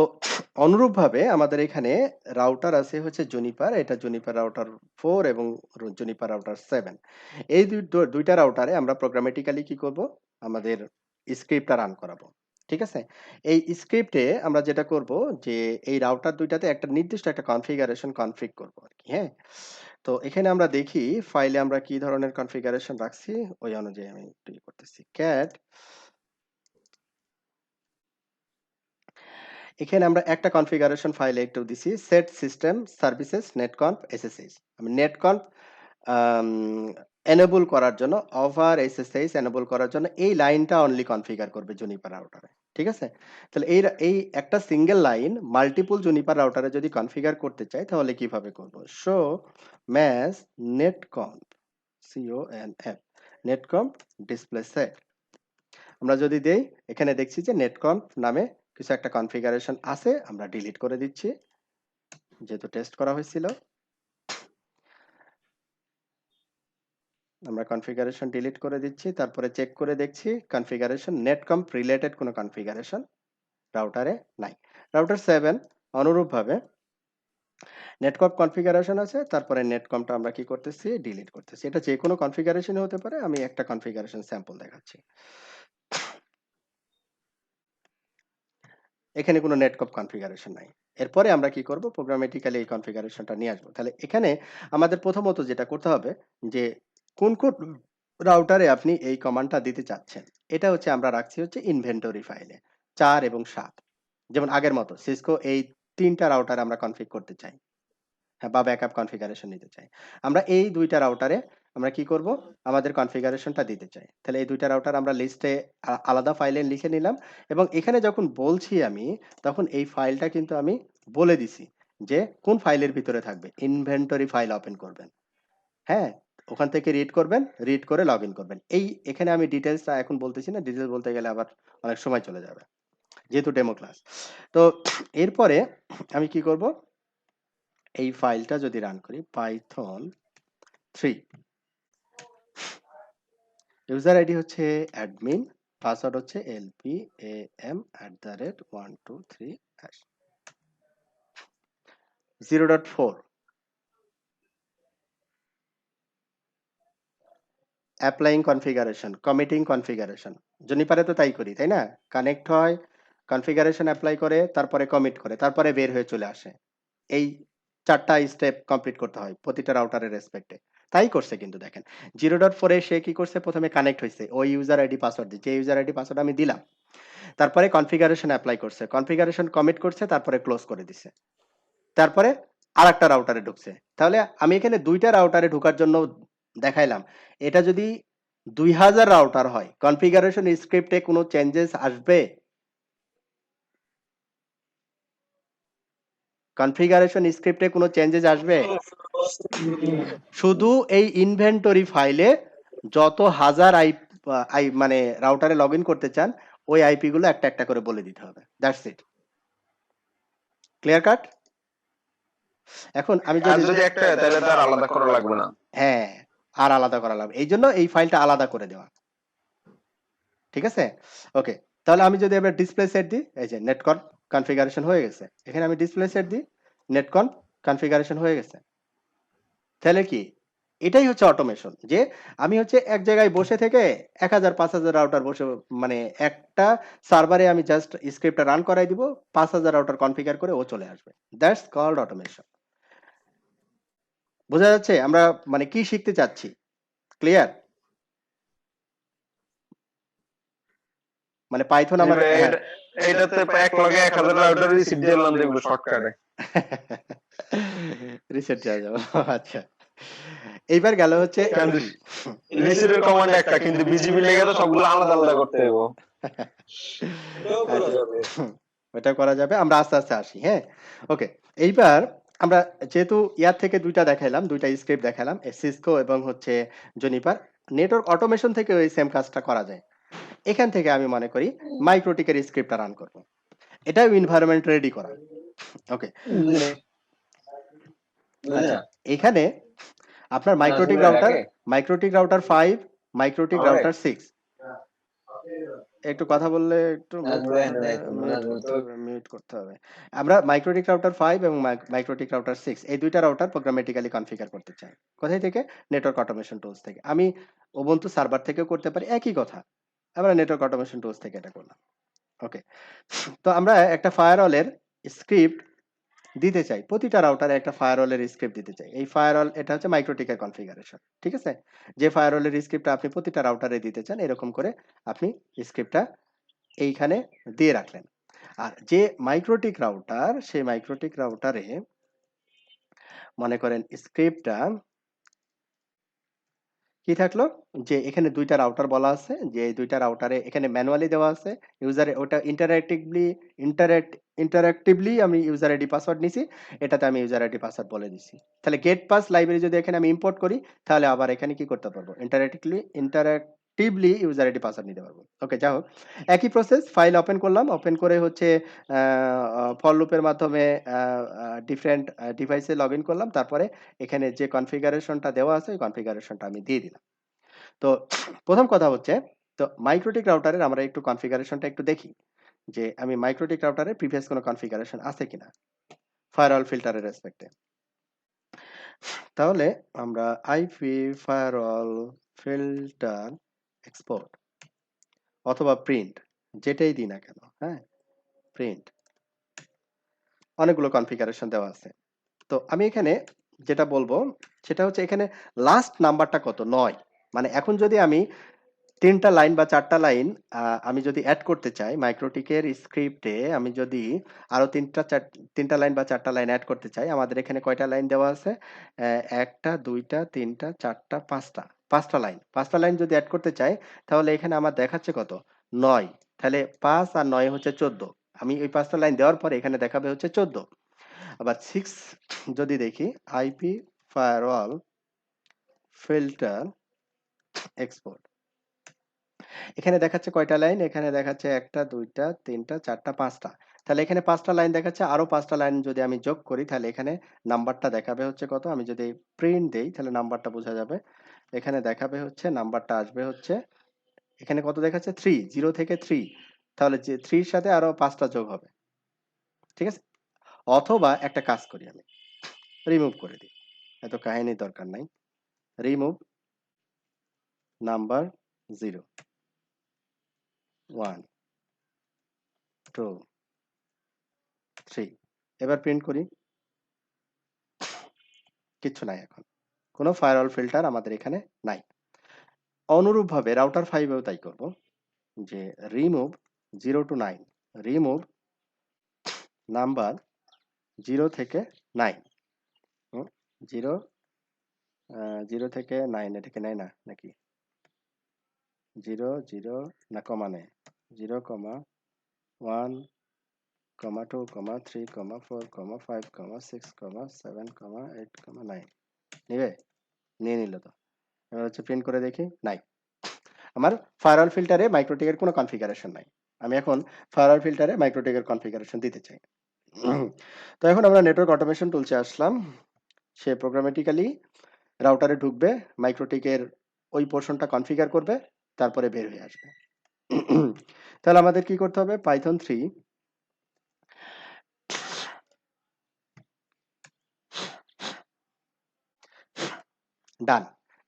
অনুরূপভাবে আমাদের এখানে রাউটার আছে হচ্ছে জুনিপার, এটা জুনিপার রাউটার 4 এবং জুনিপার রাউটার 7। এই দুইটা রাউটারে আমরা প্রোগ্রামেটিক্যালি কি করব, আমাদের স্ক্রিপ্টটা রান করাবো। ঠিক আছে, এই স্ক্রিপ্টে আমরা যেটা করব যে এই রাউটার দুইটাতে একটা নির্দিষ্ট একটা কনফিগারেশন কনফিগ করব আর কি। হ্যাঁ, তো এখানে আমরা দেখি ফাইলে আমরা কি ধরনের কনফিগারেশন রাখছি, ওই অনুযায়ী আমি একটু করতেছি। ক্যাট, এখানে আমরা একটা কনফিগারেশন ফাইলে একটু দিছি, সেট সিস্টেম সার্ভিসেস নেটকনফ এসএসএইচ। আমি নেটকনফ এনেবল করার জন্য, ওভার এসএসএইচ এনেবল করার জন্য এই লাইনটা অনলি কনফিগার করবে জুনিপার রাউটারে। ঠিক আছে, তাহলে এই একটা সিঙ্গেল লাইন মাল্টিপল জুনিপার রাউটারে যদি কনফিগার করতে চাই তাহলে কিভাবে করব? Show mass NETCONF CONF NETCONF display set. আমরা যদি দেই, এখানে দেখছি যে নেটকনফ নামে কিছু একটা কনফিগারেশন আছে, আমরা ডিলিট করে দিচ্ছি যেহেতু টেস্ট করা হয়েছিল। আমরা কনফিগারেশন ডিলিট করে দিচ্ছি, তারপরে চেক করে দেখছি কনফিগারেশন নেটকনফ রিলেটেড কোনো কনফিগারেশন রাউটারে নাই। রাউটার 7 অনুরূপভাবে নেটকনফ কনফিগারেশন আছে, তারপরে নেটকনফটা আমরা কি করতেছি, ডিলিট করতেছি। এটা যে কোনো কনফিগারেশন হতে পারে, আমি একটা কনফিগারেশন স্যাম্পল দেখাচ্ছি। এখানে কোনো নেটকনফ কনফিগারেশন নাই। এরপরে আমরা কি করব, প্রোগ্রামেটিক্যালি এই কনফিগারেশনটা নিয়ে আসবো। তাহলে এখানে আমাদের প্রথমত যেটা করতে হবে যে কোন কোন রাউটারে আপনি এই কমান্ডটা দিতে চাচ্ছেন, এটা হচ্ছে আমরা রাখছি হচ্ছে ইনভেন্টরি ফাইলে 4 এবং 7। যেমন আগের মতো সিসকো এই 3টা রাউটার আমরা কনফিগ করতে চাই, হ্যাঁ, বা ব্যাকআপ কনফিগারেশন নিতে চাই। আমরা এই দুইটা রাউটারে আমরা কি করব, আমাদের কনফিগারেশনটা দিতে চাই। তাহলে এই দুইটা রাউটার আমরা লিস্টে আলাদা ফাইলে লিখে নিলাম, এবং এখানে যখন বলছি আমি, তখন এই ফাইলটা কিন্তু আমি বলে দিছি যে কোন ফাইলের ভিতরে থাকবে। ইনভেন্টরি ফাইল ওপেন করবেন, হ্যাঁ, ওখান থেকে রিড করবেন, রিড করে লগ ইন করবেন। এই এখানে আমি ডিটেলসটা এখন বলতেছি না, ডিটেলস বলতে গেলে আবার অনেক সময় চলে যাবে যেহেতু ডেমো ক্লাস। তো এরপরে আমি কি করব, এই ফাইলটা যদি রান করি পাইথন 3, ইউজার আইডি হচ্ছে অ্যাডমিন, পাসওয়ার্ড হচ্ছে lpam@123#, 0.4 applying configuration, committing configuration. জুনিপারে তো তাই করি, তাই না? কানেক্ট হয়, কনফিগারেশন অ্যাপ্লাই করে, তারপরে কমিট করে, তারপরে বের হয়ে চলে আসে। এই 4টা স্টেপ কমপ্লিট করতে হয় প্রতিটা রাউটারের রেসপেক্টে। তাই করছে কিন্তু দেখেন 0.4 এ সে কি করছে, প্রথমে কানেক্ট হয়েছে, ওই ইউজার আইডি পাসওয়ার্ড দিয়ে, যে ইউজার আইডি পাসওয়ার্ড আমি দিলাম, তারপরে কনফিগারেশন অ্যাপ্লাই করছে, কনফিগারেশন কমিট করছে, তারপরে ক্লোজ করে দিছে, তারপরে আরেকটা রাউটারে ঢুকছে। তাহলে আমি এখানে দুইটা রাউটারে ঢোকার জন্য দেখাইলাম। এটা যদি 2000 রাউটার হয়, কনফিগারেশন স্ক্রিপ্টে কোনো চেঞ্জেস আসবে? কনফিগারেশন স্ক্রিপ্টে কোনো চেঞ্জেস আসবে? শুধু এই ইনভেন্টরি ফাইলে যত হাজার মানে রাউটারে লগ ইন করতে চান, ওই আইপি গুলো একটা একটা করে বলে দিতে হবে। That's it. Clear cut? এখন আমি আর যদি একটা হয়, তাহলে তো আর আলাদা করা লাগবে না। হ্যাঁ, আর আলাদা করা লাগবে, এই জন্য এই ফাইলটা আলাদা করে দেওয়া। ঠিক আছে, ওকে। তাহলে আমি যদি এবার ডিসপ্লে সেট দিই, এই যে নেটকন কনফিগারেশন হয়ে গেছে, এখানে আমি ডিসপ্লে সেট দিই নেটকন কনফিগারেশন হয়ে গেছে। তাহলে কি এটাই হচ্ছে অটোমেশন, যে আমি হচ্ছে এক জায়গায় বসে থেকে 1000 5000 রাউটার বসে, মানে একটা সার্ভারে আমি জাস্ট স্ক্রিপ্টটা রান করাই দিব, 5000 রাউটার কনফিগার করে ও চলে আসবে। That's called automation. বোঝা যাচ্ছে আমরা মানে কি শিখতে চাচ্ছি? ক্লিয়ার? মানে পাইথন আমাদের, হ্যাঁ এইটাতে এক লগে 1000 রাউটার রিসিভ দিলাম দেখবো শর্টকাটে। রিসেট দেওয়া যাবে। আচ্ছা, এইবার গেল হচ্ছে কিন্তু রিসিভের কমান্ড একটা, কিন্তু বিজিবি লেগে তো সবগুলো আলাদা আলাদা করতে হবে। এটাও করা আচ্ছা, যাবে। ওটা করা যাবে, আমরা আস্তে আস্তে আসি। হ্যাঁ, ওকে। এইবার আমরা যেহেতু ইয়ার থেকে দুইটা দেখাইলাম, দুইটা স্ক্রিপ্ট দেখালাম, সিসকো এবং হচ্ছে জুনিপার, নেটওয়ার্ক অটোমেশন থেকে ওই সেম কাজটা করা যায়। এখান থেকে আমি মনে করি মাইক্রোটিকের স্ক্রিপ্টটা রান করব। এটাও এনভায়রনমেন্ট রেডি করা। ওকে, আচ্ছা, এখানে আপনার মাইক্রোটিক রাউটার 5, মাইক্রোটিক রাউটার 6। একটু কথা বললে একটু মিউট করতে হবে। আমরা মাইক্রোটিক রাউটার 5 এবং মাইক্রোটিক রাউটার 6 এই দুইটা রাউটার প্রোগ্রামেটিক্যালি কনফিগার করতে চাই। কোথায় থেকে? নেটওয়ার্ক অটোমেশন টুলস থেকে। আমি উবুন্টু সার্ভার থেকেও করতে পারি, একই কথা। আমরা নেটওয়ার্ক অটোমেশন টুলস থেকে এটা করলাম। ওকে, তো আমরা একটা ফায়ারওয়ালের স্ক্রিপ্ট দিতে চাই, প্রতিটা রাউটারে একটা ফায়ারওয়ালের স্ক্রিপ্ট দিতে চাই। এই ফায়ারওয়াল এটা হচ্ছে মাইক্রোটিকের কনফিগারেশন, ঠিক আছে? যে ফায়ারওয়ালের স্ক্রিপ্টটা আপনি প্রতিটা রাউটারে দিতে চান, এরকম করে আপনি স্ক্রিপ্টটা এইখানে দিয়ে রাখলেন। আর যে মাইক্রোটিক রাউটার, সেই মাইক্রোটিক রাউটারে মনে করেন স্ক্রিপ্টটা কি থাকলো, যে এখানে দুইটা রাউটার বলা আছে, যে এই দুইটা রাউটারে এখানে ম্যানুয়ালি দেওয়া আছে, ইউজারে ওটা ইন্টারঅ্যাক্টিভলি আমি ইউজার আইডি পাসওয়ার্ড নিছি, এটাতে আমি ইউজার আইডি পাসওয়ার্ড বলে দিছি। তাহলে গেট পাস লাইব্রেরি যদি এখানে আমি ইম্পোর্ট করি, তাহলে আবার এখানে কি করতে পারবো, ইন্টারঅ্যাক্টিভলি ইউজার আইডি পাসওয়ার্ড নিতে পারবো। ওকে, যাই হোক, একই প্রসেস। ফাইল ওপেন করলাম, ওপেন করে হচ্ছে ফর লুপের মাধ্যমে ডিফারেন্ট ডিভাইসে লগ ইন করলাম, তারপরে এখানে যে কনফিগারেশনটা দেওয়া আছে ওই কনফিগারেশনটা আমি দিয়ে দিলাম। তো প্রথম কথা হচ্ছে, তো মাইক্রোটিক রাউটারের আমরা একটু কনফিগারেশনটা একটু দেখি, যে আমি মাইক্রোটিক রাউটারের প্রিভিয়াস কোনো কনফিগারেশন আছে কিনা ফায়ারওয়াল ফিল্টারের রেসপেক্টে। তাহলে আমরা আইপি ফায়ারওয়াল ফিল্টার এক্সপোর্ট অথবা প্রিন্ট, যেটাই দিই না কেন, হ্যাঁ, প্রিন্ট, অনেকগুলো কনফিগারেশন দেওয়া আছে। তো আমি এখানে যেটা বলবো সেটা হচ্ছে, এখানে লাস্ট নাম্বারটা কত, 9। মানে এখন যদি আমি 3টা লাইন বা 4টা লাইন আমি যদি অ্যাড করতে চাই মাইক্রোটিকের স্ক্রিপ্টে, আমি যদি আরো 3টা লাইন বা 4টা লাইন অ্যাড করতে চাই, আমাদের এখানে কয়টা লাইন দেওয়া আছে, 1টা 2টা 3টা 4টা 5টা লাইন। 5টা লাইন যদি অ্যাড করতে চাই, তাহলে এখানে আমার দেখাচ্ছে কত, 9। তাহলে 5 আর 9 হচ্ছে 14। আমি ওই 5টা লাইন দেওয়ার পরে এখানে দেখাবে হচ্ছে 14। আবার 6 যদি দেখি, আইপি ফায়ারওয়াল ফিল্টার এক্সপোর্ট, এখানে দেখাচ্ছে কয়টা লাইন, এখানে দেখাচ্ছে 1টা 2টা 3টা 4টা 5টা। তাহলে এখানে 5টা লাইন দেখাচ্ছে, আরো 5টা লাইন যদি আমি যোগ করি, তাহলে এখানে নাম্বারটা দেখাবে হচ্ছে কত। আমি যদি প্রিন্ট দেই, তাহলে নাম্বারটা বোঝা যাবে। এখানে দেখাবে হচ্ছে, নাম্বারটা আসবে হচ্ছে, এখানে কত দেখাচ্ছে, 3, 0 থেকে 3। তাহলে যে 3 এর সাথে আরো 5টা যোগ হবে, ঠিক আছে? অথবা একটা কাজ করি, আমি রিমুভ করে দিই, এত কাহিনীর দরকার নাই। Remove number 0, 1, 2, 3। এবার প্রিন্ট করি, কিচ্ছু নাই, এখন কোনো ফায়ারওয়াল ফিল্টার আমাদের এখানে নাই। অনুরূপভাবে রাউটার 5 এও তাই করব, যে রিমুভ 0 to 9, রিমুভ নাম্বার 0 থেকে 9, 0 থেকে 9, এটা কি 9 না নাকি, 0 0 না, কমা নেই, 0, 1, 2, 3, 4, 5, 6, 7, 8, 9 নিবে, নিয়ে নিল। তো এবার হচ্ছে প্রিন্ট করে দেখি, নাই। আমার ফায়ারওয়াল ফিল্টারে মাইক্রোটিকের কোনো কনফিগারেশন নাই। আমি এখন ফায়ারওয়াল ফিল্টারে মাইক্রোটিকের কনফিগারেশন দিতে চাই। তো এখন আমরা নেটওয়ার্ক অটোমেশন টুলসে আসলাম। সে প্রোগ্রামেটিক্যালি রাউটারে ঢুকবে, মাইক্রোটিকের ওই পোর্শনটা কনফিগার করবে, তারপরে বের হয়ে আসবে। তাহলে আমাদের কি করতে হবে, পাইথন 3 ডান।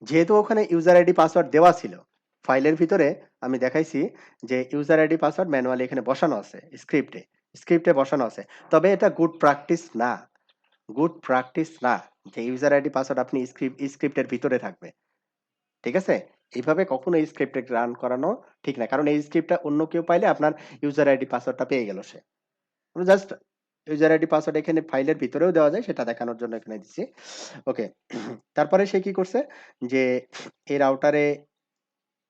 যেহেতু ওখানে ইউজার আইডি পাসওয়ার্ড দেওয়া ছিল, ফাইলের ভিতরে আমি দেখাইছি যে ইউজার আইডি পাসওয়ার্ড ম্যানুয়ালি এখানে বসানো আছে স্ক্রিপ্টে বসানো আছে। তবে এটা গুড প্র্যাকটিস না। গুড প্র্যাকটিস না যে ইউজার আইডি পাসওয়ার্ড আপনি স্ক্রিপ্টের ভিতরে থাকবে। ঠিক আছে? এইভাবে কখনো এই স্ক্রিপ্টে রান করানো ঠিক না। কারণ এই স্ক্রিপ্টটা অন্য কেউ পাইলে আপনার ইউজার আইডি পাসওয়ার্ডটা পেয়ে গেল সে। আমি জাস্ট ইউজার আইডি পাসওয়ার্ড এখানে ফাইলের ভিতরেও দেওয়া যায় সেটা দেখানোর জন্য এখানে দিচ্ছি। ওকে। তারপরে সে কি করছে যে এই রাউটারে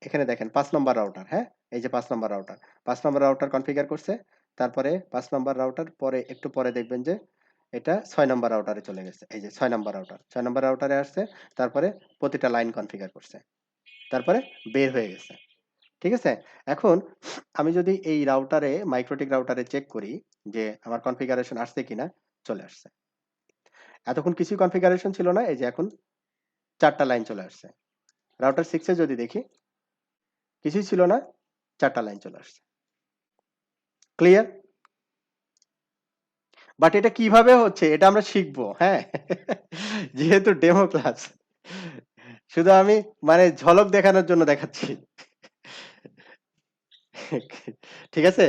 এখানে দেখেন ৫ নম্বর রাউটার, হ্যাঁ? এই যে ৫ নম্বর রাউটার। ৫ নম্বর রাউটার কনফিগার করছে। তারপরে ৫ নম্বর রাউটার পরে একটু পরে দেখবেন যে এটা ৬ নম্বর রাউটারে চলে গেছে। এই যে ৬ নম্বর রাউটার। ৬ নম্বর রাউটারে আসছে। তারপরে প্রতিটা লাইন কনফিগার করছে। তারপরে বের হয়ে গেছে। ঠিক আছে? এখন আমি যদি এই রাউটারে মাইক্রোটিক রাউটারে চেক করি যে আমার কনফিগারেশন আসছে কিনা, চলে আসছে। এতক্ষণ কিছুই কনফিগারেশন ছিল না। এই যে এখন ৪ টা লাইন চলে আসছে। রাউটার 6 এ যদি দেখি কিছুই ছিল না, ৪ টা লাইন চলে আসছে। ক্লিয়ার? বাট এটা কিভাবে হচ্ছে এটা আমরা শিখবো, হ্যাঁ? যেহেতু ডেমো ক্লাস। শুধু আমি মানে ঝলক দেখানোর জন্য দেখাচ্ছি। ঠিক আছে?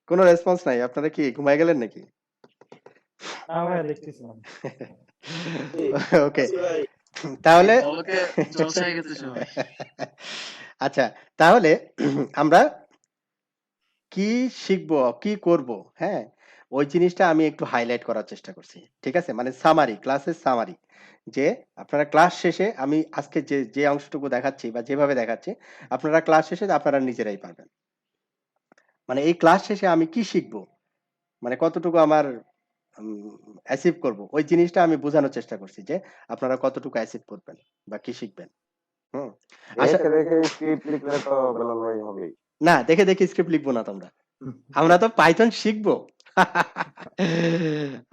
কোনো রেসপন্স নাই। আপনারা কি ঘুমায় গেলেন নাকি? না ভাইয়া দেখতেছিলাম। ওকে। তাহলে জলসা হয়ে গেছে সবাই। আচ্ছা, তাহলে আমরা কি শিখবো, কি করব, হ্যাঁ? ওই জিনিসটা আমি একটু হাইলাইট করার চেষ্টা করছি। ঠিক আছে? মানে সামারি, ক্লাসের সামারি। যে আপনারা ক্লাস শেষে আমি আজকে যে অংশটুকু দেখাচ্ছি বা যেভাবে দেখাচ্ছি, আপনারা ক্লাস শেষে আপনারা নিজেরাই পারবেন। মানে এই ক্লাস শেষে আমি কি শিখবো? মানে কতটুকু আমার অ্যাচিভ করব। ওই জিনিসটা আমি বোঝানোর চেষ্টা করছি যে আপনারা কতটুকু অ্যাচিভ করবেন বা কি শিখবেন। হুম। আচ্ছা দেখে দেখে স্ক্রিপ্ট লিখলে তো বেলাল ভাই হবেই। না, দেখে স্ক্রিপ্ট লিখবো না তোমরা। আমরা তো পাইথন শিখবো।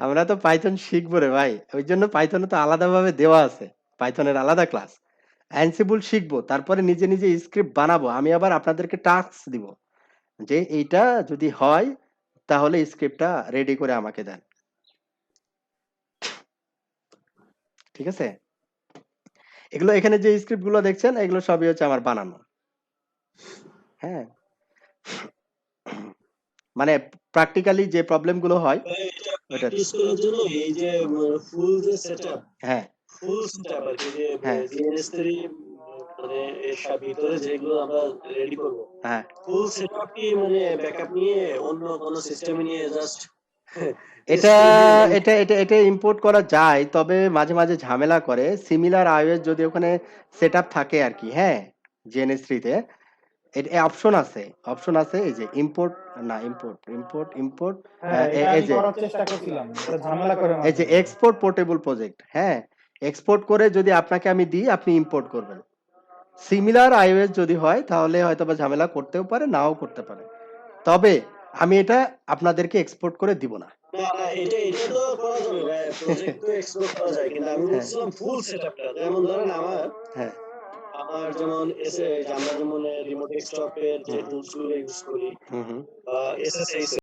আমরা তো পাইথন শিখবো রে ভাই। ওই জন্য পাইথনে তো আলাদাভাবে দেওয়া আছে। পাইথনের আলাদা ক্লাস। অ্যানসিবল শিখবো। তারপরে নিজে স্ক্রিপ্ট বানাবো। আমি আবার আপনাদেরকে টাস্ক দিব। যে এইটা যদি হয় তাহলে স্ক্রিপ্টটা রেডি করে আমাকে দেন। ঠিক আছে? এগুলো এখানে যে স্ক্রিপ্ট গুলো দেখছেন এগুলো সবই হচ্ছে আমার বানানো। হ্যাঁ? মানে প্র্যাকটিক্যালি যে প্রবলেম গুলো হয় এটা ওটা প্র্যাকটিস করার জন্য এই যে ফুল যে সেটআপ, হ্যাঁ, ফুল সেটআপ আর কি যে হ্যাঁ, জিএনএস3 মানে এর ভিতরে যেগুলো আমরা রেডি করব, হ্যাঁ। ফুল সেটআপ কি মানে ব্যাকআপ নিয়ে অন্য কোন সিস্টেমে নিয়ে জাস্ট এটা এটা এটা এটা ইম্পোর্ট করা যায়, তবে মাঝে ঝামেলা করে। সিমিলার iOS যদি ওখানে সেটআপ থাকে আরকি, হ্যাঁ? GNS3 তে অপশন আছে এই যে ইম্পোর্ট হ্যাঁ, এটা এই আমি যে করার চেষ্টা করছিলাম। এটা ঝামেলা করে এই যে মাঝে মাঝে। এক্সপোর্ট পোর্টেবল প্রজেক্ট, হ্যাঁ? এক্সপোর্ট করে যদি আপনাকে আমি দিই আপনি ইম্পোর্ট করবেন। সিমিলার iOS যদি হয় তাহলে হয়তোবা ঝামেলা করতেও পারে, নাও করতে পারে। তবে আমি এটা আপনাদেরকে এক্সপোর্ট করে দিব না। না এটা তো করা যাবে ভাই, প্রজেক্ট তো এক্সপোর্ট করা যায়, কিন্তু আমি বলছিলাম ফুল সেটআপটা। যেমন ধরেন হ্যাঁ। আমার যেমন আমরা যেমন রিমোট ডেস্কটপের যে টুলস গুলো ইউজ করি বা SSH